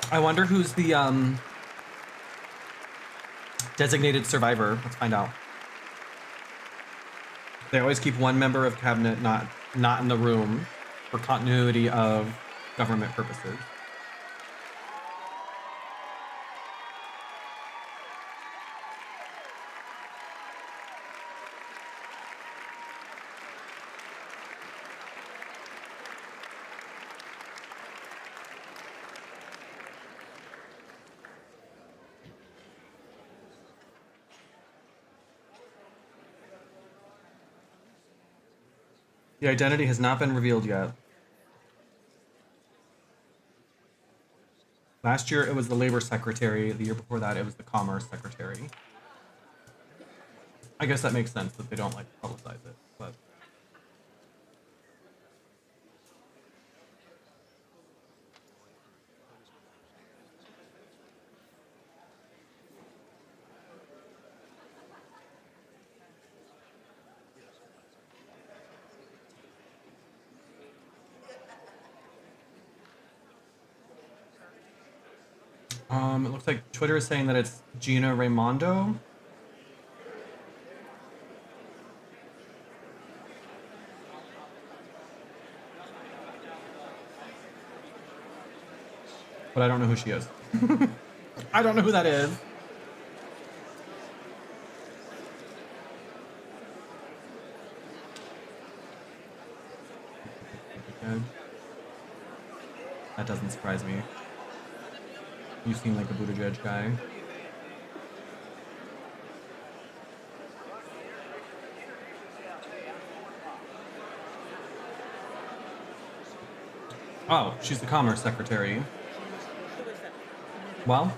I wonder who's the designated survivor. Let's find out. They always keep one member of cabinet not in the room for continuity of government purposes. The identity has not been revealed yet. Last year, it was the Labor Secretary. The year before that, it was the Commerce Secretary. I guess that makes sense that they don't like to publicize it, but... It looks like Twitter is saying that it's Gina Raimondo. But I don't know who she is. I don't know who that is. Good. That doesn't surprise me. You seem like a Buttigieg guy. Oh, she's the Commerce Secretary. Well,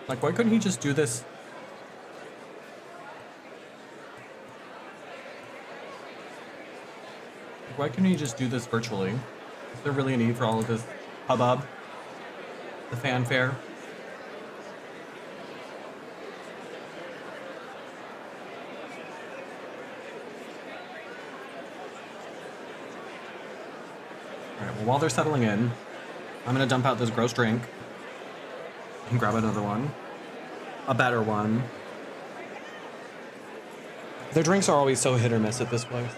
like, why couldn't he just do this? Why couldn't he just do this virtually? Is there really a need for all of this hubbub? The fanfare? Alright, well, while they're settling in, I'm gonna dump out this gross drink and grab another one. A better one. Their drinks are always so hit or miss at this place.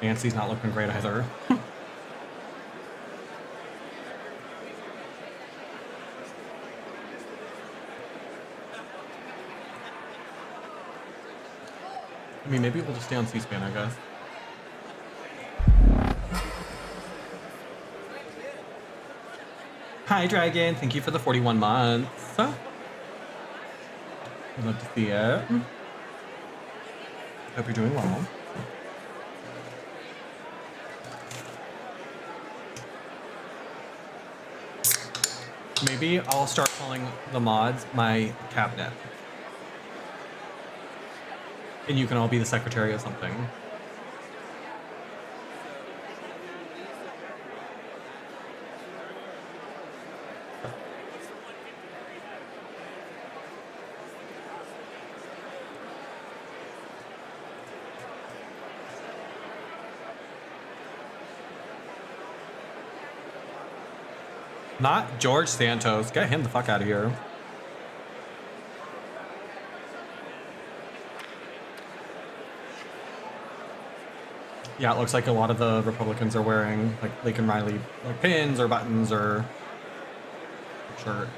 Nancy's not looking great either. I mean, maybe we'll just stay on C-SPAN, I guess. Hi, Dragon. Thank you for the 41 months. I'd love to see it. Hope you're doing well. Maybe I'll start calling the mods my cabinet. And you can all be the secretary of something. Not George Santos. Get him the fuck out of here. Yeah, it looks like a lot of the Republicans are wearing like Lincoln Riley like pins or buttons or shirt.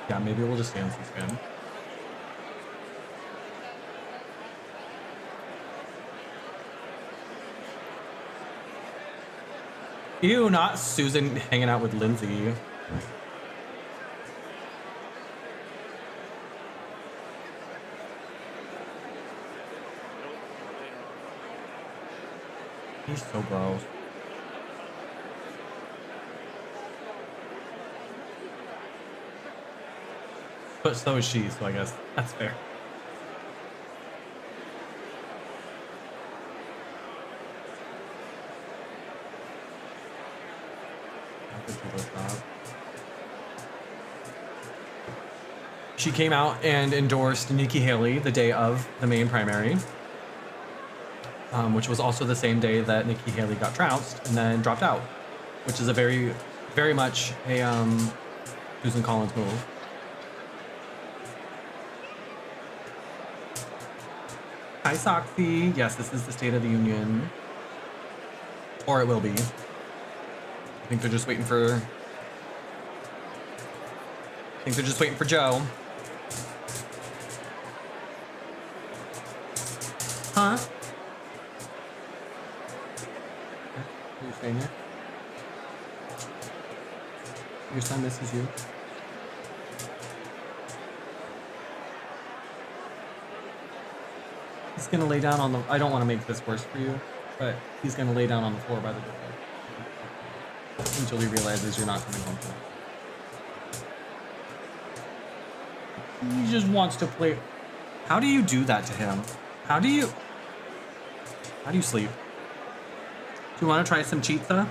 Yeah, maybe we'll just stay on C-SPAN. Ew, not Susan hanging out with Lindsay. He's so gross. But so is she, so I guess that's fair. She came out and endorsed Nikki Haley the day of the main primary, which was also the same day that Nikki Haley got trounced and then dropped out, which is a very, very much a Susan Collins move. Hi, Soxy. Yes, this is the State of the Union. Or it will be. I think they're just waiting for... Joe. Huh? Are you saying it? Your son misses you. He's gonna lay down on the... I don't want to make this worse for you, but he's gonna lay down on the floor by the door. Until he realizes you're not coming home tonight. He just wants to play... How do you do that to him? How do you sleep? Do you want to try some pizza?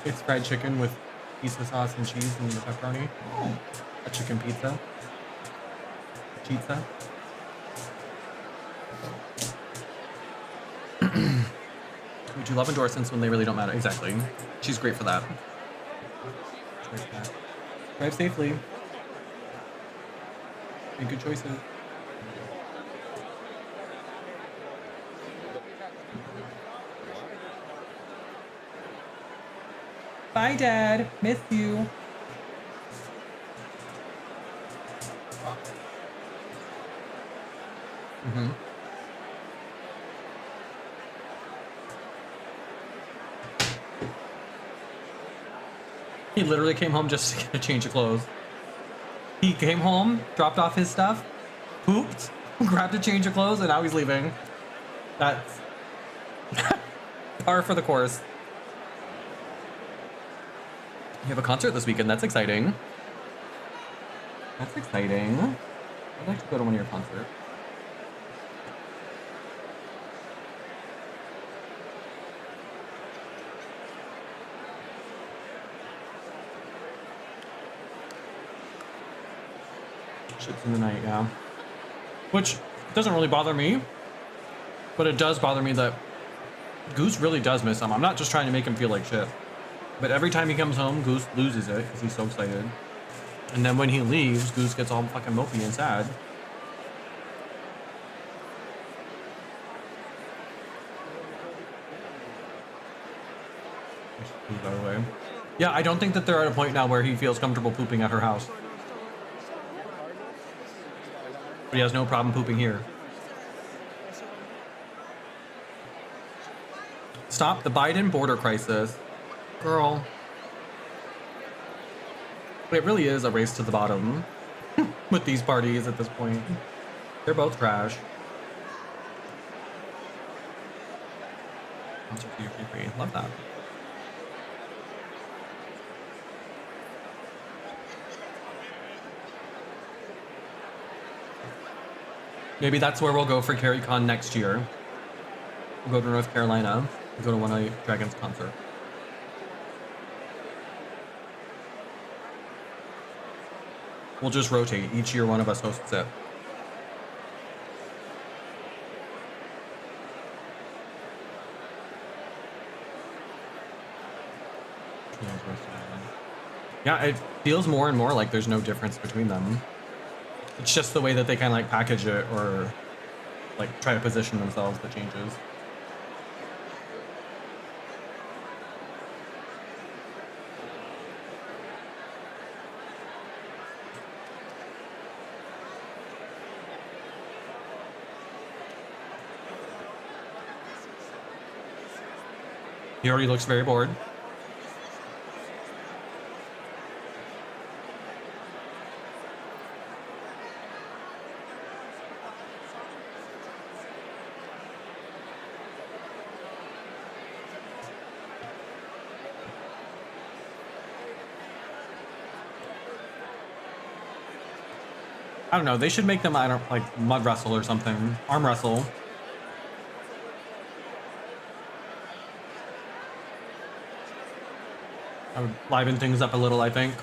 It's fried chicken with pizza sauce and cheese and pepperoni. A chicken pizza. Pizza. We do love endorsements when they really don't matter. Exactly. She's great for that. Drive safely. Make good choices. Bye, Dad. Miss you. Mm-hmm. He literally came home just to get a change of clothes. He came home, dropped off his stuff, pooped, grabbed a change of clothes, and now he's leaving. That's par for the course. You have a concert this weekend. That's exciting. That's exciting. I'd like to go to one of your concerts. Ships in the night, yeah. Which doesn't really bother me, but it does bother me that Goose really does miss him. I'm not just trying to make him feel like shit. But every time he comes home, Goose loses it because he's so excited. And then when he leaves, Goose gets all fucking mopey and sad. By the way. Yeah, I don't think that they're at a point now where he feels comfortable pooping at her house. But he has no problem pooping here. Stop the Biden border crisis. Girl. It really is a race to the bottom with these parties at this point. They're both trash. Love that. Maybe that's where we'll go for CarrieCon next year. We'll go to North Carolina. We'll go to one of Dragon's concert. We'll just rotate. Each year, one of us hosts it. Yeah, it feels more and more like there's no difference between them. It's just the way that they kind of like package it or like try to position themselves that changes. He already looks very bored. I don't know. They should make them, I don't like mud wrestle or something. Arm wrestle. I would liven things up a little, I think.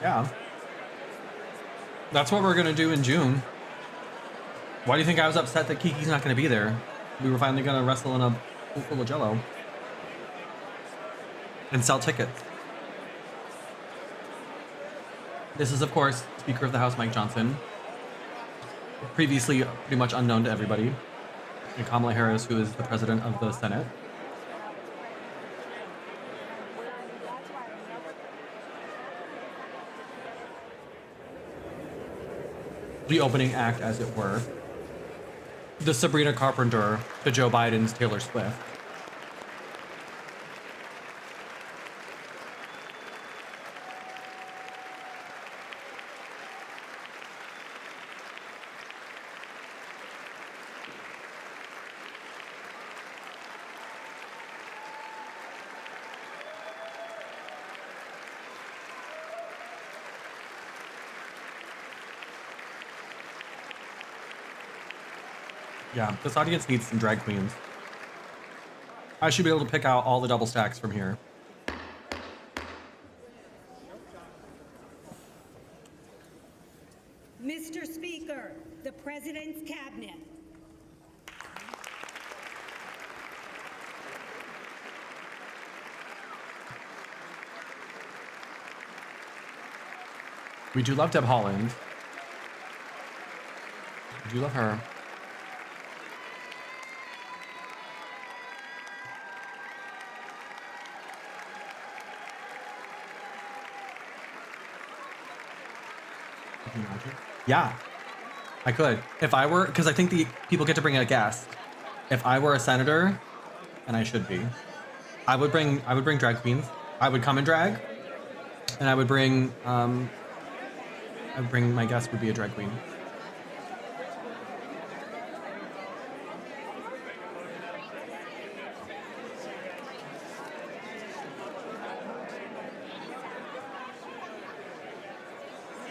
Yeah. That's what we're gonna do in June. Why do you think I was upset that Kiki's not gonna be there? We were finally gonna wrestle in a pool full of Jello. And sell tickets. This is, of course, Speaker of the House Mike Johnson. Previously pretty much unknown to everybody. And Kamala Harris, who is the President of the Senate. the opening act, as it were. The Sabrina Carpenter to Joe Biden's Taylor Swift. Yeah, this audience needs some drag queens. I should be able to pick out all the double stacks from here. Mr. Speaker, the President's Cabinet. We do love Deb Holland. We do love her. Yeah, I could. If I were, because I think the people get to bring a guest. If I were a senator, and I should be, I would bring drag queens. I would come in drag, and I would bring my guest would be a drag queen.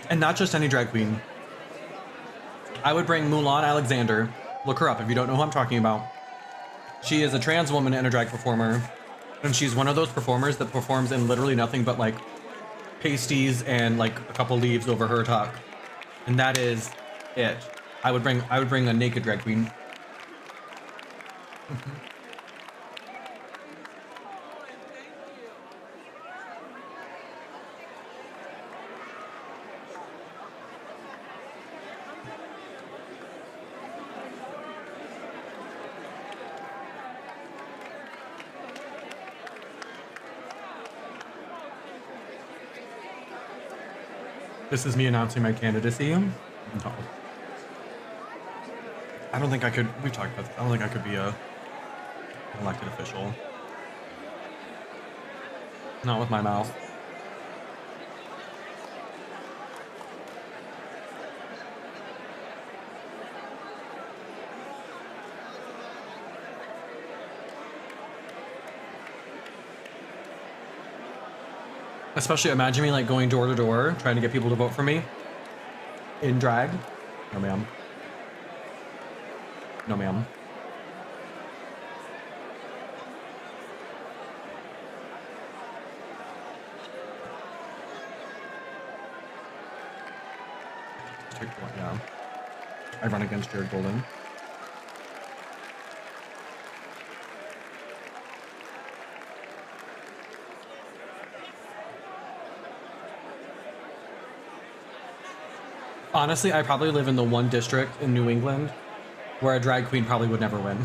And not just any drag queen. I would bring Mulan Alexander. Look her up if you don't know who I'm talking about. She is a trans woman and a drag performer. And she's one of those performers that performs in literally nothing but like pasties and like a couple leaves over her tuck. And that is it. I would bring a naked drag queen. This is me announcing my candidacy. No. I don't think I could, we've talked about this. I don't think I could be an elected official. Not with my mouth. Especially imagine me like going door to door, trying to get people to vote for me in drag. No, ma'am. No, ma'am. Yeah. I run against Jared Golden. Honestly, I probably live in the one district in New England where a drag queen probably would never win.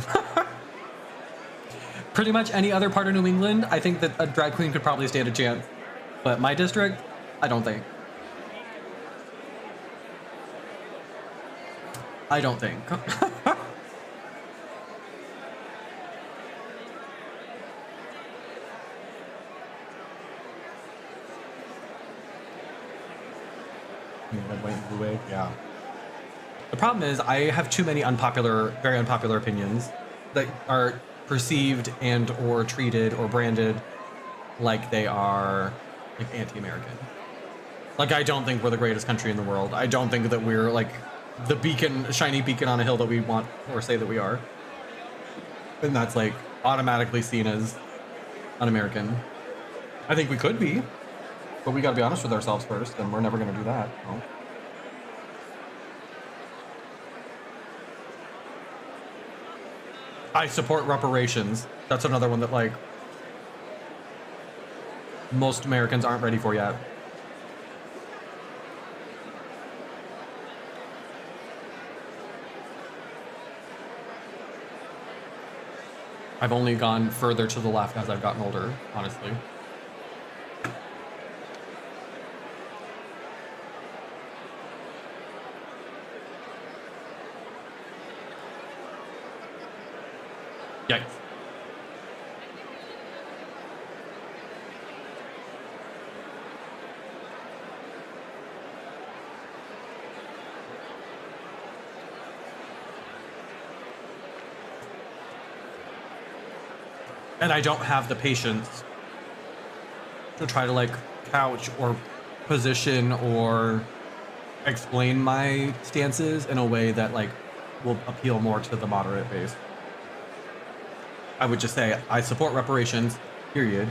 Pretty much any other part of New England, I think that a drag queen could probably stand a chance. But my district, I don't think. I don't think. Red, white, and blue wig, yeah. The problem is I have too many very unpopular opinions that are perceived and or treated or branded like they are like anti-American. Like I don't think we're the greatest country in the world. I don't think that we're like the beacon, shiny beacon on a hill that we want or say that we are. And that's like automatically seen as un-American. I think we could be, but we gotta be honest with ourselves first, and we're never gonna do that. No. I support reparations. That's another one that like most Americans aren't ready for yet. I've only gone further to the left as I've gotten older, honestly. Yikes. And I don't have the patience to try to like couch or position or explain my stances in a way that like will appeal more to the moderate base. I would just say I support reparations, period.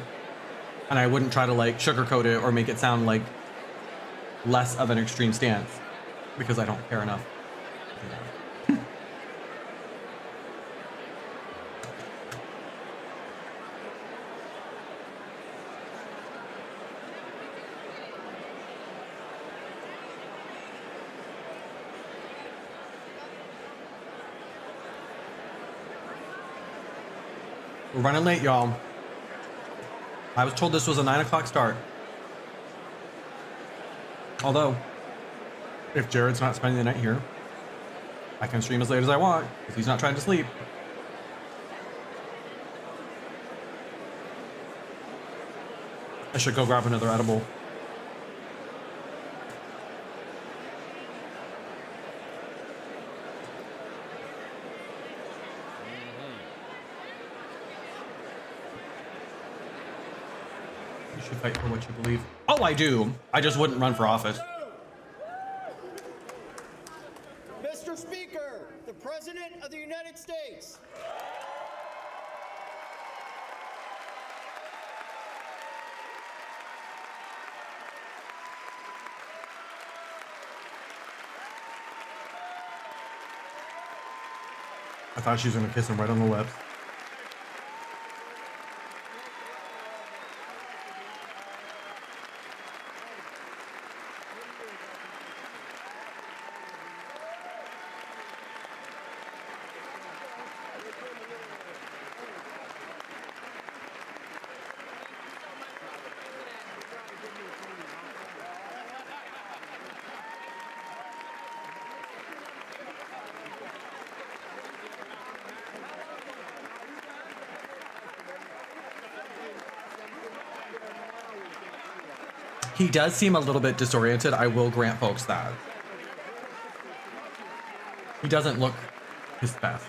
And I wouldn't try to like sugarcoat it or make it sound like less of an extreme stance because I don't care enough. We're running late, y'all. I was told this was a 9 o'clock start. Although, if Jared's not spending the night here, I can stream as late as I want because he's not trying to sleep. I should go grab another edible. You should fight for what you believe. Oh, I do. I just wouldn't run for office. Mr. Speaker, the President of the United States. I thought she was gonna kiss him right on the lips. He does seem a little bit disoriented. I will grant folks that. He doesn't look his best.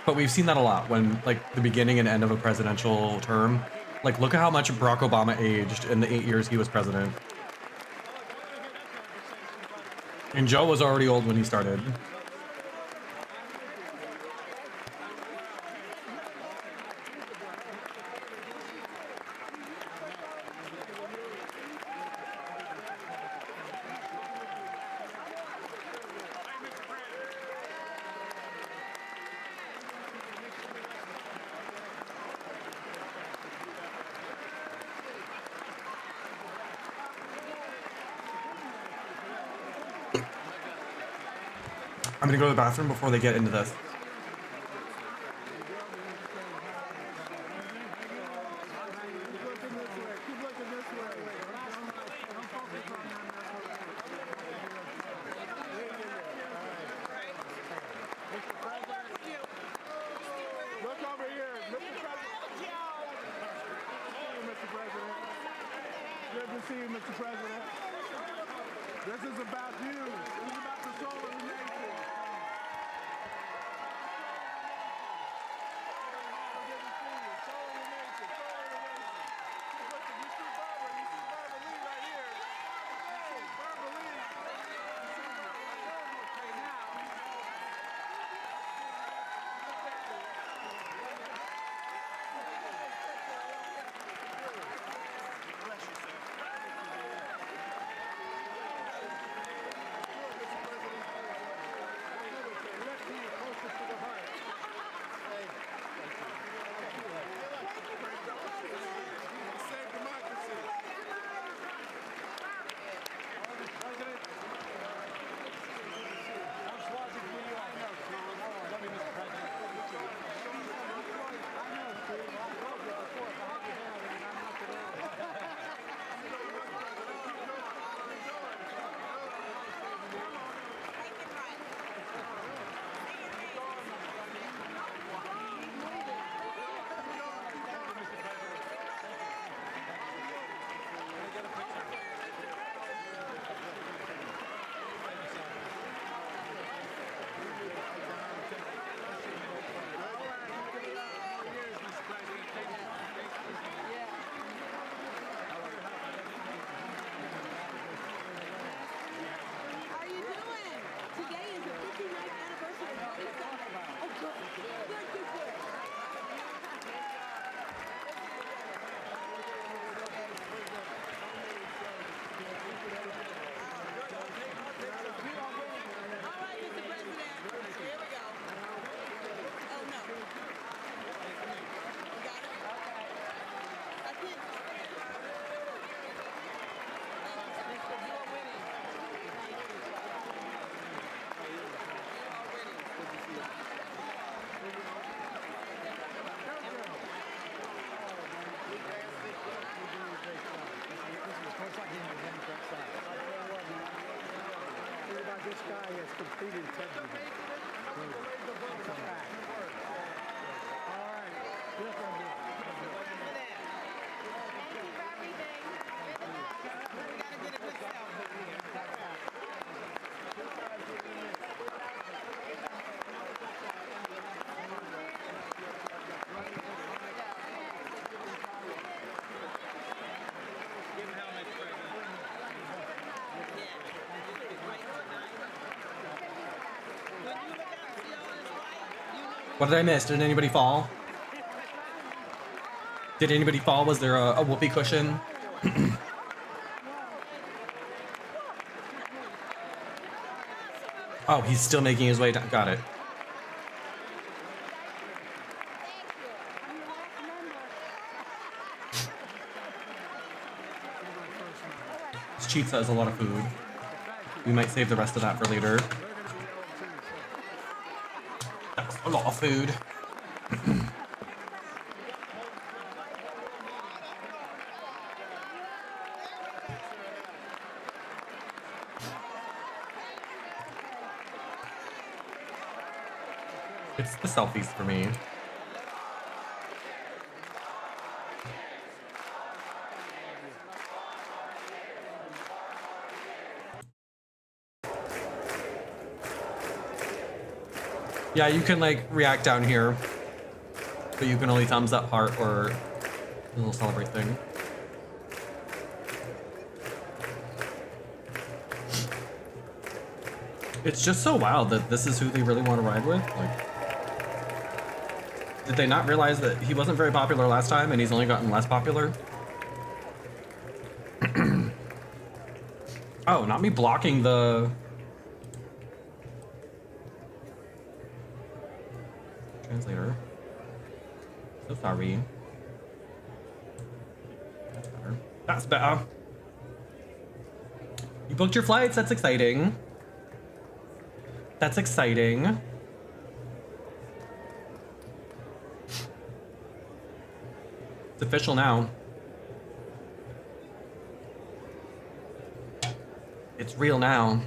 But we've seen that a lot when, like, the beginning and end of a presidential term. Like, look at how much Barack Obama aged in the 8 years he was president. And Joe was already old when he started. I'm gonna go to the bathroom before they get into this. Look over here, Mr. President. Good to see you, Mr. President. This is about you. This is about the soul of the nation. This guy has complete integrity. It's a fact. All right. Yes, I'm here. What did I miss? Did anybody fall? Did anybody fall? Was there a whoopee cushion? Oh, he's still making his way down. Got it. This pizza is a lot of food. We might save the rest of that for later. That's a lot of food. It's the selfies for me. Yeah, you can like react down here, but you can only thumbs up heart or a little celebrate thing. It's just so wild that this is who they really want to ride with. Like, did they not realize that he wasn't very popular last time and he's only gotten less popular? Oh, not me blocking the... translator. So sorry. That's better. That's better. You booked your flights? That's exciting. That's exciting. It's official now. It's real now.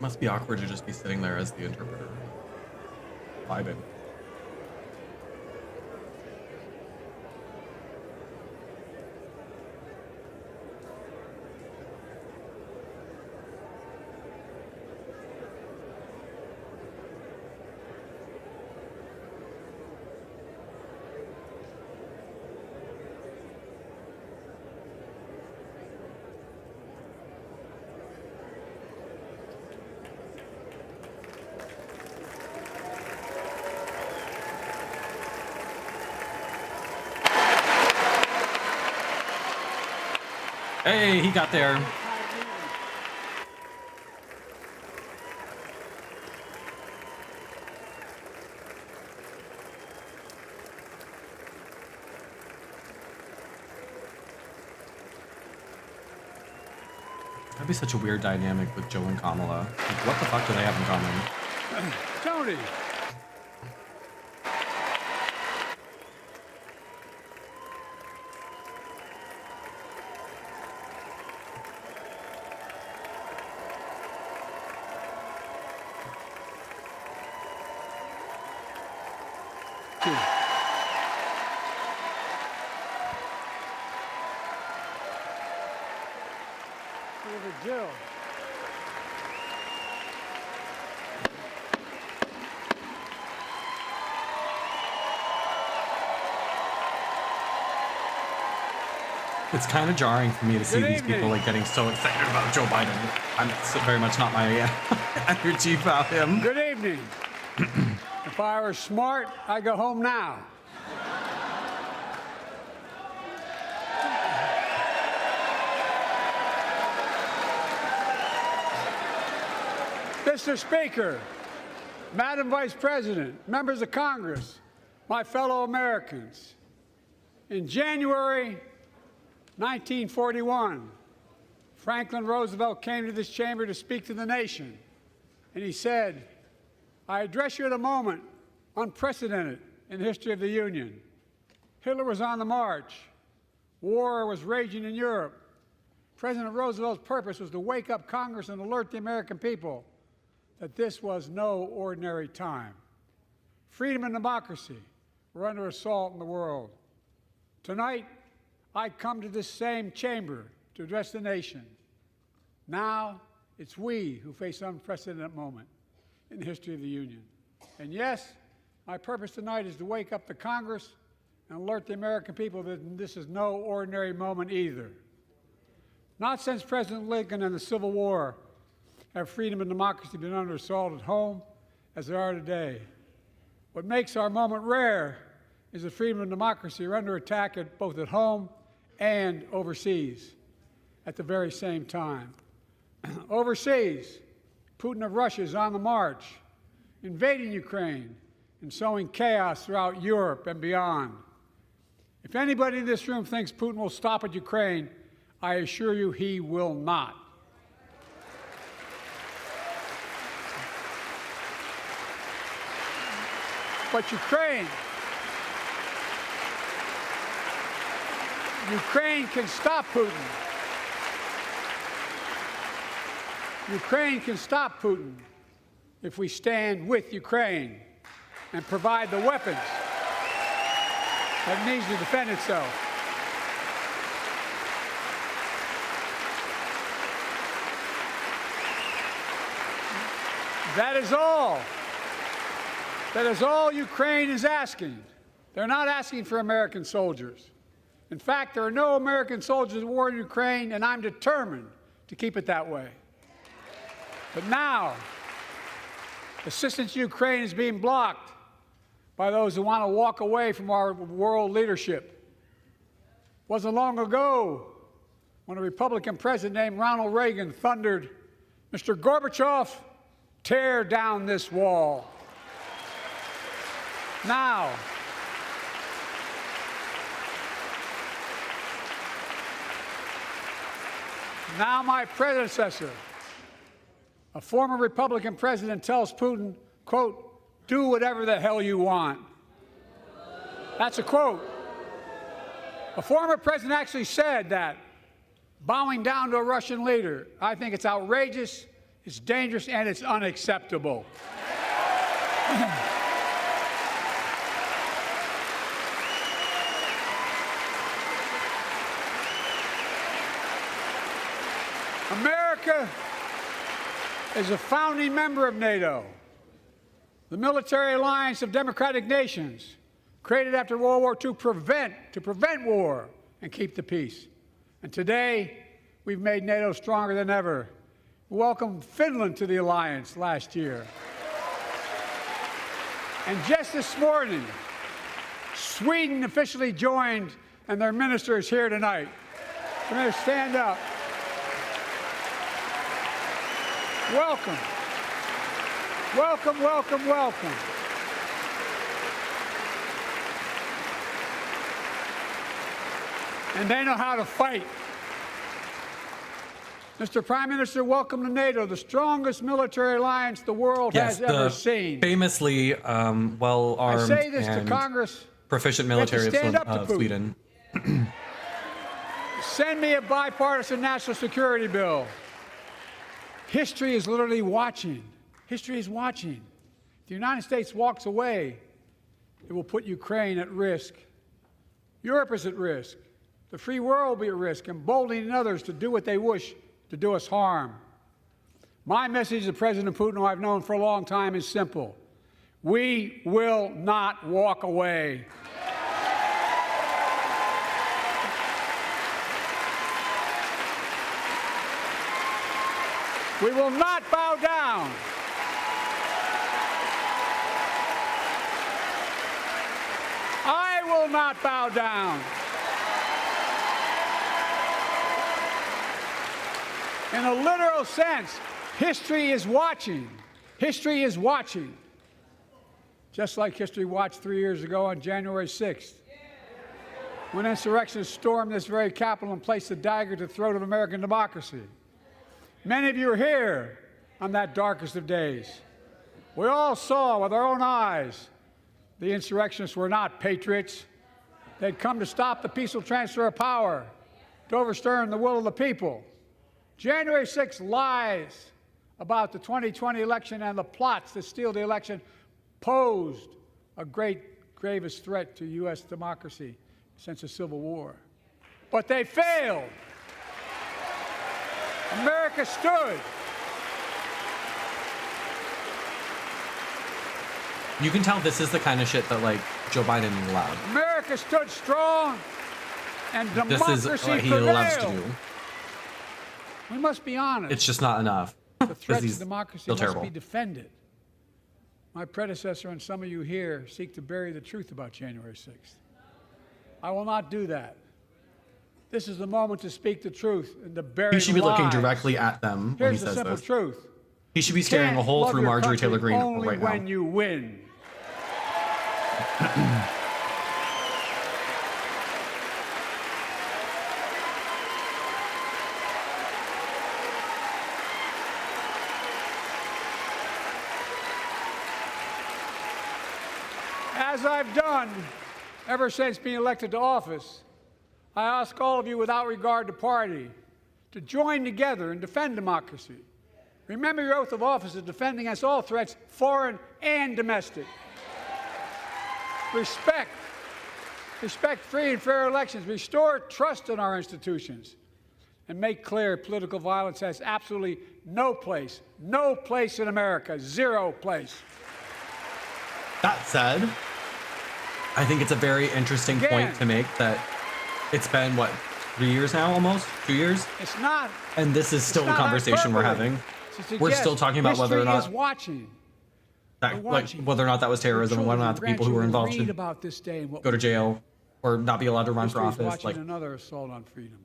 Must be awkward to just be sitting there as the interpreter. Vibing. Hey, he got there. That'd be such a weird dynamic with Joe and Kamala. Like, what the fuck do they have in common? Tony. Jill. It's kind of jarring for me to see these people like getting so excited about Joe Biden. I'm very much not my energy about him. Good evening. If I were smart, I'd go home now. Mr. Speaker, Madam Vice President, members of Congress, my fellow Americans, in January 1941, Franklin Roosevelt came to this chamber to speak to the nation, and he said, "I address you at a moment unprecedented in the history of the Union. Hitler was on the march. War was raging in Europe. President Roosevelt's purpose was to wake up Congress and alert the American people that this was no ordinary time. Freedom and democracy were under assault in the world. Tonight, I come to this same chamber to address the nation. Now, it's we who face an unprecedented moment in the history of the Union. And yes, my purpose tonight is to wake up the Congress and alert the American people that this is no ordinary moment either. Not since President Lincoln and the Civil War have freedom and democracy been under assault at home as they are today. What makes our moment rare is that freedom and democracy are under attack both at home and overseas at the very same time. Overseas, Putin of Russia is on the march, invading Ukraine and sowing chaos throughout Europe and beyond. If anybody in this room thinks Putin will stop at Ukraine, I assure you he will not. But Ukraine can stop Putin. Ukraine can stop Putin if we stand with Ukraine and provide the weapons that it needs to defend itself. That is all. That is all Ukraine is asking. They're not asking for American soldiers. In fact, there are no American soldiers at war in Ukraine, and I'm determined to keep it that way. But now, assistance to Ukraine is being blocked by those who want to walk away from our world leadership. It wasn't long ago when a Republican president named Ronald Reagan thundered, "Mr. Gorbachev, tear down this wall." Now, my predecessor, a former Republican president, tells Putin, quote, "Do whatever the hell you want." That's a quote. A former president actually said that, bowing down to a Russian leader. I think it's outrageous, it's dangerous, and it's unacceptable. America is a founding member of NATO, the military alliance of democratic nations created after World War II to prevent war and keep the peace. And today, we've made NATO stronger than ever. We welcomed Finland to the alliance last year. And just this morning, Sweden officially joined, and their minister is here tonight. Come here, stand up. Welcome. Welcome, welcome, welcome. And they know how to fight. Mr. Prime Minister, welcome to NATO, the strongest military alliance the world has ever seen. Famously well-armed I say this and to Congress, proficient military of Sweden. Send me a bipartisan national security bill. History is literally watching. History is watching. If the United States walks away, it will put Ukraine at risk. Europe is at risk. The free world will be at risk, emboldening others to do what they wish to do us harm. My message to President Putin, who I've known for a long time, is simple. We will not walk away. We will not bow down. I will not bow down. In a literal sense, History is watching. History is watching. Just like history watched 3 years ago on January 6th, when insurrectionists stormed this very Capitol and placed a dagger to the throat of American democracy. Many of you were here on that darkest of days. We all saw with our own eyes the insurrectionists were not patriots. They'd come to stop the peaceful transfer of power, to overturn the will of the people. January 6th lies about the 2020 election and the plots to steal the election posed a gravest threat to U.S. democracy since the Civil War. But they failed. America stood. You can tell this is the kind of shit that, like, Joe Biden allowed. America stood strong, and democracy This is what he loves to prevailed. do. We must be honest. It's just not enough. The threat to he's democracy still must terrible. be defended. My predecessor and some of you here seek to bury the truth about January 6th. I will not do that. This is the moment to speak the truth and to bury He should be looking lies. directly at them when he Here's the says simple this. truth. He should be staring a Can't hole love through your Marjorie country Taylor Greene only right when now. you win. As I've done ever since being elected to office, I ask all of you without regard to party to join together and defend democracy. Remember your oath of office is defending against all threats, foreign and domestic. Respect free and fair elections, restore trust in our institutions, and make clear political violence has absolutely no place in America, zero place. That said, I think it's a very interesting point to make that it's been, what, 3 years now almost? 2 years? It's not. And this is still a conversation we're having. We're still talking about whether or not whether or not that was terrorism, and whether or not the people who were involved should about this day and what go to jail or not be allowed to run for history is office. watching another assault on freedom.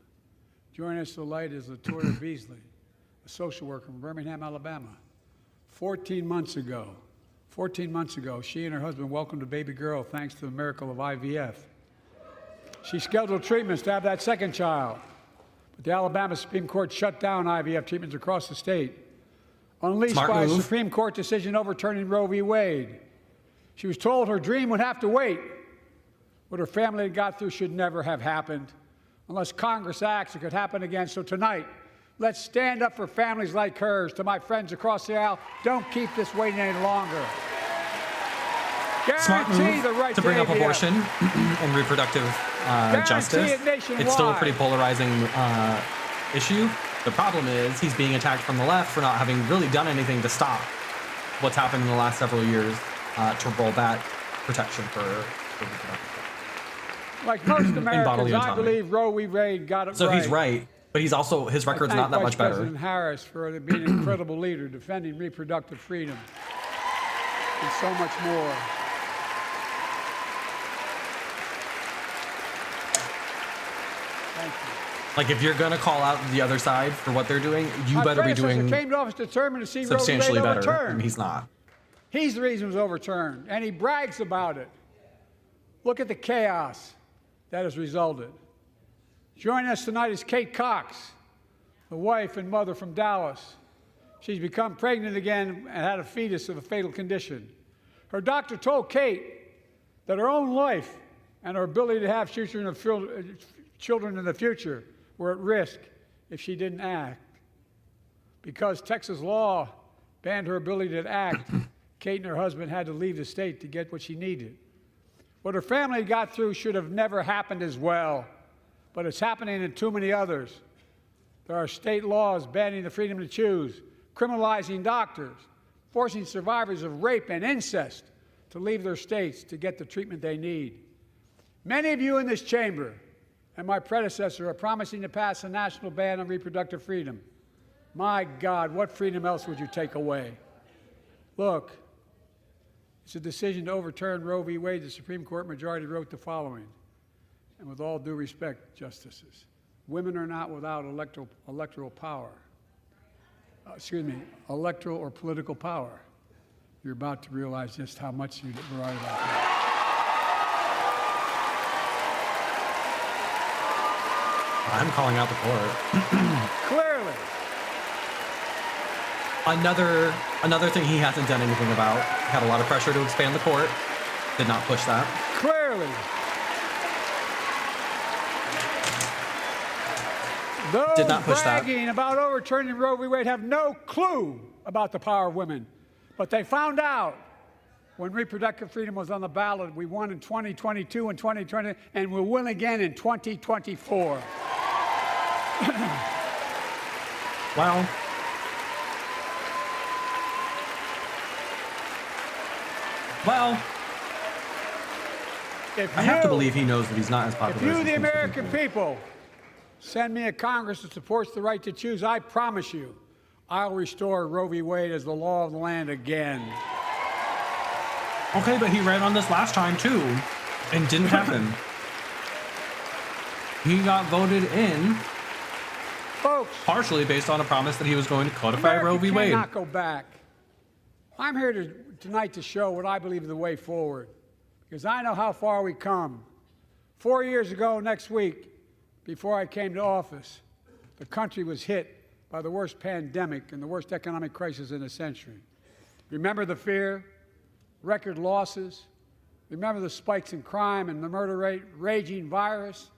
Joining us tonight is Latoya Beasley, a social worker from Birmingham, Alabama. 14 months ago, she and her husband welcomed a baby girl thanks to the miracle of IVF. She scheduled treatments to have that second child, but the Alabama Supreme Court shut down IVF treatments across the state, unleashed by a Supreme Court decision overturning Roe v. Wade. She was told her dream would have to wait. What her family had got through should never have happened. Unless Congress acts, it could happen again. So tonight, let's stand up for families like hers. To my friends across the aisle, don't keep this waiting any longer. Smart move the right to bring up IVF. abortion and reproductive justice. It's still a pretty polarizing issue. The problem is he's being attacked from the left for not having really done anything to stop what's happened in the last several years to roll back protection for reproductive. Like most Americans, bodily I autonomy. believe Roe v. Wade got it right. So he's right, but he's also, his record's not that much better. President Harris for being an incredible leader, defending reproductive freedom, and so much more. Thank you. Like, if you're going to call out the other side for what they're doing, you My better be predecessor doing came to office determined to see substantially Roe v. Wade better, overturned. and he's not. He's the reason it was overturned, and he brags about it. Look at the chaos that has resulted. Joining us tonight is Kate Cox, the wife and mother from Dallas. She's become pregnant again and had a fetus of a fatal condition. Her doctor told Kate that her own life and her ability to have children in the future were at risk if she didn't act. Because Texas law banned her ability to act, Kate and her husband had to leave the state to get what she needed. What her family got through should have never happened as well, but it's happening in too many others. There are state laws banning the freedom to choose, criminalizing doctors, forcing survivors of rape and incest to leave their states to get the treatment they need. Many of you in this chamber and my predecessor are promising to pass a national ban on reproductive freedom. My God, what freedom else would you take away? Look, it's a decision to overturn Roe v. Wade. The Supreme Court majority wrote the following, and with all due respect, justices, women are not without electoral power. electoral or political power. You're about to realize just how much you were right about that. I'm calling out the court. Clearly. Another thing he hasn't done anything about. Had a lot of pressure to expand the court. Did not push that. Clearly. Those Did not push that. bragging about overturning Roe v. Wade have no clue about the power of women. But they found out when reproductive freedom was on the ballot. We won in 2022 and 2020, and we'll win again in 2024. Well, I have to believe he knows that he's not as popular. If you, the American people, send me a Congress that supports the right to choose, I promise you, I'll restore Roe v. Wade as the law of the land again. Okay, but he ran on this last time too, and didn't happen. He got voted in, folks, partially based on a promise that he was going to codify Roe v. Wade. Cannot go back. I'm here tonight to show what I believe is the way forward, because I know how far we come. 4 years ago next week, before I came to office, the country was hit by the worst pandemic and the worst economic crisis in a century. Remember the fear, record losses. Remember the spikes in crime and the murder rate, raging virus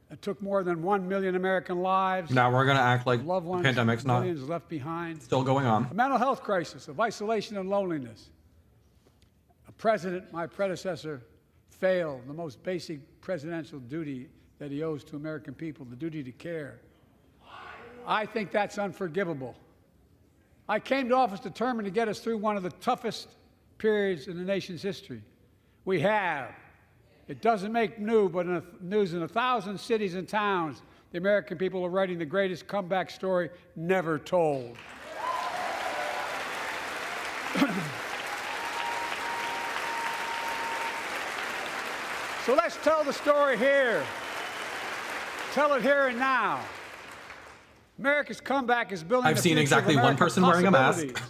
that took more than 1 million American lives. Now we're going to act like loved ones, the pandemic's not millions left behind. Still going on. A mental health crisis of isolation and loneliness. A president, my predecessor, failed the most basic presidential duty that he owes to American people, the duty to care. I think that's unforgivable. I came to office determined to get us through one of the toughest periods in the nation's history. We have. It doesn't make news, but news in 1,000 cities and towns, the American people are writing the greatest comeback story never told. So let's tell the story here. Tell it here and now. America's comeback is building. I've seen exactly one person wearing a mask.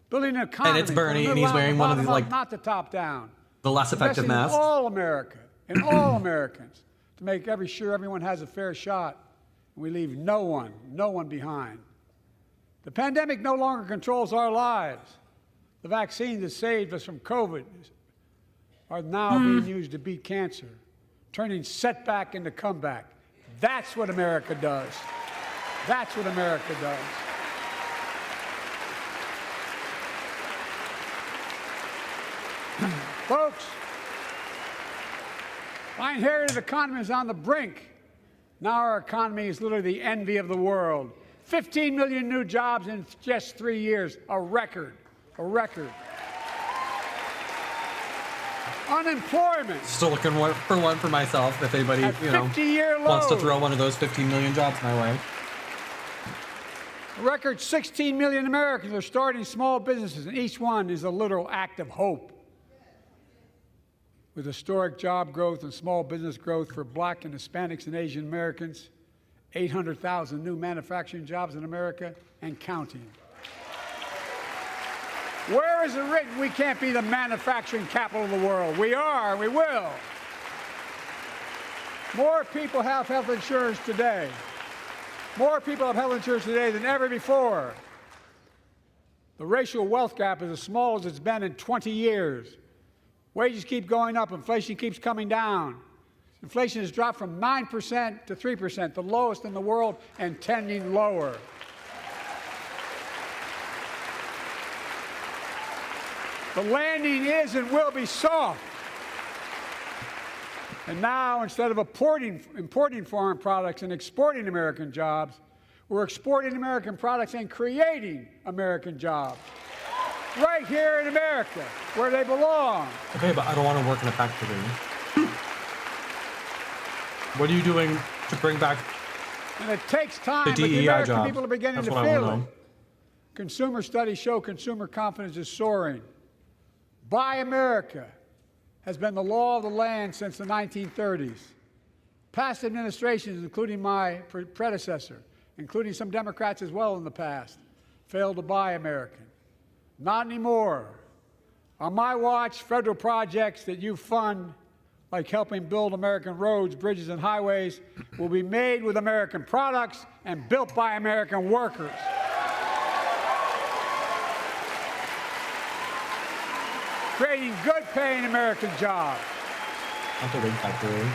Building an economy. And it's Bernie, and he's wearing one of the, like, not the top down. The less effective masks. In all America, and all Americans, to make sure everyone has a fair shot, and we leave no one behind. The pandemic no longer controls our lives. The vaccines that saved us from COVID are now being used to beat cancer, turning setback into comeback. That's what America does. That's what America does. Folks, my inherited economy is on the brink. Now our economy is literally the envy of the world. 15 million new jobs in just 3 years, a record, a record. Unemployment. Still looking for one for myself if anybody, wants to throw one of those 15 million jobs my way. A record 16 million Americans are starting small businesses, and each one is a literal act of hope. With historic job growth and small business growth for Black and Hispanics and Asian Americans, 800,000 new manufacturing jobs in America and counting. Where is it written we can't be the manufacturing capital of the world? We are, we will. More people have health insurance today. More people have health insurance today than ever before. The racial wealth gap is as small as it's been in 20 years. Wages keep going up, inflation keeps coming down. Inflation has dropped from 9% to 3%, the lowest in the world and tending lower. The landing is and will be soft. And now, instead of importing foreign products and exporting American jobs, we're exporting American products and creating American jobs. Right here in America, where they belong. Okay, but I don't want to work in a factory. What are you doing to bring back and it takes time, the but the DEI American jobs? people are beginning to feel it. Consumer studies show consumer confidence is soaring. Buy America has been the law of the land since the 1930s. Past administrations, including my predecessor, including some Democrats as well in the past, failed to buy American. Not anymore. On my watch, federal projects that you fund, like helping build American roads, bridges, and highways, will be made with American products and built by American workers. Creating good-paying American jobs. Not the wig factory.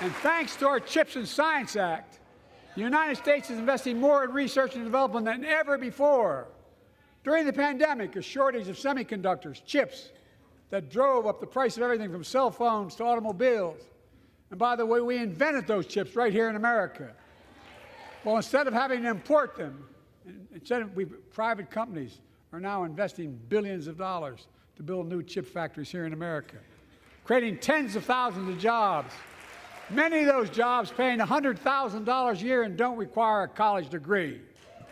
And thanks to our CHIPS and Science Act, the United States is investing more in research and development than ever before. During the pandemic, a shortage of semiconductors, chips, that drove up the price of everything from cell phones to automobiles. And by the way, we invented those chips right here in America. Well, instead of having to import them, private companies are now investing billions of dollars to build new chip factories here in America, creating tens of thousands of jobs. Many of those jobs paying $100,000 a year and don't require a college degree.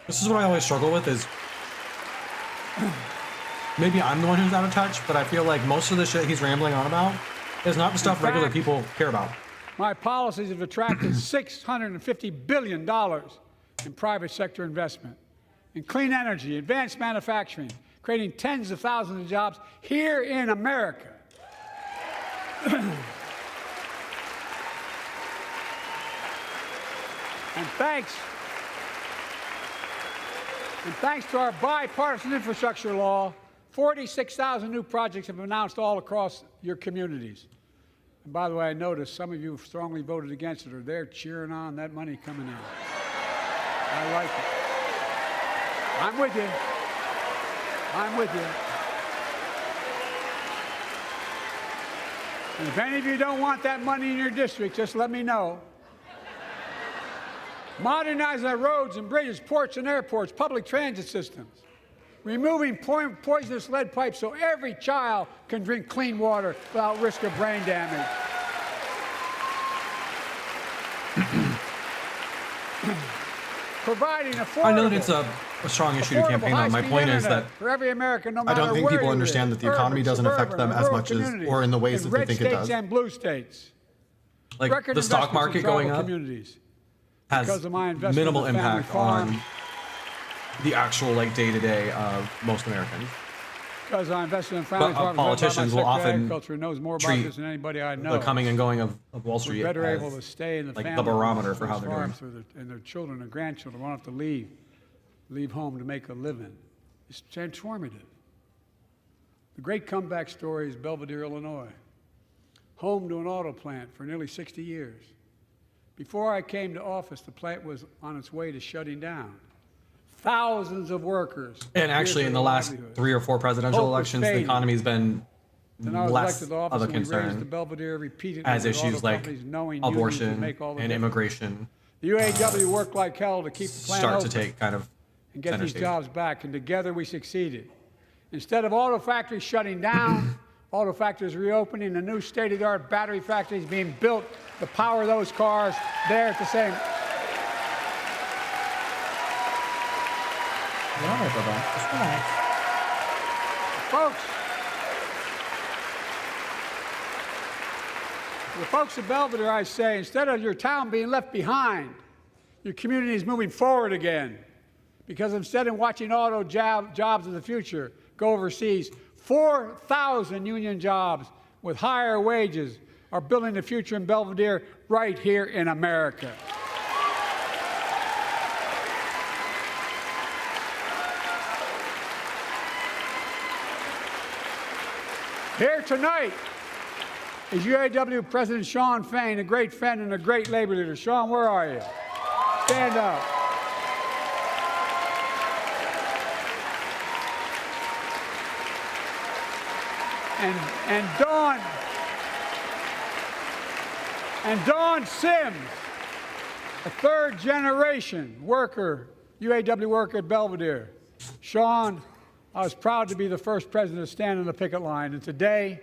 This is what I always struggle with is, maybe I'm the one who's out of touch, but I feel like most of the shit he's rambling on about is not the stuff regular people care about. My policies have attracted $650 billion in private sector investment, in clean energy, advanced manufacturing, creating tens of thousands of jobs here in America. And thanks to our bipartisan infrastructure law, 46,000 new projects have been announced all across your communities. And by the way, I noticed some of you strongly voted against it, or they're cheering on that money coming in. I like it. I'm with you. I'm with you. And if any of you don't want that money in your district, just let me know. Modernizing our roads and bridges, ports and airports, public transit systems. Removing poisonous lead pipes so every child can drink clean water without risk of brain damage. Providing affordable, I know that it's a strong issue to campaign on. My point is that for every American, no I matter don't think where people you understand live, that the economy urban, doesn't affect suburban, them as rural much as, communities, or in the ways that they think it red does. states and blue states. Like Record the stock investments in market going tribal up communities. has Because of my investment minimal in the family impact farm. on the actual like day-to-day of most Americans. Because I invested in family But farms, politicians will often agriculture knows more about treat this than anybody I know. the coming and going of Wall Street We're better as able to stay in the like family the barometer for how those they're doing. farms and their children and grandchildren won't have to leave home to make a living. It's transformative. The great comeback story is Belvedere, Illinois, home to an auto plant for nearly 60 years. Before I came to office, the plant was on its way to shutting down. Thousands of workers. And actually, in the last 3 or 4 presidential Hope was elections, the fading. economy's been Then I was less elected to office of a and we raised the concern Belvedere repeatedly as with auto issues like companies knowing unions would abortion make all the and difference. immigration The UAW worked like hell to keep the plant start open to take kind of and get center these stage. jobs back, and together we succeeded. Instead of auto factories shutting down, auto factories reopening, a new state-of-the-art battery factories being built to power those cars there at the same. Folks, the folks at Belvedere, I say, instead of your town being left behind, your community is moving forward again. Because instead of watching auto jobs in the future go overseas, 4,000 union jobs with higher wages are building the future in Belvedere right here in America. Here tonight is UAW President Shawn Fain, a great friend and a great labor leader. Shawn, where are you? Stand up. And Dawn Sims, a third-generation worker, UAW worker at Belvedere. Shawn, I was proud to be the first president to stand on the picket line, and today,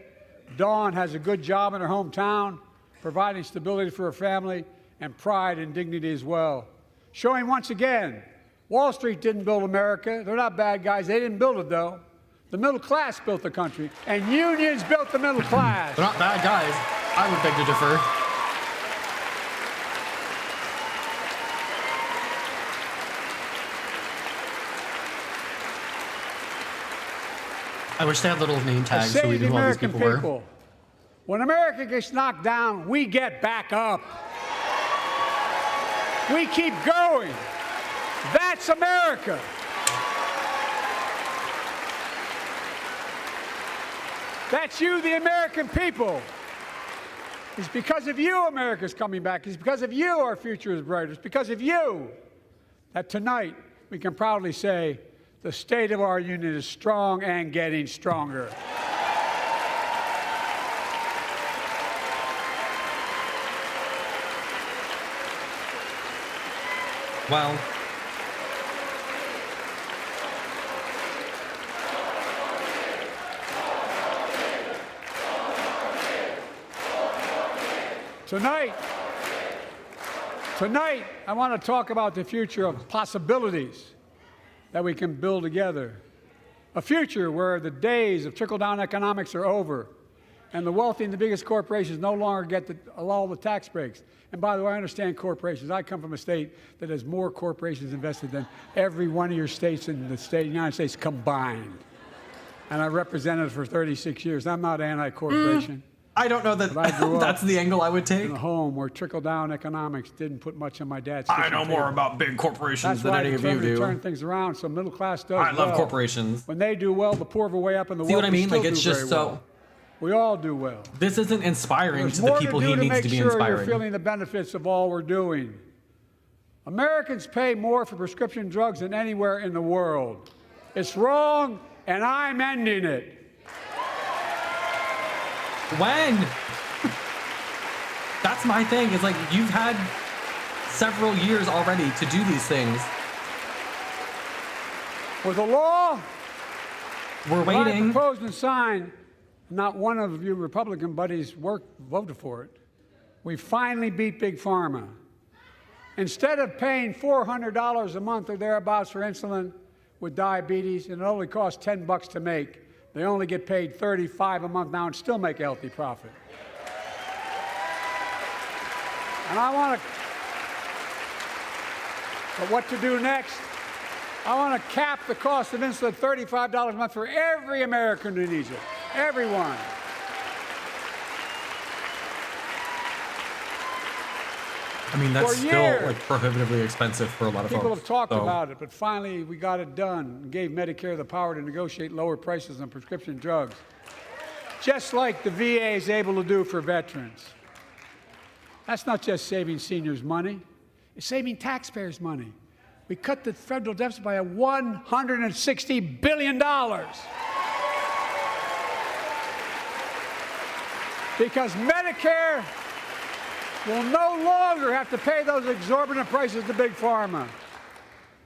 Dawn has a good job in her hometown, providing stability for her family and pride and dignity as well. Showing once again, Wall Street didn't build America. They're not bad guys. They didn't build it, though. The middle class built the country, and unions built the middle class. They're not bad guys. I would beg to differ. I wish they had little name to tags so we save knew the who all these American people were. people. When America gets knocked down, we get back up. We keep going. That's America. That's you, the American people. It's because of you America's coming back. It's because of you our future is brighter. It's because of you that tonight we can proudly say the state of our union is strong and getting stronger. Well, Tonight, I want to talk about the future of possibilities that we can build together. A future where the days of trickle-down economics are over and the wealthy and the biggest corporations no longer get all the tax breaks. And by the way, I understand corporations. I come from a state that has more corporations invested than every one of your states in the United States combined. And I represented it for 36 years. I'm not anti-corporation. I don't know that that's the angle I would take. In a home where trickle-down economics didn't put much on my dad's I know kitchen more table. about big corporations That's than why any I of you determined to do. turn things around so middle class does I love well. corporations. When they do well, the poor of a way up and the See what I wealthy mean? still Like, it's do just very so. well. We all do well. This isn't inspiring There's to the more people to do he needs make to be sure inspiring. You're feeling the benefits of all we're doing. Americans pay more for prescription drugs than anywhere in the world. It's wrong, and I'm ending it. When? That's my thing. It's like you've had several years already to do these things. With a law, we're that waiting. I proposed and signed, not one of you Republican buddies voted for it. We finally beat Big Pharma. Instead of paying $400 a month or thereabouts for insulin with diabetes, and it only costs $10 to make, they only get paid $35 a month now and still make a healthy profit. And I want to, but what to do next? I want to cap the cost of insulin at $35 a month for every American who needs it. Everyone. I mean, that's For still years. like prohibitively expensive for a lot of People folks. have talked so. about it, but finally we got it done and gave Medicare the power to negotiate lower prices on prescription drugs, just like the VA is able to do for veterans. That's not just saving seniors money, it's saving taxpayers money. We cut the federal deficit by $160 billion. Because Medicare will no longer have to pay those exorbitant prices to Big Pharma.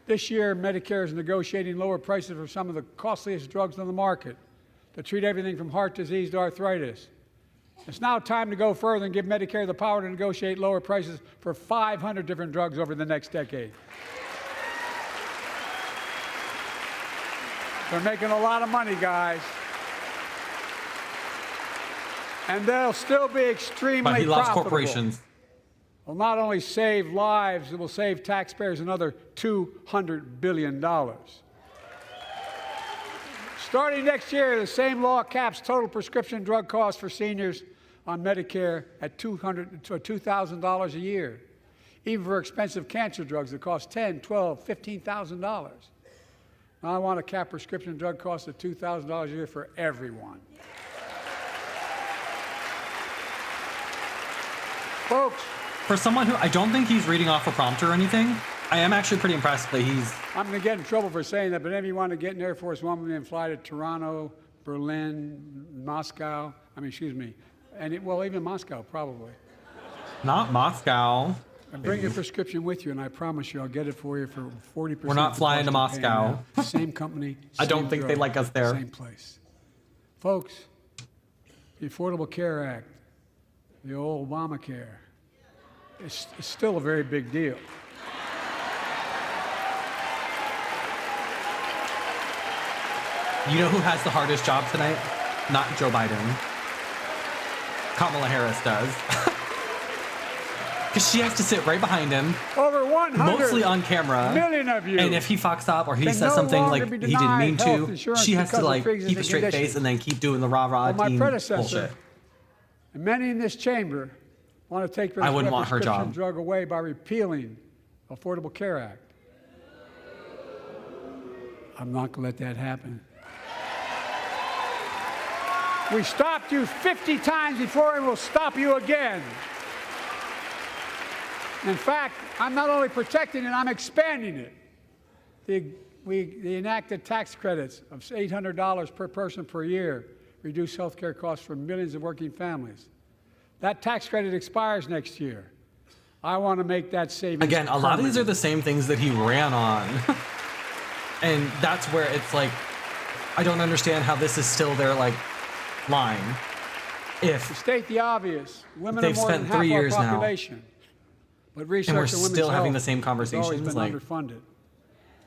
This year, Medicare is negotiating lower prices for some of the costliest drugs on the market that treat everything from heart disease to arthritis. It's now time to go further and give Medicare the power to negotiate lower prices for 500 different drugs over the next decade. They're making a lot of money, guys. And they'll still be extremely But he loves profitable. corporations. Will not only save lives, it will save taxpayers another $200 billion. Starting next year, the same law caps total prescription drug costs for seniors on Medicare at $2,000 a year, even for expensive cancer drugs that cost $10,000, $12,000, $15,000. Now I want to cap prescription drug costs at $2,000 a year for everyone. Folks, For someone who I don't think he's reading off a prompter or anything, I am actually pretty impressed that he's. I'm going to get in trouble for saying that, but if you want to get an Air Force One and fly to Toronto, Berlin, Moscow, well, even Moscow, probably. Not Moscow. And bring your prescription with you, and I promise you I'll get it for you for 40%. We're not flying to Moscow. Same company. I don't same think they drug, like us there. Same place. Folks, the Affordable Care Act, the old Obamacare, is still a very big deal. You know who has the hardest job tonight? Not Joe Biden. Kamala Harris does. Because she has to sit right behind him. Over 100 mostly on camera. million of you. And if he fucks up or he says something like he didn't mean to, she has to like keep a straight face and then keep doing the rah-rah my team predecessor, bullshit. And many in this chamber want to take this I wouldn't want her prescription job. drug away by repealing the Affordable Care Act. I'm not going to let that happen. We stopped you 50 times before and we'll stop you again. In fact, I'm not only protecting it, I'm expanding it. They enacted tax credits of $800 per person per year, reduce health care costs for millions of working families. That tax credit expires next year. I want to make that savings Again, a lot of these are permanent. the same things that he ran on. And that's where it's like, I don't understand how this is still their like line. To state the obvious, women are they've more than spent half 3 our years now, population. But research and we're on women's still having health the same has always conversations. been Like, underfunded.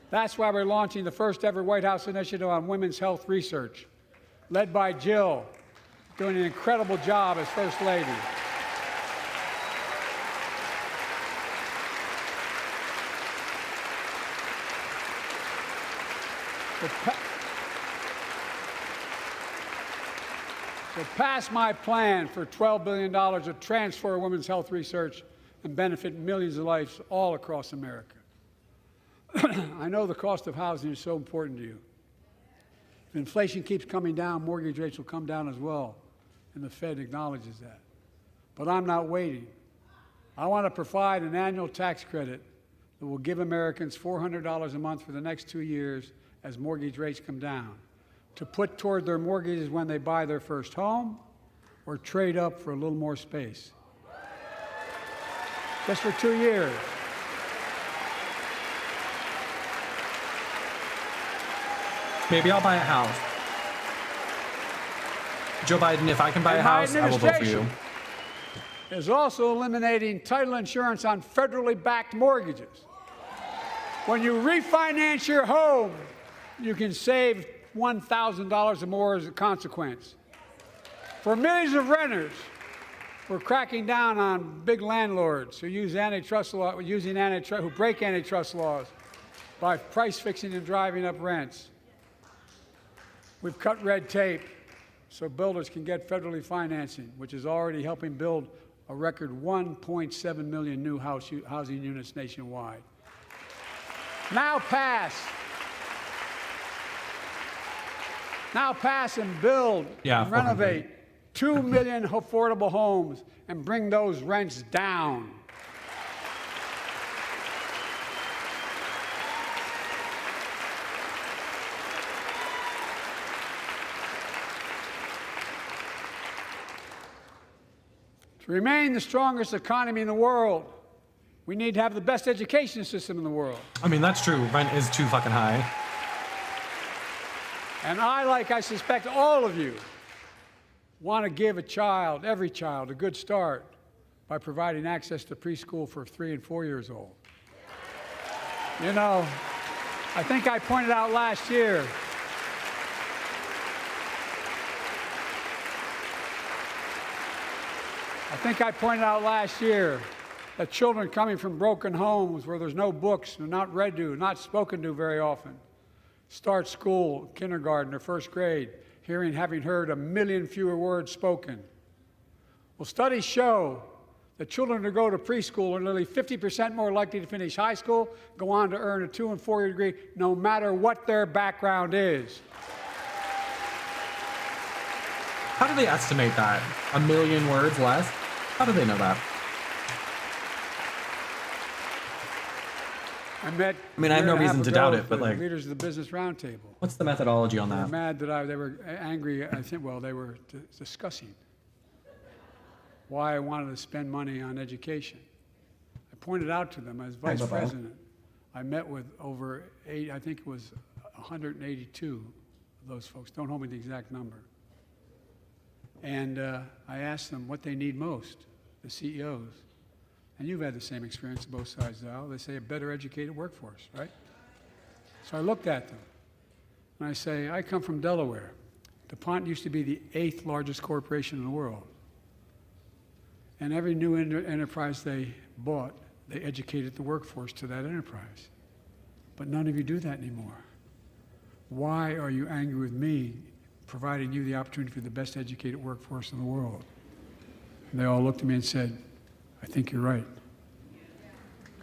That's why we're launching the first ever White House initiative on women's health research, led by Jill, doing an incredible job as First Lady. So pass my plan for $12 billion to transfer women's health research and benefit millions of lives all across America. I know the cost of housing is so important to you. If inflation keeps coming down, mortgage rates will come down as well, and the Fed acknowledges that. But I'm not waiting. I want to provide an annual tax credit that will give Americans $400 a month for the next 2 years as mortgage rates come down, to put toward their mortgages when they buy their first home or trade up for a little more space. Just for 2 years. maybe I'll buy a house. Joe Biden, if I can buy a house, I will vote for you. Is also eliminating title insurance on federally backed mortgages. When you refinance your home, you can save $1,000 or more as a consequence. For millions of renters, we're cracking down on big landlords who use antitrust law, who break antitrust laws by price fixing and driving up rents. We've cut red tape so builders can get federally financing, which is already helping build a record 1.7 million new housing units nationwide. Now pass and build and renovate 2 million affordable homes and bring those rents down. To remain the strongest economy in the world, we need to have the best education system in the world. I mean, that's true. Rent is too fucking high. And I suspect all of you, want to give every child, a good start by providing access to preschool for 3 and 4 years old. You know, I think I pointed out last year, that children coming from broken homes where there's no books, they're not read to, not spoken to very often, start school, kindergarten, or first grade, having heard 1 million fewer words spoken. Well, studies show that children who go to preschool are nearly 50% more likely to finish high school, go on to earn a 2- and 4-year degree, no matter what their background is. How do they estimate that? 1 million words less? How do they know that? I have no reason to doubt it, but like, leaders of the Business Roundtable. What's the methodology on They were that? mad that they were angry. I think, they were discussing why I wanted to spend money on education. I pointed out to them as vice president, I met with over 182 of those folks. Don't hold me to the exact number. And I asked them what they need most, the CEOs. And you've had the same experience on both sides of the aisle. They say a better educated workforce, right? So I looked at them, and I say, I come from Delaware. DuPont used to be the 8th largest corporation in the world. And every new enterprise they bought, they educated the workforce to that enterprise. But none of you do that anymore. Why are you angry with me providing you the opportunity for the best educated workforce in the world? And they all looked at me and said, I think you're right.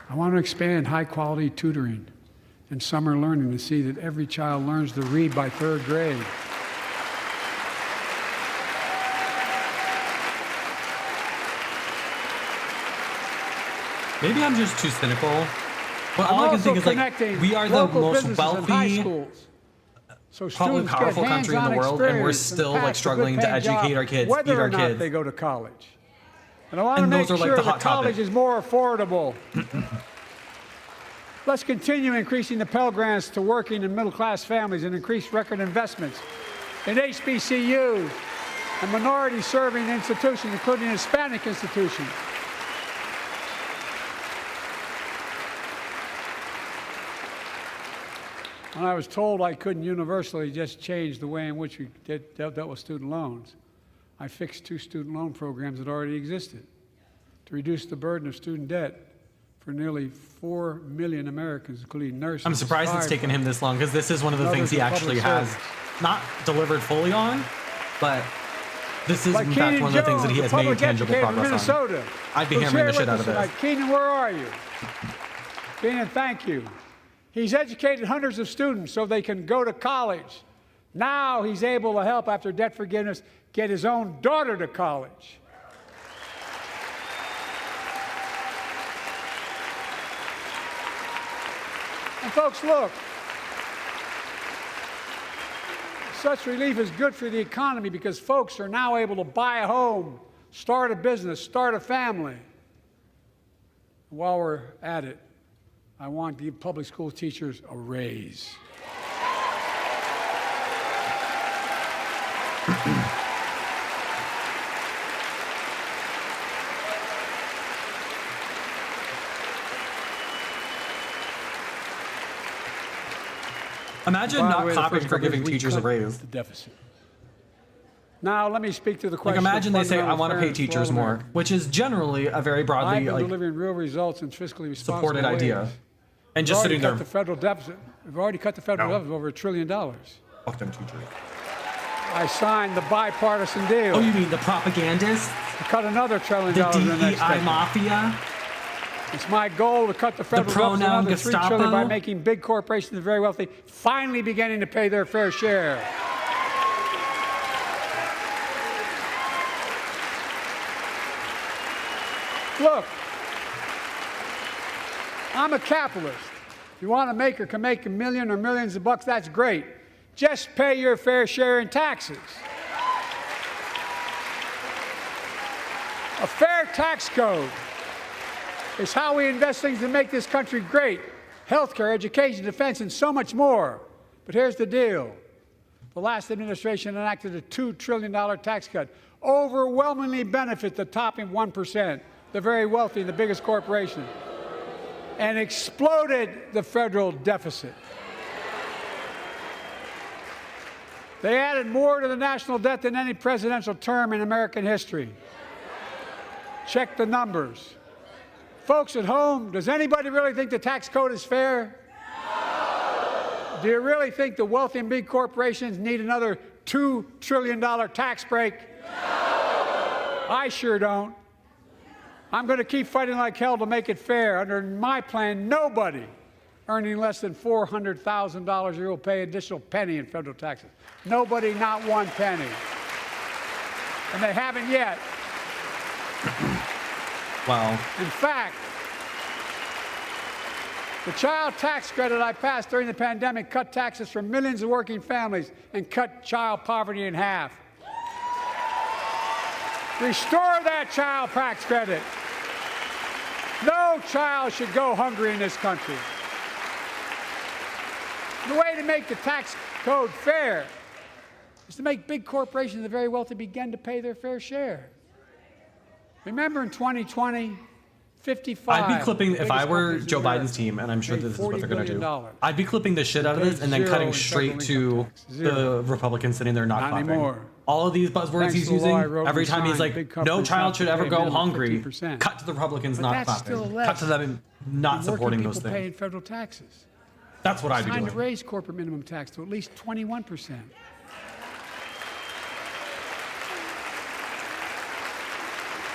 I want to expand high-quality tutoring and summer learning to see that every child learns to read by 3rd grade. Maybe I'm just too cynical. But I'm all I can also think is like we are the most wealthy, so probably powerful country in the world, and we're still like struggling to educate our kids, feed our whether or not kids. they go to college. And I want to And make those are, like, sure the that hot college topic. is more affordable. Let's continue increasing the Pell Grants to working and middle-class families and increase record investments in HBCUs and minority-serving institutions, including Hispanic institutions. When I was told I couldn't universally just change the way in which we dealt with student loans, I fixed 2 student loan programs that already existed to reduce the burden of student debt for nearly 4 million Americans, including nurses. I'm surprised it's taken him this long because this is one of the things he actually has not delivered fully on, but this is in fact one of the things that he has made tangible progress on. I'd be hammering the shit out of this. Keenan, where are you? Keenan, thank you. He's educated hundreds of students so they can go to college. Now he's able to help, after debt forgiveness, get his own daughter to college. And folks, look, such relief is good for the economy because folks are now able to buy a home, start a business, start a family. While we're at it, I want to give public school teachers a raise. Imagine not clapping for giving teachers a raise. The deficit. Now, let me speak to the question. Like imagine they say, I want to pay teachers more, which is generally a very broadly delivering real results and fiscally responsible supported idea. ways. And just sitting there. The federal deficit. We've already cut the federal deficit over $1 trillion. Fuck them teachers. I signed the bipartisan deal. Oh, you mean the propagandists? To cut another $1 trillion the in the next DEI mafia? It's my goal to cut the federal deficit another $3 trillion by making big corporations and very wealthy finally beginning to pay their fair share. Look, I'm a capitalist. If you want to make or can make $1 million or millions of bucks, that's great. Just pay your fair share in taxes. A fair tax code is how we invest things to make this country great. Healthcare, education, defense, and so much more. But here's the deal. The last administration enacted a $2 trillion tax cut, overwhelmingly benefit the top 1%, the very wealthy and the biggest corporations, and exploded the federal deficit. They added more to the national debt than any presidential term in American history. Check the numbers. Folks at home, does anybody really think the tax code is fair? No. Do you really think the wealthy and big corporations need another $2 trillion tax break? No. I sure don't. I'm going to keep fighting like hell to make it fair. Under my plan, nobody earning less than $400,000 a year will pay an additional penny in federal taxes. Nobody, not one penny. And they haven't yet. Wow. In fact, the child tax credit I passed during the pandemic cut taxes for millions of working families and cut child poverty in half. Restore that child tax credit. No child should go hungry in this country. The way to make the tax code fair is to make big corporations and the very wealthy begin to pay their fair share. Remember in 2020, 55. I'd be clipping, if I were Joe Biden's team, and I'm sure this is what they're going to do, I'd be clipping the shit out of this and then cutting straight to the Republicans sitting there not clapping. all of these buzzwords he's using, every time he's like, no child should ever go hungry, 50%. cut to the Republicans But not that's clapping. still less Cut to them not than supporting working those people things. paying federal taxes. That's what I'd be It's time doing. to raise corporate minimum tax to at least 21%.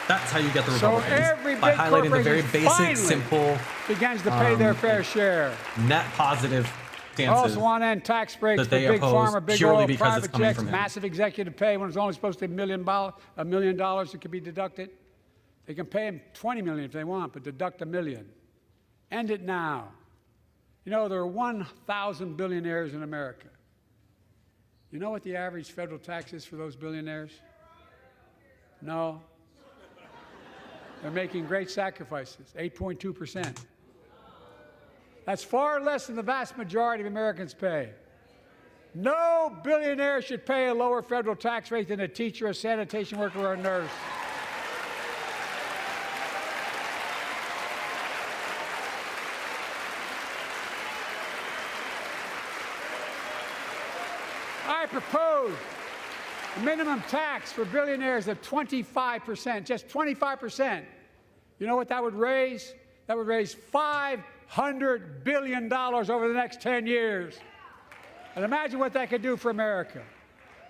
That's how you get the So Republicans. every by big highlighting the very corporation basic, finally simple, begins to pay their fair share. net positive I stances. also want to end tax breaks that for they big oppose pharma, big purely oil, because it's private coming jets, from him. massive executive pay when it's only supposed to be $1 million that can be deducted. They can pay them $20 million if they want, but deduct $1 million. End it now. You know, there are 1,000 billionaires in America. You know what the average federal tax is for those billionaires? No. They're making great sacrifices, 8.2%. That's far less than the vast majority of Americans pay. No billionaire should pay a lower federal tax rate than a teacher, a sanitation worker, or a nurse. I propose a minimum tax for billionaires of 25%, just 25%. You know what that would raise? That would raise $500 billion over the next 10 years. And imagine what that could do for America.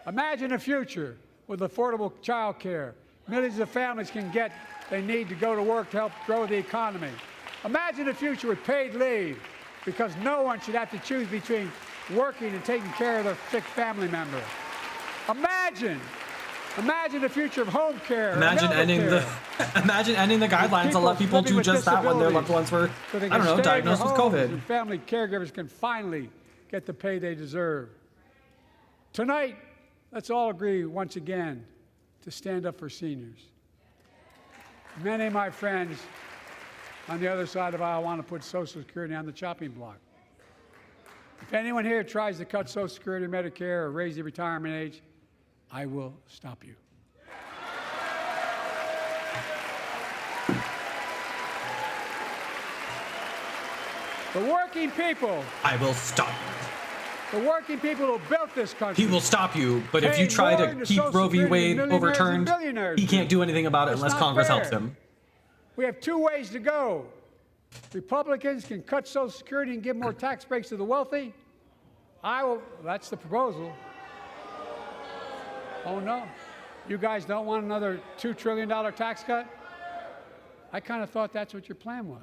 Imagine a future with affordable child care. Millions of families can get they need to go to work to help grow the economy. Imagine a future with paid leave, because no one should have to choose between working and taking care of their sick family member. Imagine the future of home care. Imagine ending the guidelines to let people do just that when their loved ones were, so they I don't know, diagnosed with COVID. And family caregivers can finally get the pay they deserve. Tonight, let's all agree once again to stand up for seniors. Many of my friends on the other side of the aisle want to put Social Security on the chopping block. If anyone here tries to cut Social Security, Medicare, or raise the retirement age, I will stop you. The working people. I will stop you. The working people who built this country. He will stop you, but if you try to keep Roe v. Wade overturned, he can't do anything about it unless Congress helps him. We have two ways to go. Republicans can cut Social Security and give more tax breaks to the wealthy. That's the proposal. Oh no, you guys don't want another $2 trillion tax cut? I kind of thought that's what your plan was.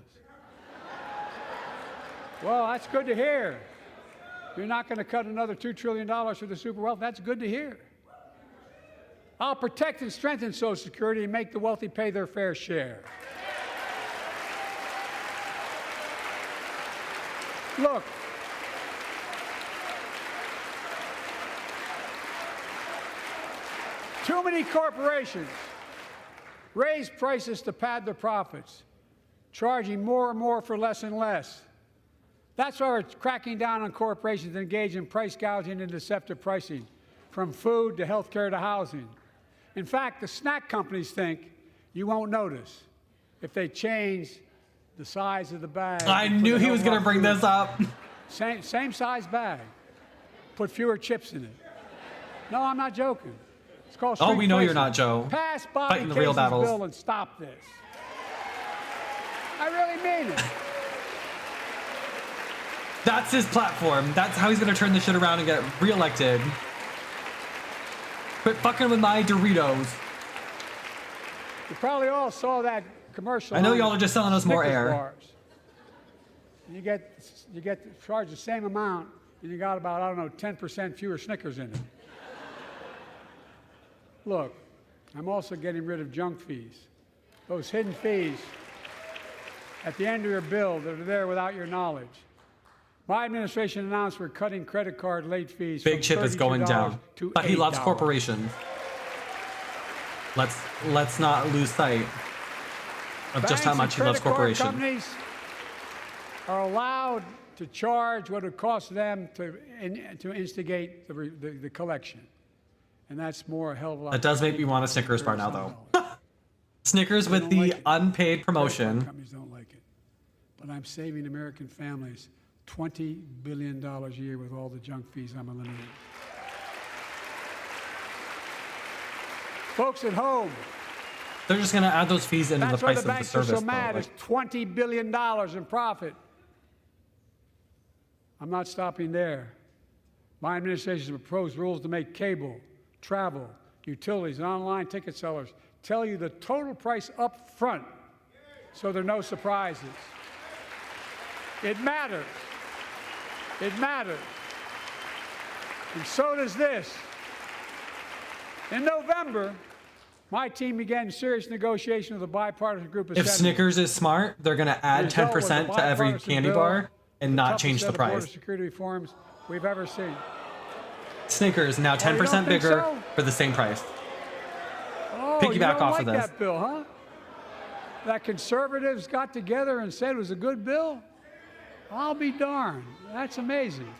Well, that's good to hear. You're not going to cut another $2 trillion for the super wealthy. That's good to hear. I'll protect and strengthen Social Security and make the wealthy pay their fair share. Look, too many corporations raise prices to pad their profits, charging more and more for less and less. That's why we're cracking down on corporations that engage in price gouging and deceptive pricing, from food to health care to housing. In fact, the snack companies think you won't notice if they change the size of the bag. I knew he was going to bring this up. Same size bag. Put fewer chips in it. No, I'm not joking. It's called Oh, street we know you're pricing. not, Joe. Pass Bobby Fighting the real Casey's battles. bill and stop this. I really mean it. That's his platform. That's how he's going to turn this shit around and get reelected. Quit fucking with my Doritos. You probably all saw that commercial. I know on y'all are just selling us more Snickers air. bars. You get charged the same amount, and you got about, I don't know, 10% fewer Snickers in it. Look, I'm also getting rid of junk fees. Those hidden fees at the end of your bill that are there without your knowledge. My administration announced we're cutting credit card late fees. Big from Chip is going $32 down. to But he loves $8. corporations. Let's not lose sight of just how much he loves corporations. Companies are allowed to charge what it costs them to instigate the collection. And that's more a hell of a lot. That does make me want a Snickers bar now, though. Snickers with the unpaid promotion. Companies don't like it. But I'm saving American families $20 billion a year with all the junk fees I'm eliminating. Folks at home, They're just going to add those fees into the that's why price the of the banks are service. so mad. It's $20 billion in profit. I'm not stopping there. My administration has proposed rules to make cable, travel, utilities, and online ticket sellers tell you the total price up front so there are no surprises. It matters. It matters. And so does this. In November, my team began serious negotiation with a bipartisan group of If senators. Snickers is smart, they're going to add The result was a 10% to every bipartisan candy bill, bar and the not toughest change set the of border price. security reforms we've ever seen. Snickers now Oh, you don't 10% think bigger so? for the same price. Oh, Piggyback you don't off like of this. that bill, huh? That conservatives got together and said it was a good bill? I'll be darned. That's amazing.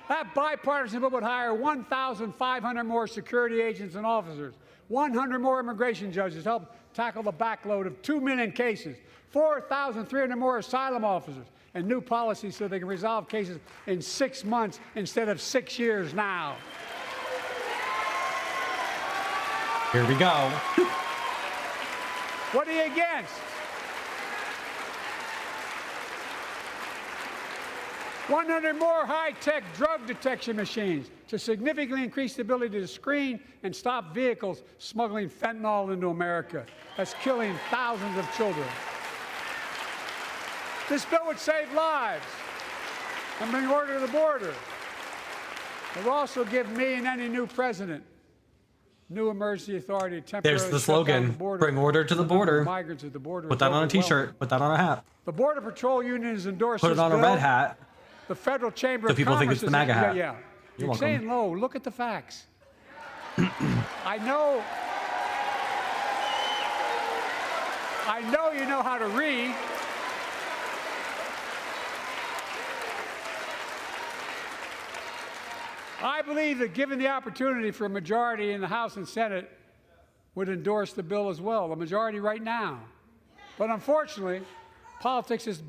That bipartisan bill would hire 1,500 more security agents and officers, 100 more immigration judges to help tackle the backload of 2 million cases, 4,300 more asylum officers, and new policies so they can resolve cases in 6 months instead of 6 years now. Here we go. What are you against? 100 more high-tech drug detection machines to significantly increase the ability to screen and stop vehicles smuggling fentanyl into America. That's killing thousands of children. This bill would save lives and bring order to the border. It will also give me and any new president new emergency authority to temporarily There's the shut down slogan, the border. bring order to the border. Migrants at the border. Put is that on a overwhelming. t-shirt. Put that on a hat. The Border Patrol Union has endorsed Put it this on a bill. red hat. The Federal Chamber So of people think Commerce it's the MAGA hat. Yeah. You're You're saying low. Look at the facts. I know you know how to read. I believe that given the opportunity for a majority in the House and Senate would endorse the bill as well, a majority right now. But unfortunately, politics has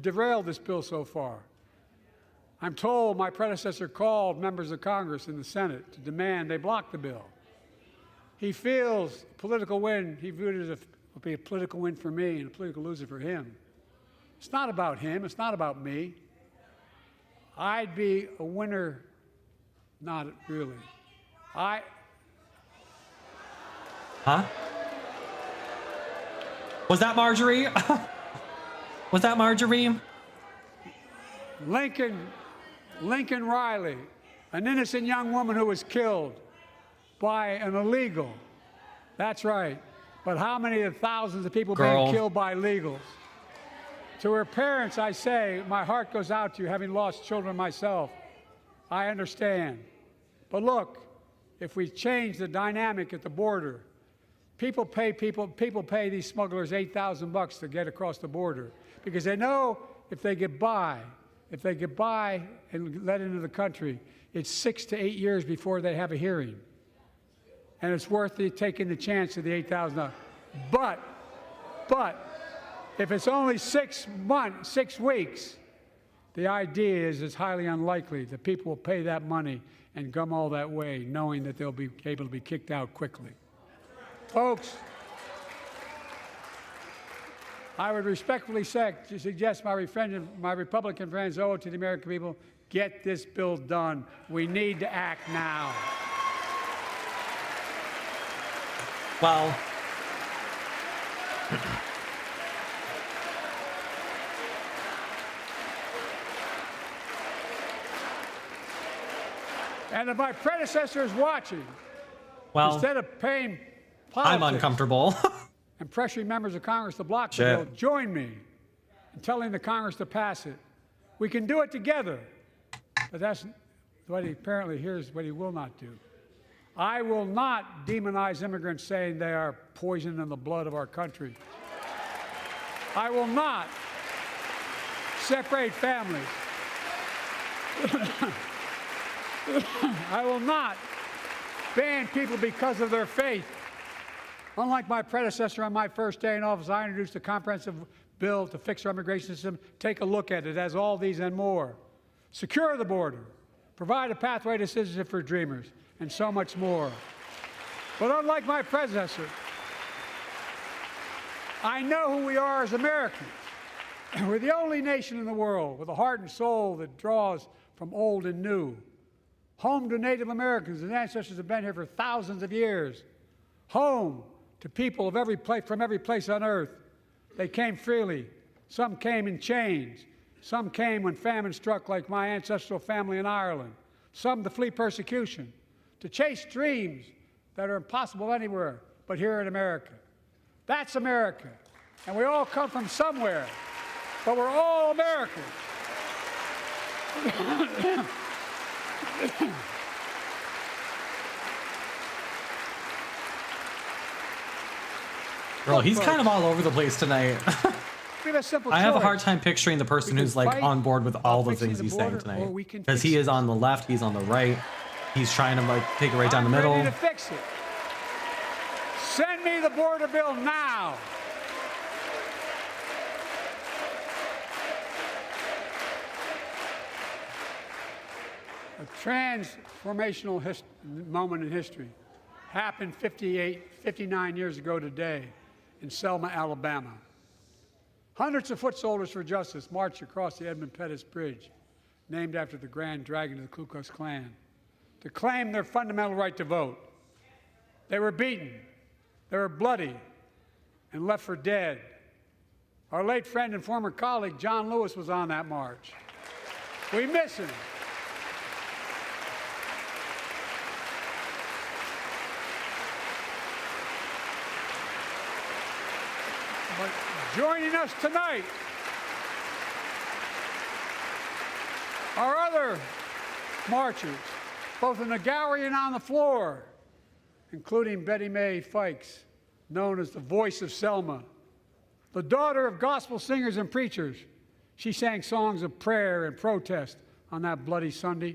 derailed this bill so far. I'm told my predecessor called members of Congress in the Senate to demand they block the bill. He feels political win, he viewed it as a political win for me and a political loser for him. It's not about him, it's not about me. I'd be a winner, not really. Huh? Was that Marjorie? Was that Marjorie? Lincoln Riley, an innocent young woman who was killed by an illegal. That's right. But how many of the thousands of people being killed by illegals? To her parents, I say, my heart goes out to you, having lost children myself. I understand. But look, if we change the dynamic at the border, people pay these smugglers $8,000 to get across the border because they know if they get by and let into the country, it's 6 to 8 years before they have a hearing. And it's worth taking the chance of the $8,000. But if it's only 6 weeks, the idea is it's highly unlikely that people will pay that money and come all that way knowing that they'll be able to be kicked out quickly. Folks, I would respectfully suggest my Republican friends owe it to the American people, get this bill done. We need to act now. Well, and if my predecessor is watching, instead of paying politics, I'm uncomfortable. and pressuring members of Congress to block the bill, join me in telling the Congress to pass it. We can do it together. But that's what he apparently here's what he will not do. I will not demonize immigrants saying they are poison in the blood of our country. I will not separate families. I will not ban people because of their faith. Unlike my predecessor on my first day in office, I introduced a comprehensive bill to fix our immigration system. Take a look at it. It has all these and more. Secure the border. Provide a pathway to citizenship for dreamers. And so much more. But unlike my predecessor, I know who we are as Americans. We're the only nation in the world with a heart and soul that draws from old and new. Home to Native Americans, whose ancestors have been here for thousands of years. Home to people of from every place on earth. They came freely. Some came in chains. Some came when famine struck, like my ancestral family in Ireland. Some to flee persecution, to chase dreams that are impossible anywhere but here in America. That's America. And we all come from somewhere, but we're all Americans. Bro, he's kind of all over the place tonight. I have a hard time picturing the person who's like on board with all the things he's saying tonight. Because he is on the left, he's on the right. He's trying to like take it right down the middle. Ready to fix it. Send me the border bill now. A transformational moment in history happened 59 years ago today in Selma, Alabama. Hundreds of foot soldiers for justice marched across the Edmund Pettus Bridge, named after the Grand Dragon of the Ku Klux Klan, to claim their fundamental right to vote. They were beaten, they were bloody, and left for dead. Our late friend and former colleague, John Lewis, was on that march. We miss him. But joining us tonight are other marchers, both in the gallery and on the floor, including Betty Mae Fikes, known as the voice of Selma. The daughter of gospel singers and preachers, she sang songs of prayer and protest on that bloody Sunday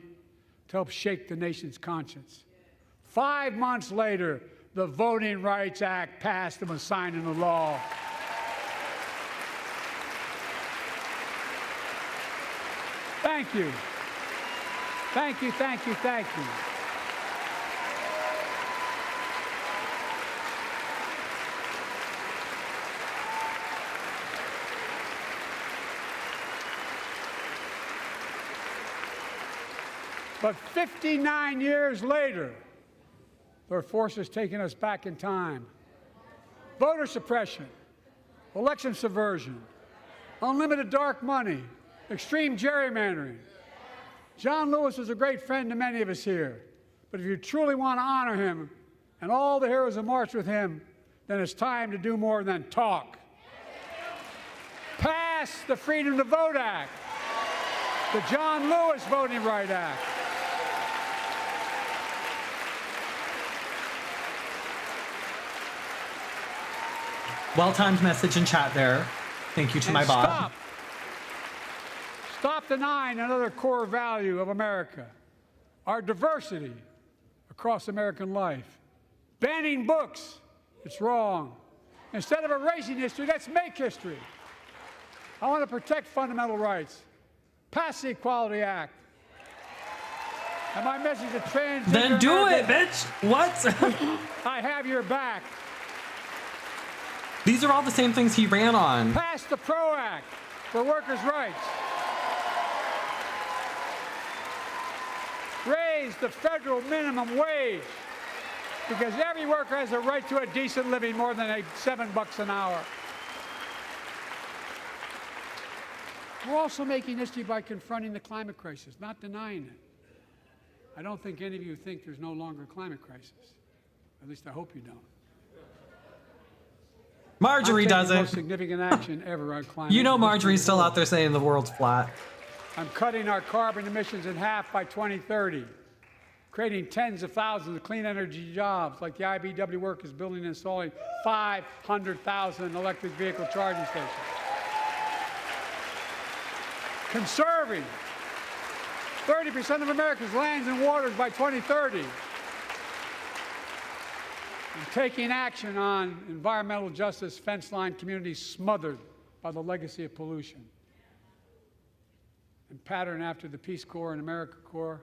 to help shake the nation's conscience. 5 months later, the Voting Rights Act passed and was signed into law. Thank you. Thank you, thank you, thank you. But 59 years later, there are forces taking us back in time. Voter suppression, election subversion, unlimited dark money, extreme gerrymandering. John Lewis was a great friend to many of us here, but if you truly want to honor him and all the heroes who marched with him, then it's time to do more than talk. Pass the Freedom to Vote Act, the John Lewis Voting Rights Act. Well-timed message in chat there. Thank you to my bot. Stop denying another core value of America, our diversity across American life. Banning books, it's wrong. Instead of erasing history, let's make history. I want to protect fundamental rights. Pass the Equality Act. And my message to transgender Then do Americans, it, bitch. What? I have your back. These are all the same things he ran on. Pass the PRO Act for workers' rights. Raise the federal minimum wage because every worker has a right to a decent living more than $7 an hour. We're also making history by confronting the climate crisis, not denying it. I don't think any of you think there's no longer a climate crisis. At least I hope you don't. Marjorie doesn't. The most significant action ever on climate. You know Marjorie's still out there saying the world's flat. I'm cutting our carbon emissions in half by 2030, creating tens of thousands of clean energy jobs like the IBEW work is building and installing 500,000 electric vehicle charging stations. Conserving 30% of America's lands and waters by 2030. And taking action on environmental justice fence line communities smothered by the legacy of pollution. And pattern after the Peace Corps and AmeriCorps,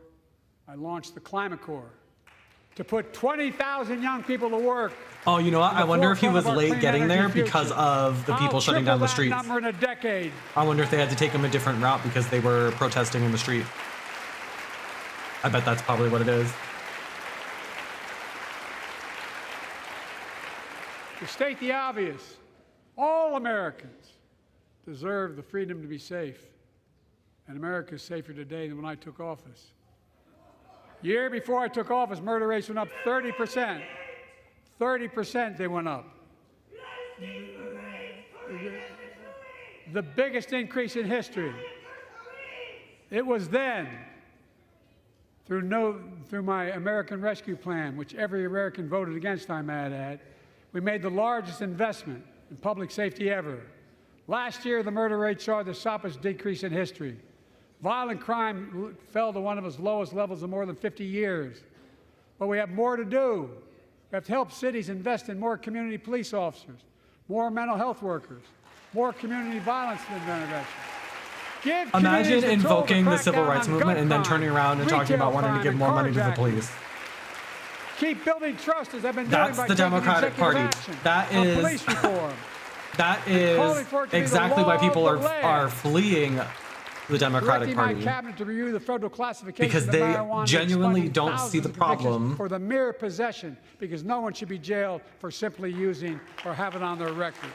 I launched the Climate Corps to put 20,000 young people to work. Oh, you know what? I wonder if he was late getting there because of the people shutting down the streets. Number in a decade. I wonder if they had to take him a different route because they were protesting in the street. I bet that's probably what it is. To state the obvious, all Americans deserve the freedom to be safe. And America is safer today than when I took office. Year before I took office, murder rates went up 30%. 30% they went up. The biggest increase in history. It was then, through my American Rescue Plan, which every American voted against, I might add, we made the largest investment in public safety ever. Last year, the murder rate saw the sharpest decrease in history. Violent crime fell to one of its lowest levels in more than 50 years. But we have more to do. We have to help cities invest in more community police officers, more mental health workers, more community violence intervention. Imagine invoking the civil rights movement and then turning around and talking about wanting to give more money to the police. Keep building trust as I've been doing. That's the Democratic Party. That is exactly why people are fleeing the Democratic Party. My cabinet to review the federal classification because of they marijuana genuinely don't see the problem. For the mere possession, because no one should be jailed for simply using or have it on their record.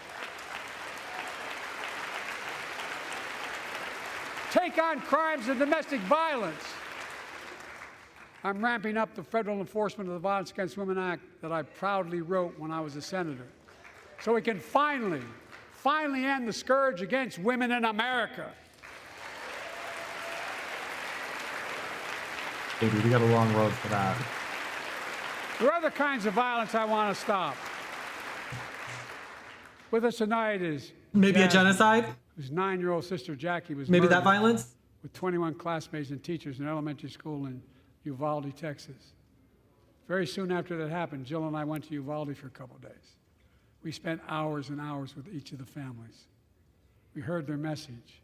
Take on crimes of domestic violence. I'm ramping up the federal enforcement of the Violence Against Women Act that I proudly wrote when I was a senator, so we can finally end the scourge against women in America. Baby, we got a long road for that. There are other kinds of violence I want to stop. With us tonight is maybe Jasmine, a genocide. Whose 9-year-old sister Jackie was maybe murdered that violence with 21 classmates and teachers in elementary school in Uvalde, Texas. Very soon after that happened, Jill and I went to Uvalde for a couple of days. We spent hours and hours with each of the families. We heard their message,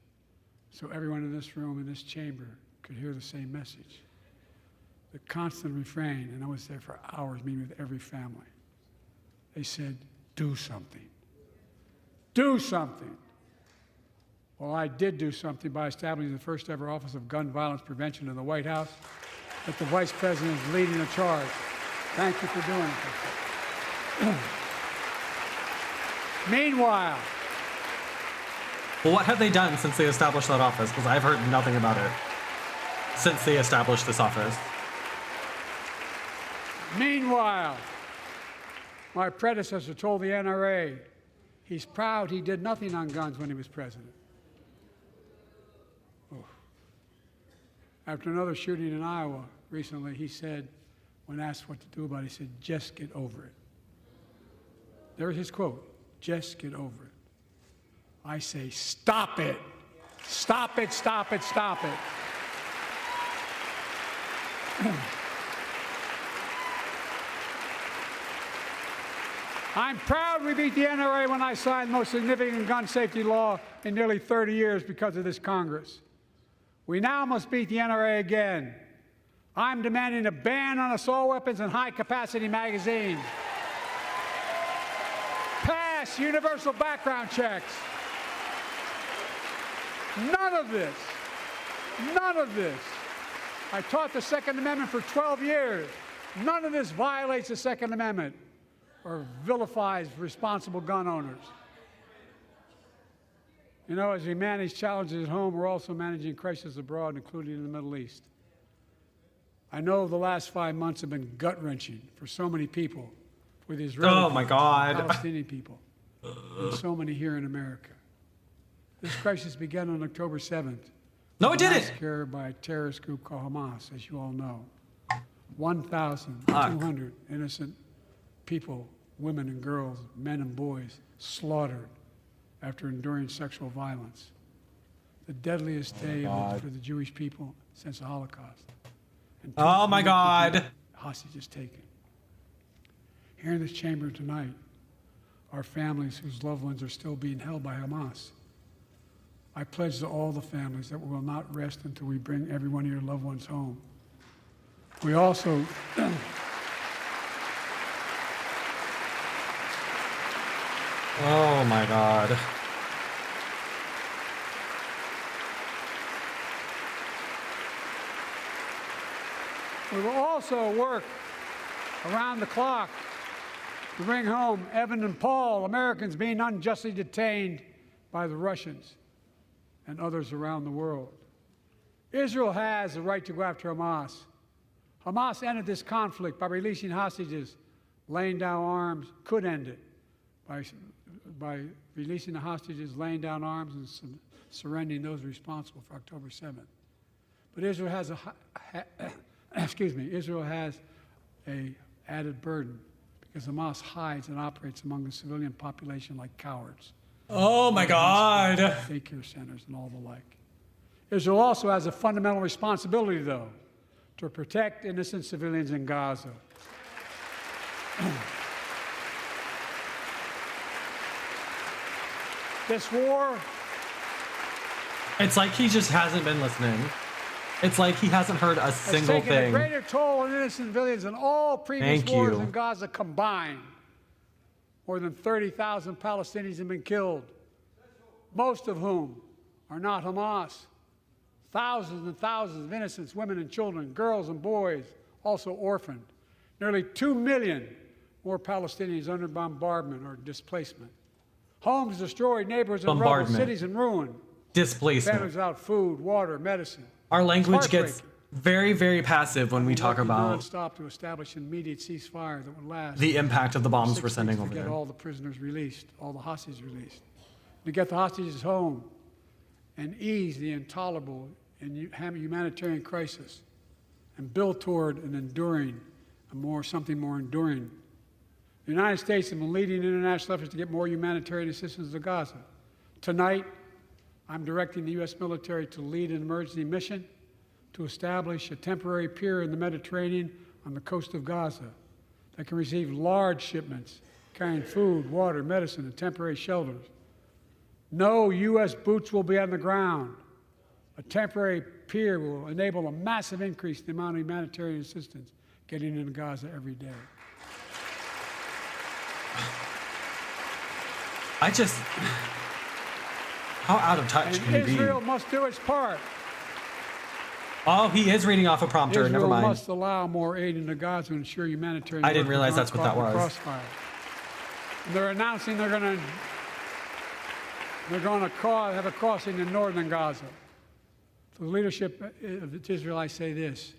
so everyone in this room, in this chamber, could hear the same message. The constant refrain, and I was there for hours meeting with every family. They said, do something. Do something. Well, I did do something by establishing the first ever Office of Gun Violence Prevention in the White House, that the Vice President is leading the charge. Thank you for doing it. Meanwhile. Well, what have they done since they established that office? Because I've heard nothing about it since they established this office. Meanwhile, my predecessor told the NRA he's proud he did nothing on guns when he was president. Oh. After another shooting in Iowa recently, he said, when asked what to do about it, he said, just get over it. There's his quote, just get over it. I say, stop it. Stop it, stop it, stop it. I'm proud we beat the NRA when I signed the most significant gun safety law in nearly 30 years because of this Congress. We now must beat the NRA again. I'm demanding a ban on assault weapons and high-capacity magazines. Pass universal background checks. None of this. I taught the Second Amendment for 12 years. None of this violates the Second Amendment or vilifies responsible gun owners. You know, as we manage challenges at home, we're also managing crises abroad, including in the Middle East. I know the last 5 months have been gut-wrenching for so many people, for the Israeli people, Palestinian people, and so many here in America. This crisis began on October 7th. No, it didn't. Massacre by a terrorist group called Hamas, as you all know. 1,200 innocent people, women and girls, men and boys, slaughtered after enduring sexual violence. The deadliest day for the Jewish people since the Holocaust. And oh my God. Hostages taken. Here in this chamber tonight are families whose loved ones are still being held by Hamas. I pledge to all the families that we will not rest until we bring every one of your loved ones home. We also Oh my God. We will also work around the clock to bring home Evan and Paul, Americans being unjustly detained by the Russians and others around the world. Israel has the right to go after Hamas. Hamas ended this conflict by releasing hostages, laying down arms, could end it by releasing the hostages, laying down arms, and surrendering those responsible for October 7th. But Israel has Israel has a added burden because Hamas hides and operates among the civilian population like cowards. Oh my God. Daycare centers and all the like. Israel also has a fundamental responsibility, though, to protect innocent civilians in Gaza. This war... It's like he just hasn't been listening. It's like he hasn't heard a single has taken thing. a greater toll on innocent civilians than all previous wars in Gaza combined. More than 30,000 Palestinians have been killed, most of whom are not Hamas. Thousands and thousands of innocent women and children, girls and boys, also orphaned. Nearly 2 million more Palestinians under bombardment or displacement. Homes destroyed, neighborhoods in rubble, cities in ruin. Displacement. Families without food, water, medicine. Our language gets very, very passive when we talk about stop to establish an immediate ceasefire that would last. The impact of the bombs we're sending over to there. get all the prisoners released, all the hostages released. To get the hostages home and ease the intolerable and humanitarian crisis and build toward an enduring, something more enduring. The United States has been leading international efforts to get more humanitarian assistance to Gaza. Tonight, I'm directing the U.S. military to lead an emergency mission to establish a temporary pier in the Mediterranean on the coast of Gaza that can receive large shipments carrying food, water, medicine, and temporary shelters. No U.S. boots will be on the ground. A temporary pier will enable a massive increase in the amount of humanitarian assistance getting into Gaza every day. How out of touch can you be? Israel must do its part. Oh, he is reading off a prompter. Israel Never mind. must allow more aid into Gaza to ensure humanitarian. I didn't realize that's what that was. Crossfire. They're announcing they're going to have a crossing in northern Gaza. For the leadership of Israel, I say this: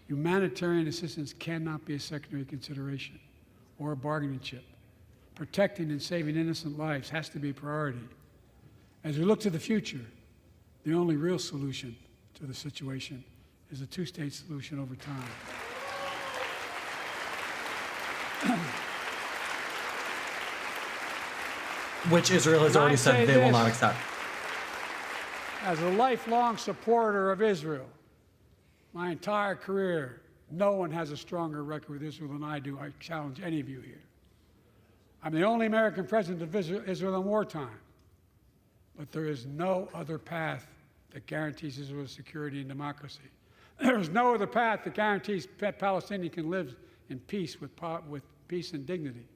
humanitarian assistance cannot be a secondary consideration or a bargaining chip. Protecting and saving innocent lives has to be a priority. As we look to the future, the only real solution to the situation is a two-state solution over time. Which Israel has already said they will not accept. As a lifelong supporter of Israel, my entire career, no one has a stronger record with Israel than I do. I challenge any of you here. I'm the only American president of Israel in wartime. But there is no other path that guarantees Israel's security and democracy. There is no other path that guarantees Palestinians can live in peace with peace and dignity.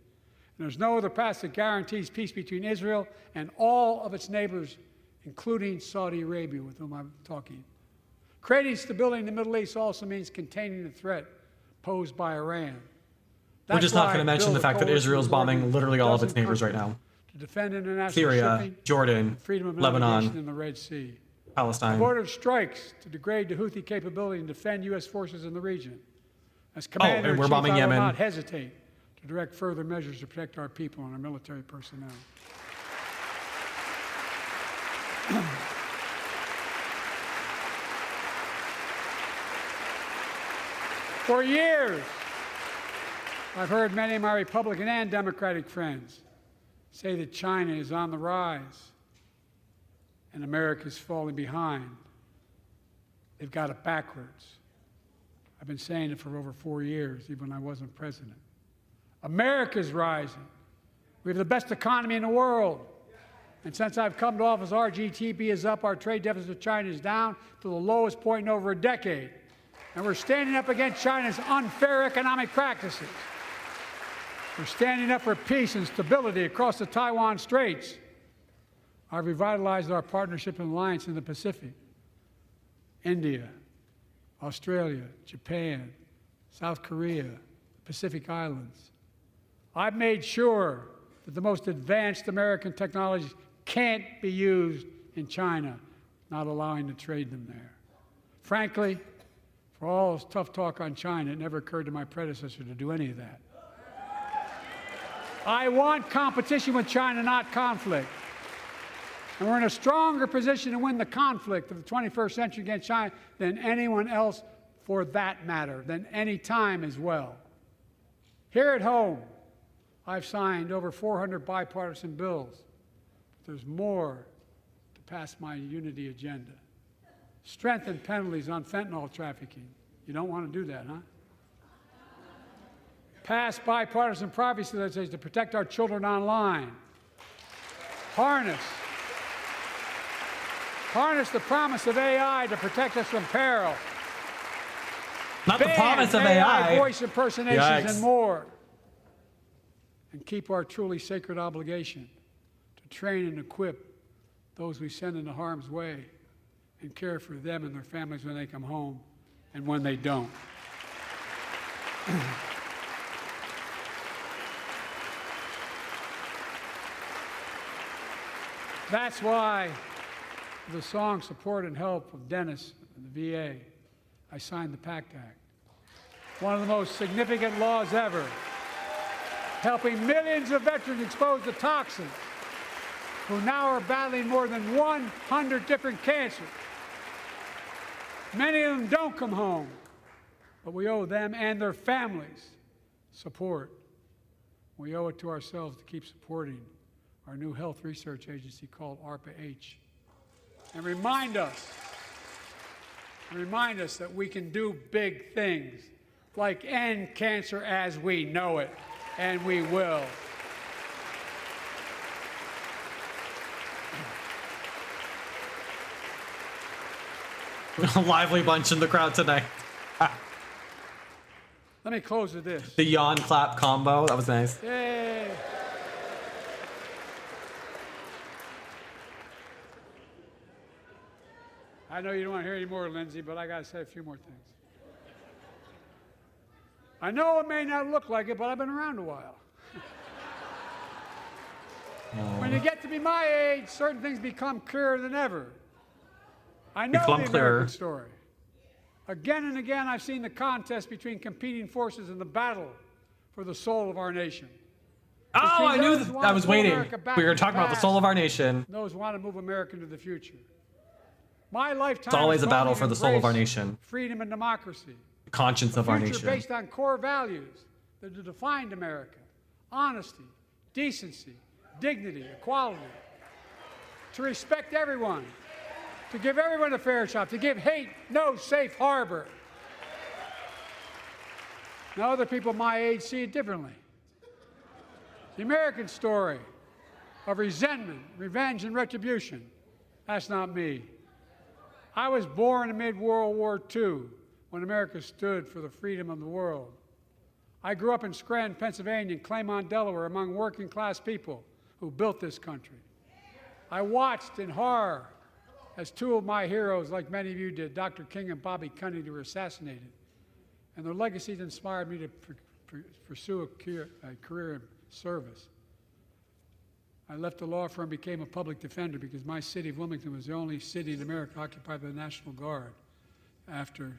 And there's no other path that guarantees peace between Israel and all of its neighbors, including Saudi Arabia, with whom I'm talking. Creating stability in the Middle East also means containing the threat posed by Iran. We're just not going to mention the fact that Israel's bombing literally all of its neighbors right now. To defend international Syria, shipping, Jordan, freedom of Lebanon, navigation in the Red Sea. Palestine. Ordered strikes to degrade the Houthi capability and defend U.S. forces in the region. As and we're Commander-in-Chief, bombing I will Yemen. not hesitate to direct further measures to protect our people and our military personnel. For years, I've heard many of my Republican and Democratic friends say that China is on the rise and America is falling behind. They've got it backwards. I've been saying it for over 4 years, even when I wasn't president. America's rising. We have the best economy in the world. And since I've come to office, our GDP is up, our trade deficit with China is down to the lowest point in over a decade. And we're standing up against China's unfair economic practices. We're standing up for peace and stability across the Taiwan Straits. I've revitalized our partnership and alliance in the Pacific. India, Australia, Japan, South Korea, Pacific Islands. I've made sure that the most advanced American technologies can't be used in China, not allowing to trade them there. Frankly, for all this tough talk on China, it never occurred to my predecessor to do any of that. I want competition with China, not conflict. And we're in a stronger position to win the conflict of the 21st century against China than anyone else, for that matter, than any time as well. Here at home, I've signed over 400 bipartisan bills. But there's more to pass my unity agenda. Strengthen penalties on fentanyl trafficking. You don't want to do that, huh? Pass bipartisan privacy legislation to protect our children online. Harness the promise of AI to protect us from peril. Not the promise of AI. Voice impersonations Yikes. and more. And keep our truly sacred obligation to train and equip those we send into harm's way and care for them and their families when they come home and when they don't. That's why, with the strong support and help of Dennis and the VA, I signed the PACT Act, one of the most significant laws ever, helping millions of veterans exposed to toxins who now are battling more than 100 different cancers. Many of them don't come home, but we owe them and their families support. We owe it to ourselves to keep supporting our new health research agency called ARPA-H. And remind us that we can do big things, like end cancer as we know it, and we will. A lively bunch in the crowd tonight. Let me close with this. The yawn clap combo, that was nice. Yay! I know you don't want to hear any more, Lindsay, but I got to say a few more things. I know it may not look like it, but I've been around a while. When you get to be my age, certain things become clearer than ever. I know the American story. Again and again, I've seen the contest between competing forces in the battle for the soul of our nation. Oh, I knew that. I was waiting. We were talking about the soul of our nation. Those who want to move America into the future. My lifetime. It's always a battle for the soul of our nation. Freedom and democracy. The conscience of our future nation. Based on core values that have defined America: honesty, decency, dignity, equality. To respect everyone. To give everyone a fair shot. To give hate no safe harbor. Now other people my age see it differently. The American story of resentment, revenge, and retribution. That's not me. I was born amid World War II when America stood for the freedom of the world. I grew up in Scranton, Pennsylvania, and Claymont, Delaware, among working class people who built this country. I watched in horror as two of my heroes, like many of you did, Dr. King and Bobby Kennedy, were assassinated. And their legacies inspired me to pursue a career in service. I left the law firm and became a public defender because my city of Wilmington was the only city in America occupied by the National Guard after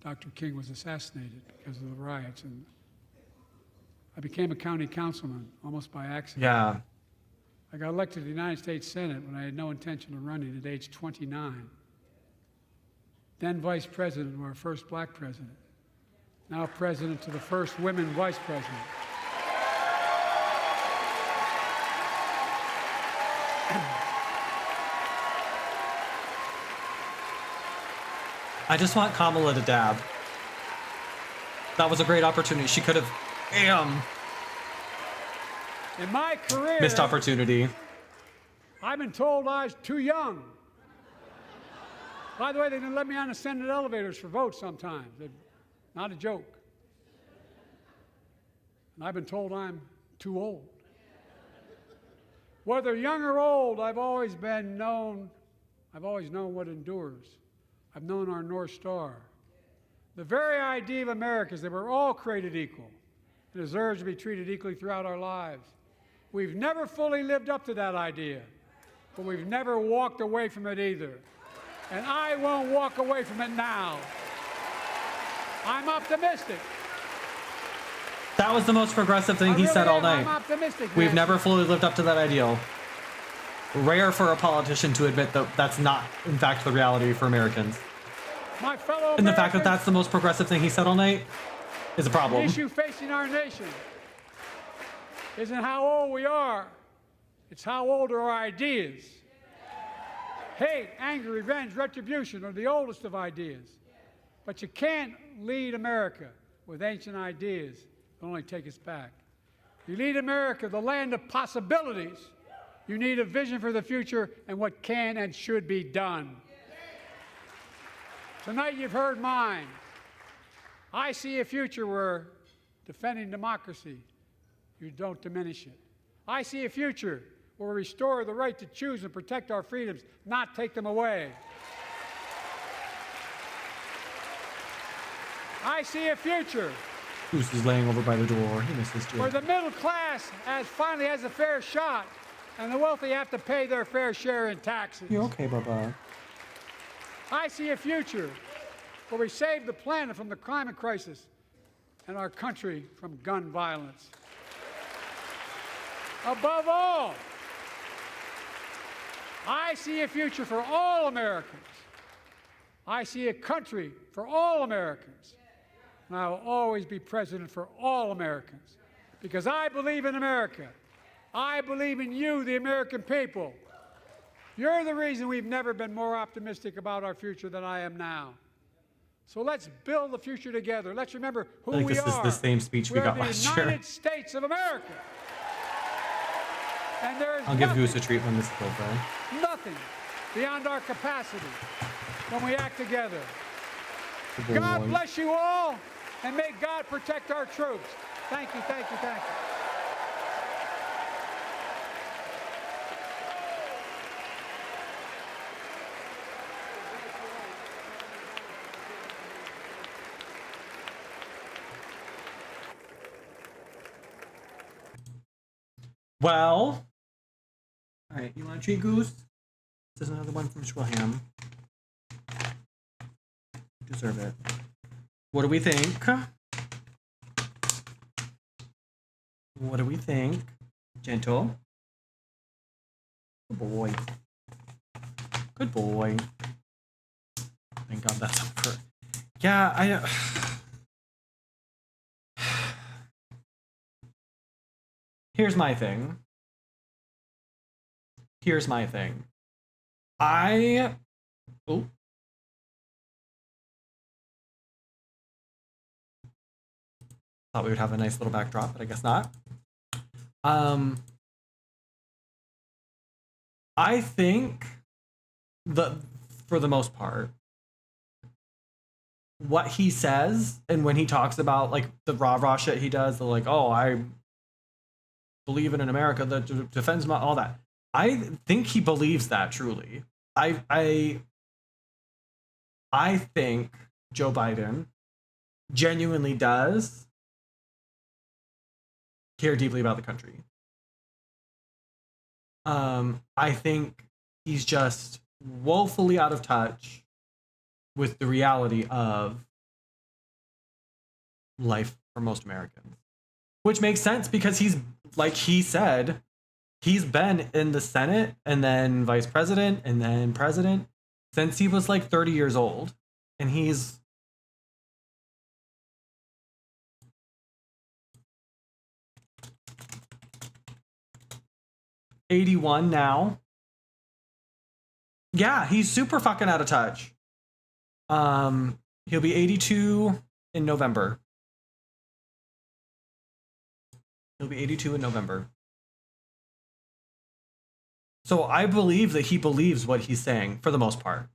Dr. King was assassinated because of the riots. And I became a county councilman almost by accident. Yeah. I got elected to the United States Senate when I had no intention of running at age 29. Then vice president of our first black president. Now president to the first women vice president. I just want Kamala to dab. That was a great opportunity. She could have, in my career, missed opportunity. I've been told I was too young. By the way, they didn't let me on the Senate elevators for votes sometimes. Not a joke. And I've been told I'm too old. Whether young or old, I've always known what endures. I've known our North Star. The very idea of America is that we're all created equal and deserves to be treated equally throughout our lives. We've never fully lived up to that idea, but we've never walked away from it either. And I won't walk away from it now. I'm optimistic. That was the most progressive thing he said all night. I'm optimistic. We've Nancy. never fully lived up to that ideal. Rare for a politician to admit that that's not, in fact, the reality for Americans. My fellow And the fact that Americans, that's the most progressive thing he said all night is a the problem. issue facing our nation isn't how old we are. It's how old are our ideas. Hate, anger, revenge, retribution are the oldest of ideas. But you can't lead America with ancient ideas that only take us back. You lead America, the land of possibilities. You need a vision for the future and what can and should be done. Tonight you've heard mine. I see a future where defending democracy, you don't diminish it. I see a future where we restore the right to choose and protect our freedoms, not take them away. I see a future Goose is laying over by the door. He misses too. where the middle class finally has a fair shot and the wealthy have to pay their fair share in taxes. You okay, Bubba? I see a future where we save the planet from the climate crisis and our country from gun violence. Above all, I see a future for all Americans. I see a country for all Americans. And I will always be president for all Americans because I believe in America. I believe in you, the American people. You're the reason we've never been more optimistic about our future than I am now. So let's build the future together. Let's remember who I think we this is are. the same speech we got last We're the year. United States of America. And there is I'll give Goose a treat when this is over. nothing beyond our capacity when we act together. Good God boy. bless you all, and may God protect our troops. Thank you, thank you, thank you. Well, all right, you want a treat, Goose? This is another one from Schwilham. You deserve it. What do we think? What do we think? Gentle. Good boy. Good boy. Thank God that's over. Yeah, Here's my thing. Oh. Thought we would have a nice little backdrop, but I guess not. I think for the most part, what he says and when he talks about like the rah-rah shit he does, the like, oh, I believe in an America that defends all that. I think he believes that truly. I think Joe Biden genuinely does care deeply about the country. I think he's just woefully out of touch with the reality of life for most Americans. Which makes sense because he's, like he said, he's been in the Senate and then vice president and then president since he was like 30 years old. And he's '81 now. Yeah, he's super fucking out of touch. He'll be 82 in November. He'll be 82 in November. So I believe that he believes what he's saying for the most part.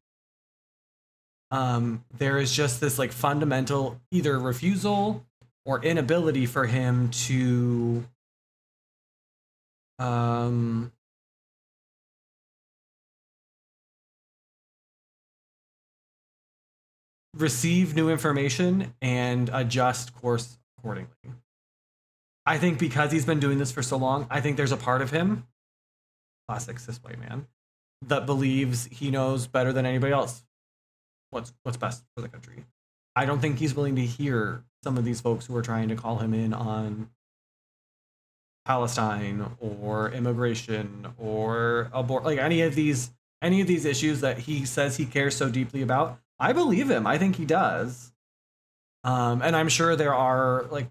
There is just this like fundamental either refusal or inability for him to Receive new information and adjust course accordingly. I think because he's been doing this for so long, I think there's a part of him, classic cis white man, that believes he knows better than anybody else what's best for the country. I don't think he's willing to hear some of these folks who are trying to call him in on Palestine or immigration or abort, like any of these issues that he says he cares so deeply about. I believe him. I think he does. And I'm sure there are like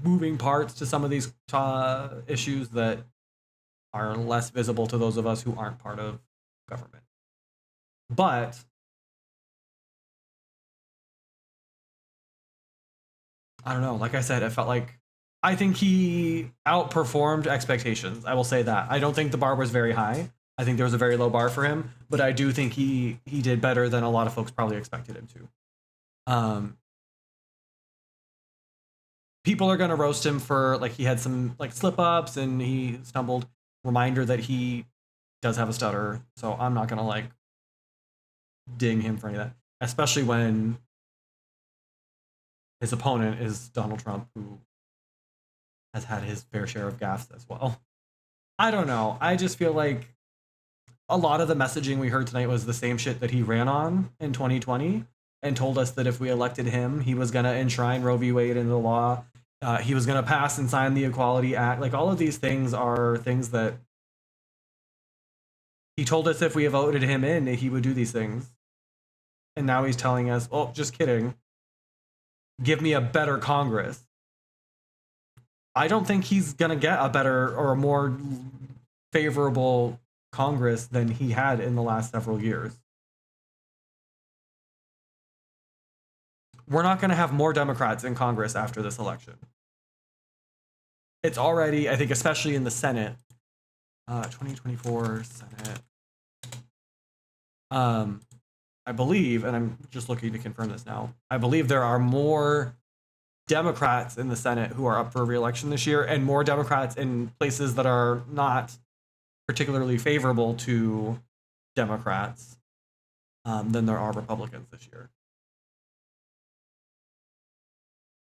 moving parts to some of these issues that are less visible to those of us who aren't part of government. But I don't know. Like I said, it felt like I think he outperformed expectations. I will say that. I don't think the bar was very high. I think there was a very low bar for him, but I do think he did better than a lot of folks probably expected him to. People are going to roast him for like he had some like slip ups and he stumbled. Reminder that he does have a stutter, so I'm not going to like ding him for any of that, especially when his opponent is Donald Trump, who has had his fair share of gaffes as well. I don't know. I just feel like a lot of the messaging we heard tonight was the same shit that he ran on in 2020 and told us that if we elected him, he was going to enshrine Roe v. Wade into the law. He was going to pass and sign the Equality Act. Like all of these things are things that he told us if we voted him in, he would do these things. And now he's telling us, oh, just kidding. Give me a better Congress. I don't think he's going to get a better or a more favorable Congress than he had in the last several years. We're not going to have more Democrats in Congress after this election. It's already, I think, especially in the Senate, 2024 Senate. I believe, and I'm just looking to confirm this now, I believe there are more Democrats in the Senate who are up for re-election this year and more Democrats in places that are not particularly favorable to Democrats than there are Republicans this year.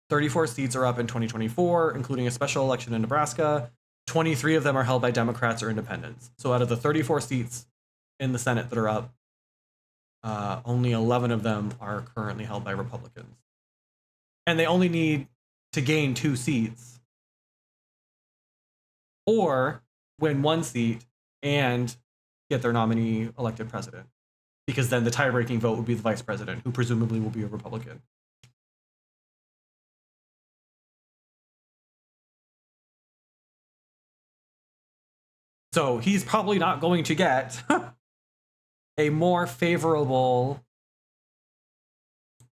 34 seats are up in 2024, including a special election in Nebraska. 23 of them are held by Democrats or independents. So out of the 34 seats in the Senate that are up, only 11 of them are currently held by Republicans. And they only need to gain 2 seats or win 1 seat and get their nominee elected president. Because then the tie-breaking vote would be the vice president, who presumably will be a Republican. So he's probably not going to get a more favorable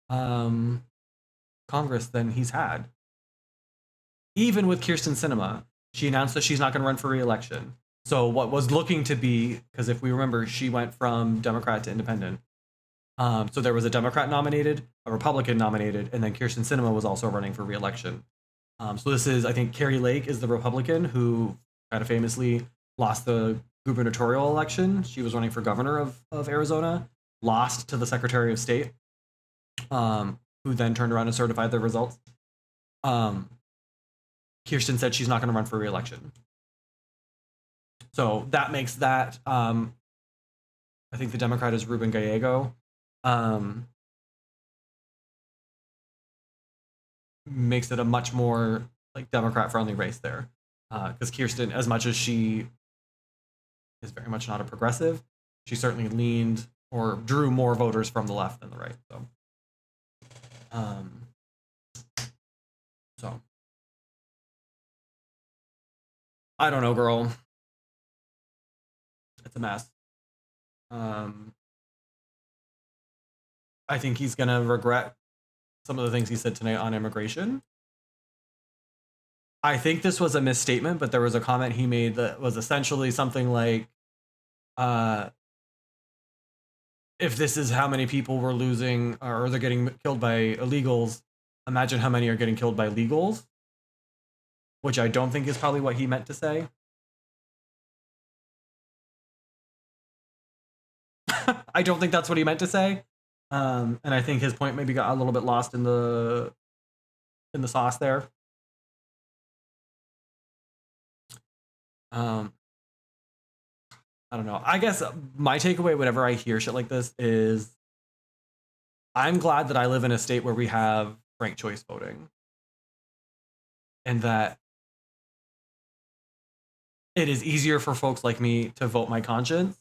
Congress than he's had. Even with Kyrsten Sinema, she announced that she's not going to run for re-election. So what was looking to be, because if we remember, she went from Democrat to independent. So there was a Democrat nominated, a Republican nominated, and then Kyrsten Sinema was also running for re-election. So this is, I think, Carrie Lake is the Republican who kind of famously lost the gubernatorial election. She was running for governor of Arizona, lost to the Secretary of State, who then turned around and certified the results. Kyrsten said she's not going to run for re-election. So that makes that, I think the Democrat is Ruben Gallego. Makes it a much more like Democrat-friendly race there. Because Kyrsten, as much as she is very much not a progressive, she certainly leaned or drew more voters from the left than the right. So I don't know, girl. It's a mess. I think he's gonna regret some of the things he said tonight on immigration. I think this was a misstatement, but there was a comment he made that was essentially something like, if this is how many people we're losing or they're getting killed by illegals, imagine how many are getting killed by legals, which I don't think is probably what he meant to say. I don't think that's what he meant to say. And I think his point maybe got a little bit lost in the sauce there. I don't know. I guess my takeaway whenever I hear shit like this is I'm glad that I live in a state where we have ranked choice voting. And that it is easier for folks like me to vote my conscience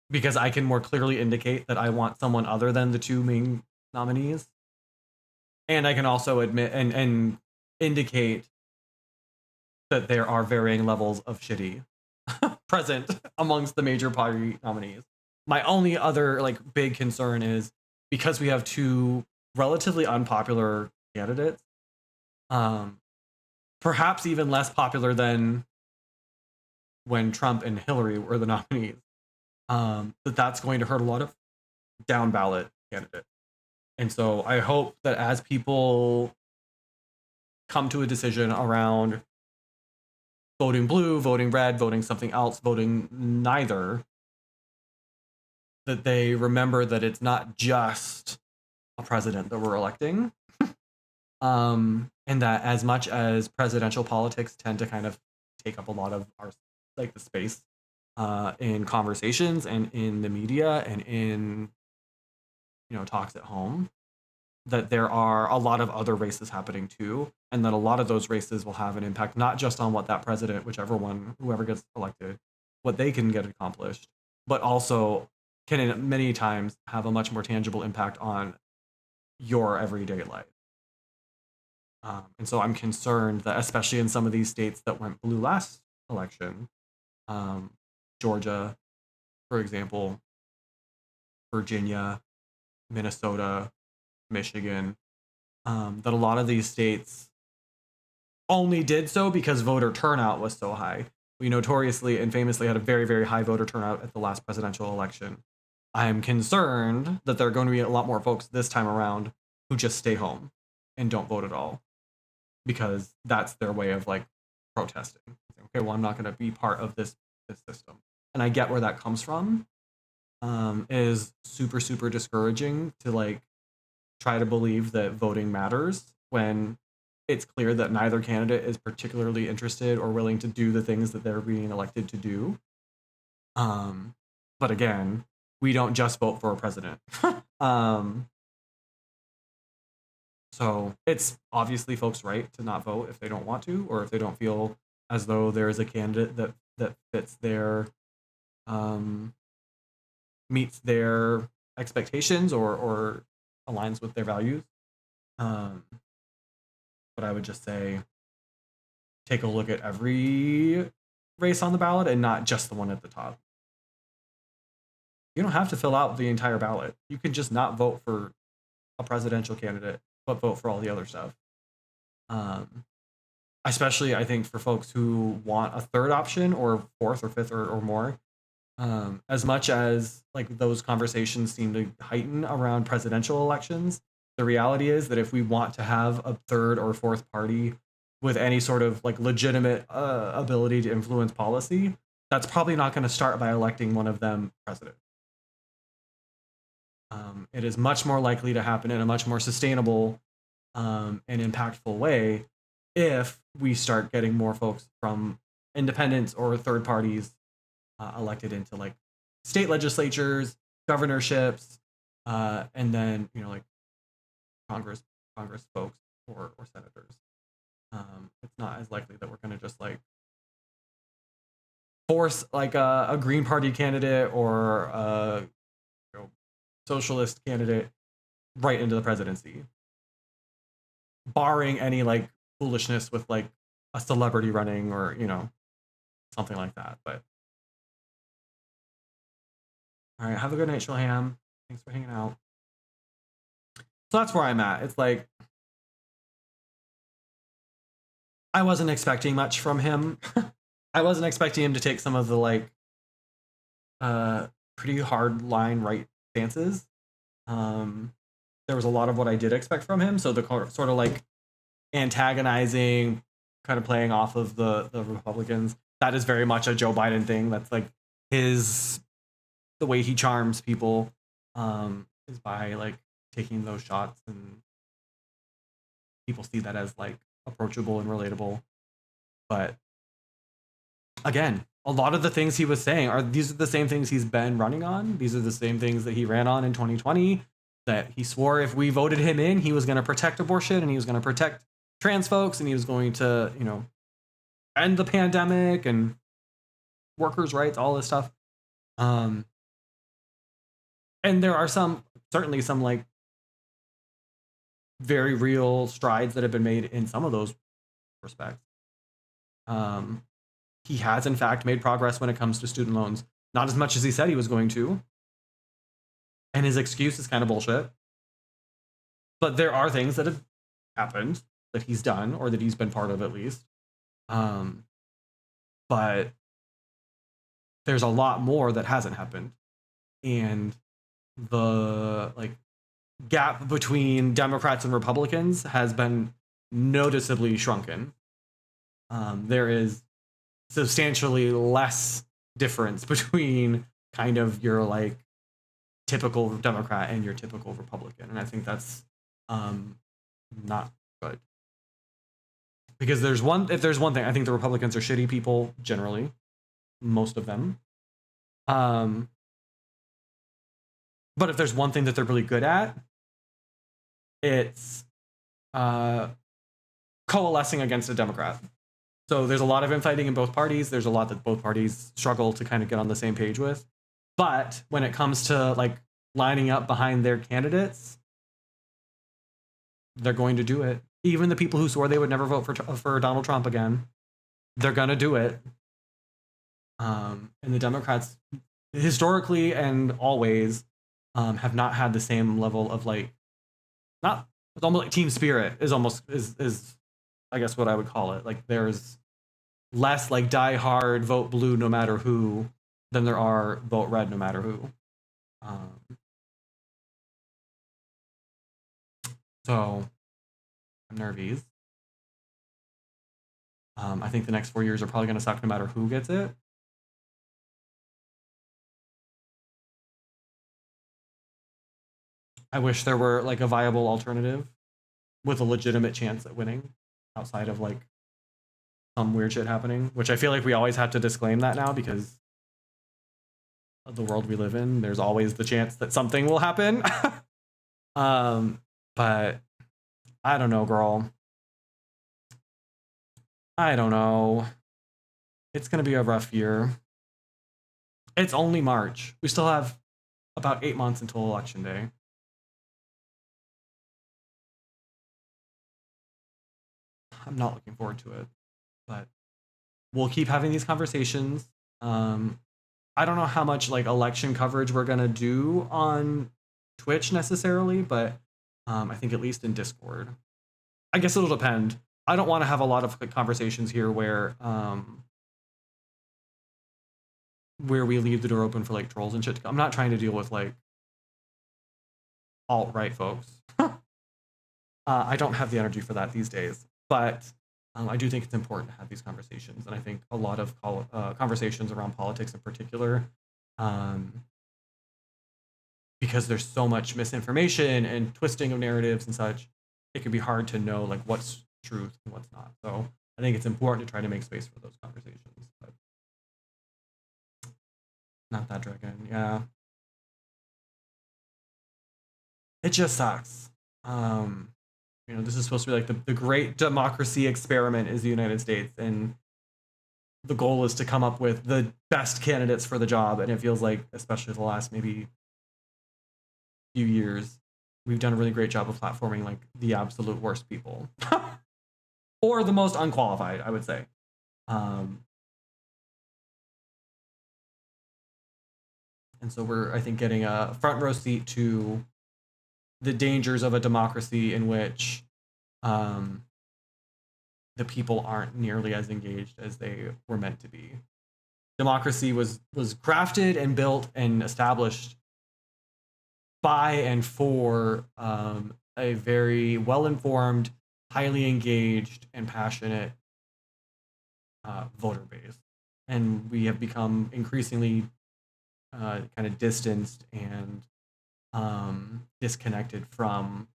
because I can more clearly indicate that I want someone other than the two main nominees. And I can also admit and indicate that there are varying levels of shitty present amongst the major party nominees. My only other like big concern is because we have two relatively unpopular candidates, perhaps even less popular than when Trump and Hillary were the nominees, that's going to hurt a lot of down ballot candidates. And so I hope that as people come to a decision around voting blue, voting red, voting something else, voting neither, that they remember that it's not just a president that we're electing. And that as much as presidential politics tend to kind of take up a lot of our like the space in conversations and in the media and in talks at home, that there are a lot of other races happening too, and that a lot of those races will have an impact not just on what that president, whoever gets elected, what they can get accomplished, but also can many times have a much more tangible impact on your everyday life. And so I'm concerned that especially in some of these states that went blue last election, Georgia, for example, Virginia, Minnesota, Michigan, that a lot of these states only did so because voter turnout was so high. We notoriously and famously had a very, very high voter turnout at the last presidential election. I'm concerned that there are going to be a lot more folks this time around who just stay home and don't vote at all because that's their way of like protesting. Okay, well, I'm not going to be part of this system. And I get where that comes from. Is super, super discouraging to like try to believe that voting matters when it's clear that neither candidate is particularly interested or willing to do the things that they're being elected to do. But again, we don't just vote for a president. So it's obviously folks' right to not vote if they don't want to, or if they don't feel as though there is a candidate that fits their meets their expectations or aligns with their values. But I would just say take a look at every race on the ballot and not just the one at the top. You don't have to fill out the entire ballot. You can just not vote for a presidential candidate, but vote for all the other stuff. Especially, I think, for folks who want a third option or fourth or fifth or more. As much as like those conversations seem to heighten around presidential elections, the reality is that if we want to have a third or fourth party with any sort of like legitimate ability to influence policy, that's probably not going to start by electing one of them president. It is much more likely to happen in a much more sustainable and impactful way if we start getting more folks from independents or third parties elected into like state legislatures, governorships, and then like Congress folks or senators. It's not as likely that we're going to just like force like a Green Party candidate or a socialist candidate right into the presidency, barring any like foolishness with like a celebrity running or something like that. But all right, have a good night, Shilham. Thanks for hanging out. So that's where I'm at. It's like I wasn't expecting much from him. I wasn't expecting him to take some of the like pretty hard line right stances. There was a lot of what I did expect from him. So the sort of like antagonizing, kind of playing off of the Republicans, that is very much a Joe Biden thing. That's like the the way he charms people is by like taking those shots, and people see that as like approachable and relatable. But again, a lot of the things he was saying these are the same things he's been running on. These are the same things that he ran on in 2020, that he swore if we voted him in, he was going to protect abortion, and he was going to protect trans folks, and he was going to, you know, end the pandemic and workers' rights, all this stuff. And there are certainly some like very real strides that have been made in some of those respects. He has in fact made progress when it comes to student loans, not as much as he said he was going to. And his excuse is kind of bullshit. But there are things that have happened that he's done, or that he's been part of at least. But there's a lot more that hasn't happened. And the like gap between Democrats and Republicans has been noticeably shrunken. There is substantially less difference between kind of your like typical Democrat and your typical Republican. And I think that's not good. Because if there's one thing, I think the Republicans are shitty people generally, most of them. But if there's one thing that they're really good at, it's coalescing against a Democrat. So there's a lot of infighting in both parties. There's a lot that both parties struggle to kind of get on the same page with. But when it comes to like lining up behind their candidates, they're going to do it. Even the people who swore they would never vote for Donald Trump again, they're going to do it. And the Democrats historically and always have not had the same level of like, it's almost like team spirit is I guess what I would call it. Like there's less like die hard vote blue no matter who than there are vote red no matter who. So I'm nervous. I think the next 4 years are probably going to suck no matter who gets it. I wish there were like a viable alternative with a legitimate chance at winning outside of like some weird shit happening, which I feel like we always have to disclaim that now because of the world we live in. There's always the chance that something will happen. But I don't know, girl. I don't know. It's going to be a rough year. It's only March. We still have about 8 months until Election Day. I'm not looking forward to it, but we'll keep having these conversations. I don't know how much like election coverage we're going to do on Twitch necessarily, but I think at least in Discord. I guess it'll depend. I don't want to have a lot of conversations here where we leave the door open for like trolls and shit. I'm not trying to deal with like alt-right folks. I don't have the energy for that these days, but I do think it's important to have these conversations. And I think a lot of conversations around politics in particular, because there's so much misinformation and twisting of narratives and such, it can be hard to know like what's truth and what's not. So I think it's important to try to make space for those conversations. But not that dragon, yeah. It just sucks. You know, this is supposed to be like the great democracy experiment is the United States, and the goal is to come up with the best candidates for the job. And it feels like, especially the last maybe few years, we've done a really great job of platforming like the absolute worst people or the most unqualified, I would say. And so we're, I think, getting a front row seat to the dangers of a democracy in which the people aren't nearly as engaged as they were meant to be. Democracy was crafted and built and established by and for a very well-informed, highly engaged, and passionate voter base. And we have become increasingly kind of distanced and disconnected from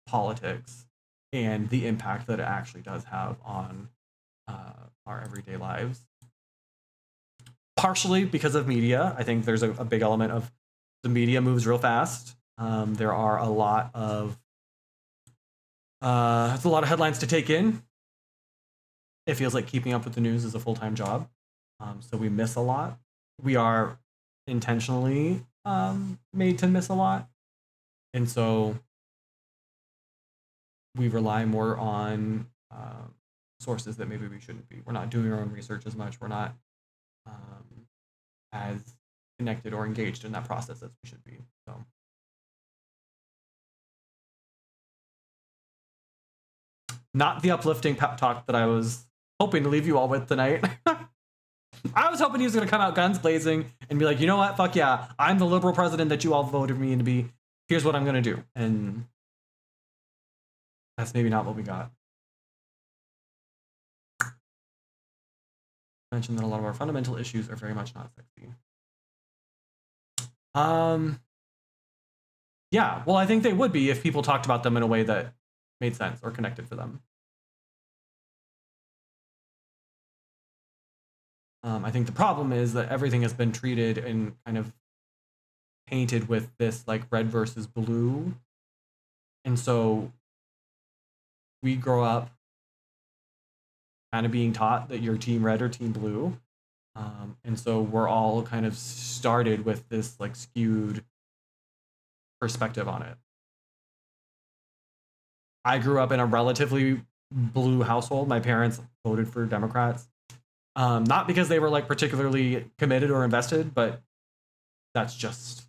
politics and the impact that it actually does have on our everyday lives. Partially because of media. I think there's a big element of the media moves real fast. There are a lot of it's a lot of headlines to take in. It feels like keeping up with the news is a full-time job. So we miss a lot. We are intentionally made to miss a lot. And so we rely more on sources that maybe we shouldn't be. We're not doing our own research as much. We're not as connected or engaged in that process as we should be. So. Not the uplifting pep talk that I was hoping to leave you all with tonight. I was hoping he was going to come out guns blazing and be like, you know what? Fuck yeah. I'm the liberal president that you all voted me in to be. Here's what I'm going to do. And that's maybe not what we got. I mentioned that a lot of our fundamental issues are very much not sexy. Yeah, well, I think they would be if people talked about them in a way that made sense or connected for them. I think the problem is that everything has been treated and kind of painted with this like red versus blue. And so we grow up kind of being taught that you're team red or team blue. And so we're all kind of started with this like skewed perspective on it. I grew up in a relatively blue household. My parents voted for Democrats. Not because they were like particularly committed or invested, but that's just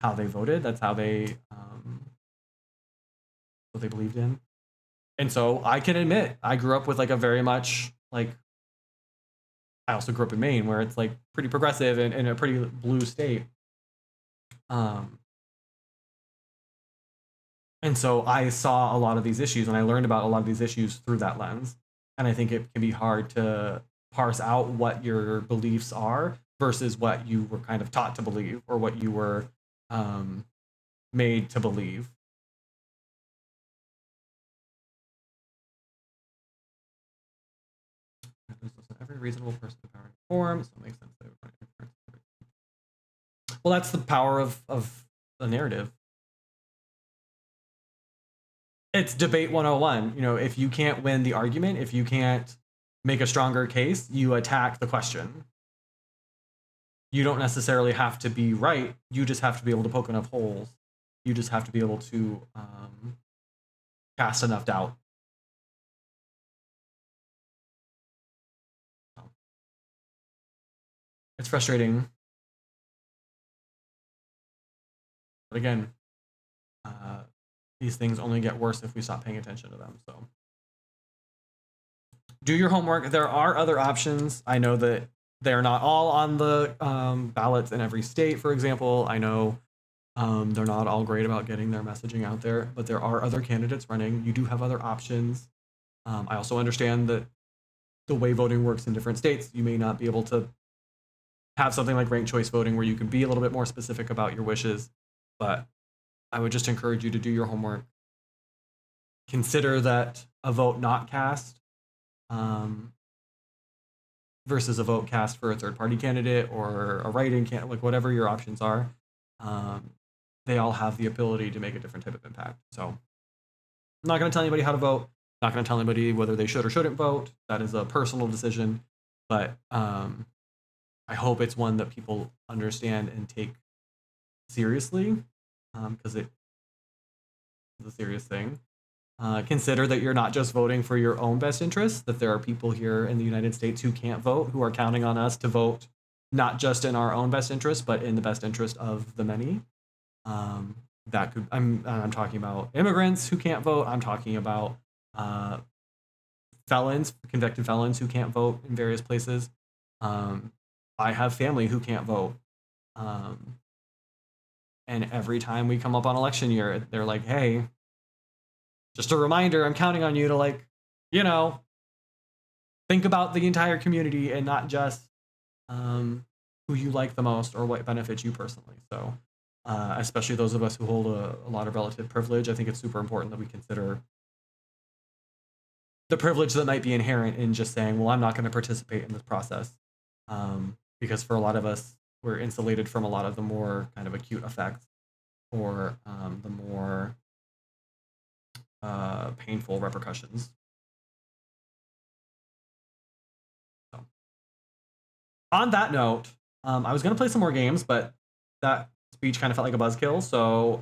how they voted. That's how they what they believed in. And so I can admit I grew up with like a very much like, I also grew up in Maine where it's like pretty progressive and in a pretty blue state. And so I saw a lot of these issues and I learned about a lot of these issues through that lens. And I think it can be hard to parse out what your beliefs are versus what you were kind of taught to believe or what you were made to believe. Every reasonable person with power to perform, so it makes sense. Well, that's the power of the narrative. It's debate 101. You know, if you can't win the argument, if you can't make a stronger case, you attack the question. You don't necessarily have to be right. You just have to be able to poke enough holes. You just have to be able to cast enough doubt. It's frustrating. But again, these things only get worse if we stop paying attention to them. So do your homework. There are other options. I know that they're not all on the ballots in every state, for example. I know they're not all great about getting their messaging out there, but there are other candidates running. You do have other options. I also understand that the way voting works in different states, you may not be able to have something like ranked choice voting where you can be a little bit more specific about your wishes, but I would just encourage you to do your homework. Consider that a vote not cast versus a vote cast for a third-party candidate or a write-in candidate, like whatever your options are, they all have the ability to make a different type of impact. So I'm not going to tell anybody how to vote. Not going to tell anybody whether they should or shouldn't vote. That is a personal decision, but I hope it's one that people understand and take seriously, because it is a serious thing. Consider that you're not just voting for your own best interests, that there are people here in the United States who can't vote, who are counting on us to vote not just in our own best interest, but in the best interest of the many. That could, I'm talking about immigrants who can't vote. I'm talking about felons, convicted felons who can't vote in various places. I have family who can't vote. And every time we come up on election year, they're like, hey, just a reminder, I'm counting on you to, like, you know, think about the entire community and not just who you like the most or what benefits you personally. So, especially those of us who hold a lot of relative privilege, I think it's super important that we consider the privilege that might be inherent in just saying, well, I'm not going to participate in this process. Because for a lot of us, we're insulated from a lot of the more kind of acute effects or the more painful repercussions. So, on that note, I was going to play some more games, but that speech kind of felt like a buzzkill. So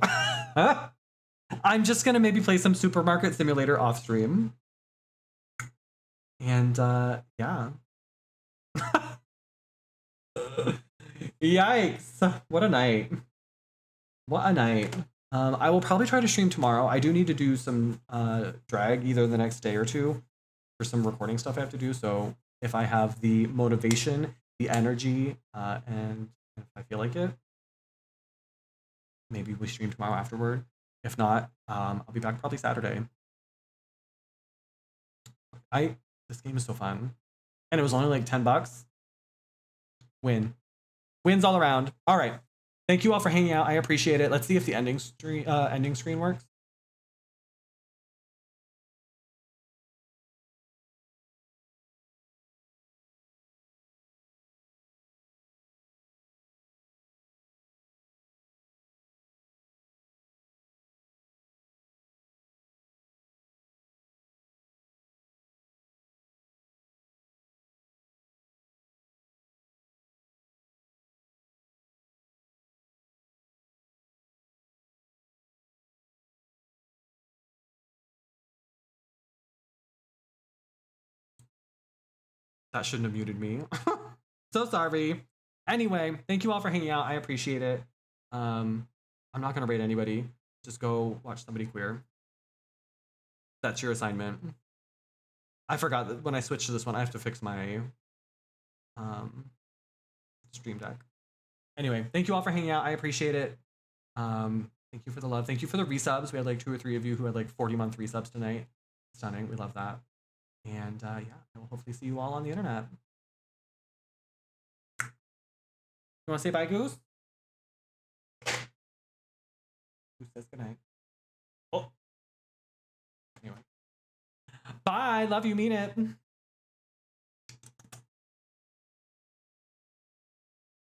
I'm just going to maybe play some Supermarket Simulator off stream. And yeah. Yikes. What a night. What a night. I will probably try to stream tomorrow. I do need to do some drag either the next day or two for some recording stuff I have to do. So if I have the motivation, the energy, and if I feel like it, maybe we stream tomorrow afterward. If not, I'll be back probably Saturday. This game is so fun. And it was only like $10. Win. Wins all around. All right. Thank you all for hanging out. I appreciate it. Let's see if the ending screen works. That shouldn't have muted me. So sorry. Anyway, thank you all for hanging out. I appreciate it. I'm not going to rate anybody. Just go watch somebody queer. That's your assignment. I forgot that when I switched to this one, I have to fix my stream deck. Anyway, thank you all for hanging out. I appreciate it. Thank you for the love. Thank you for the resubs. We had like 2 or 3 of you who had like 40-month resubs tonight. Stunning. We love that. And yeah, I will hopefully see you all on the internet. You want to say bye, Goose? Goose says goodnight. Oh. Anyway. Bye. Love you. Mean it.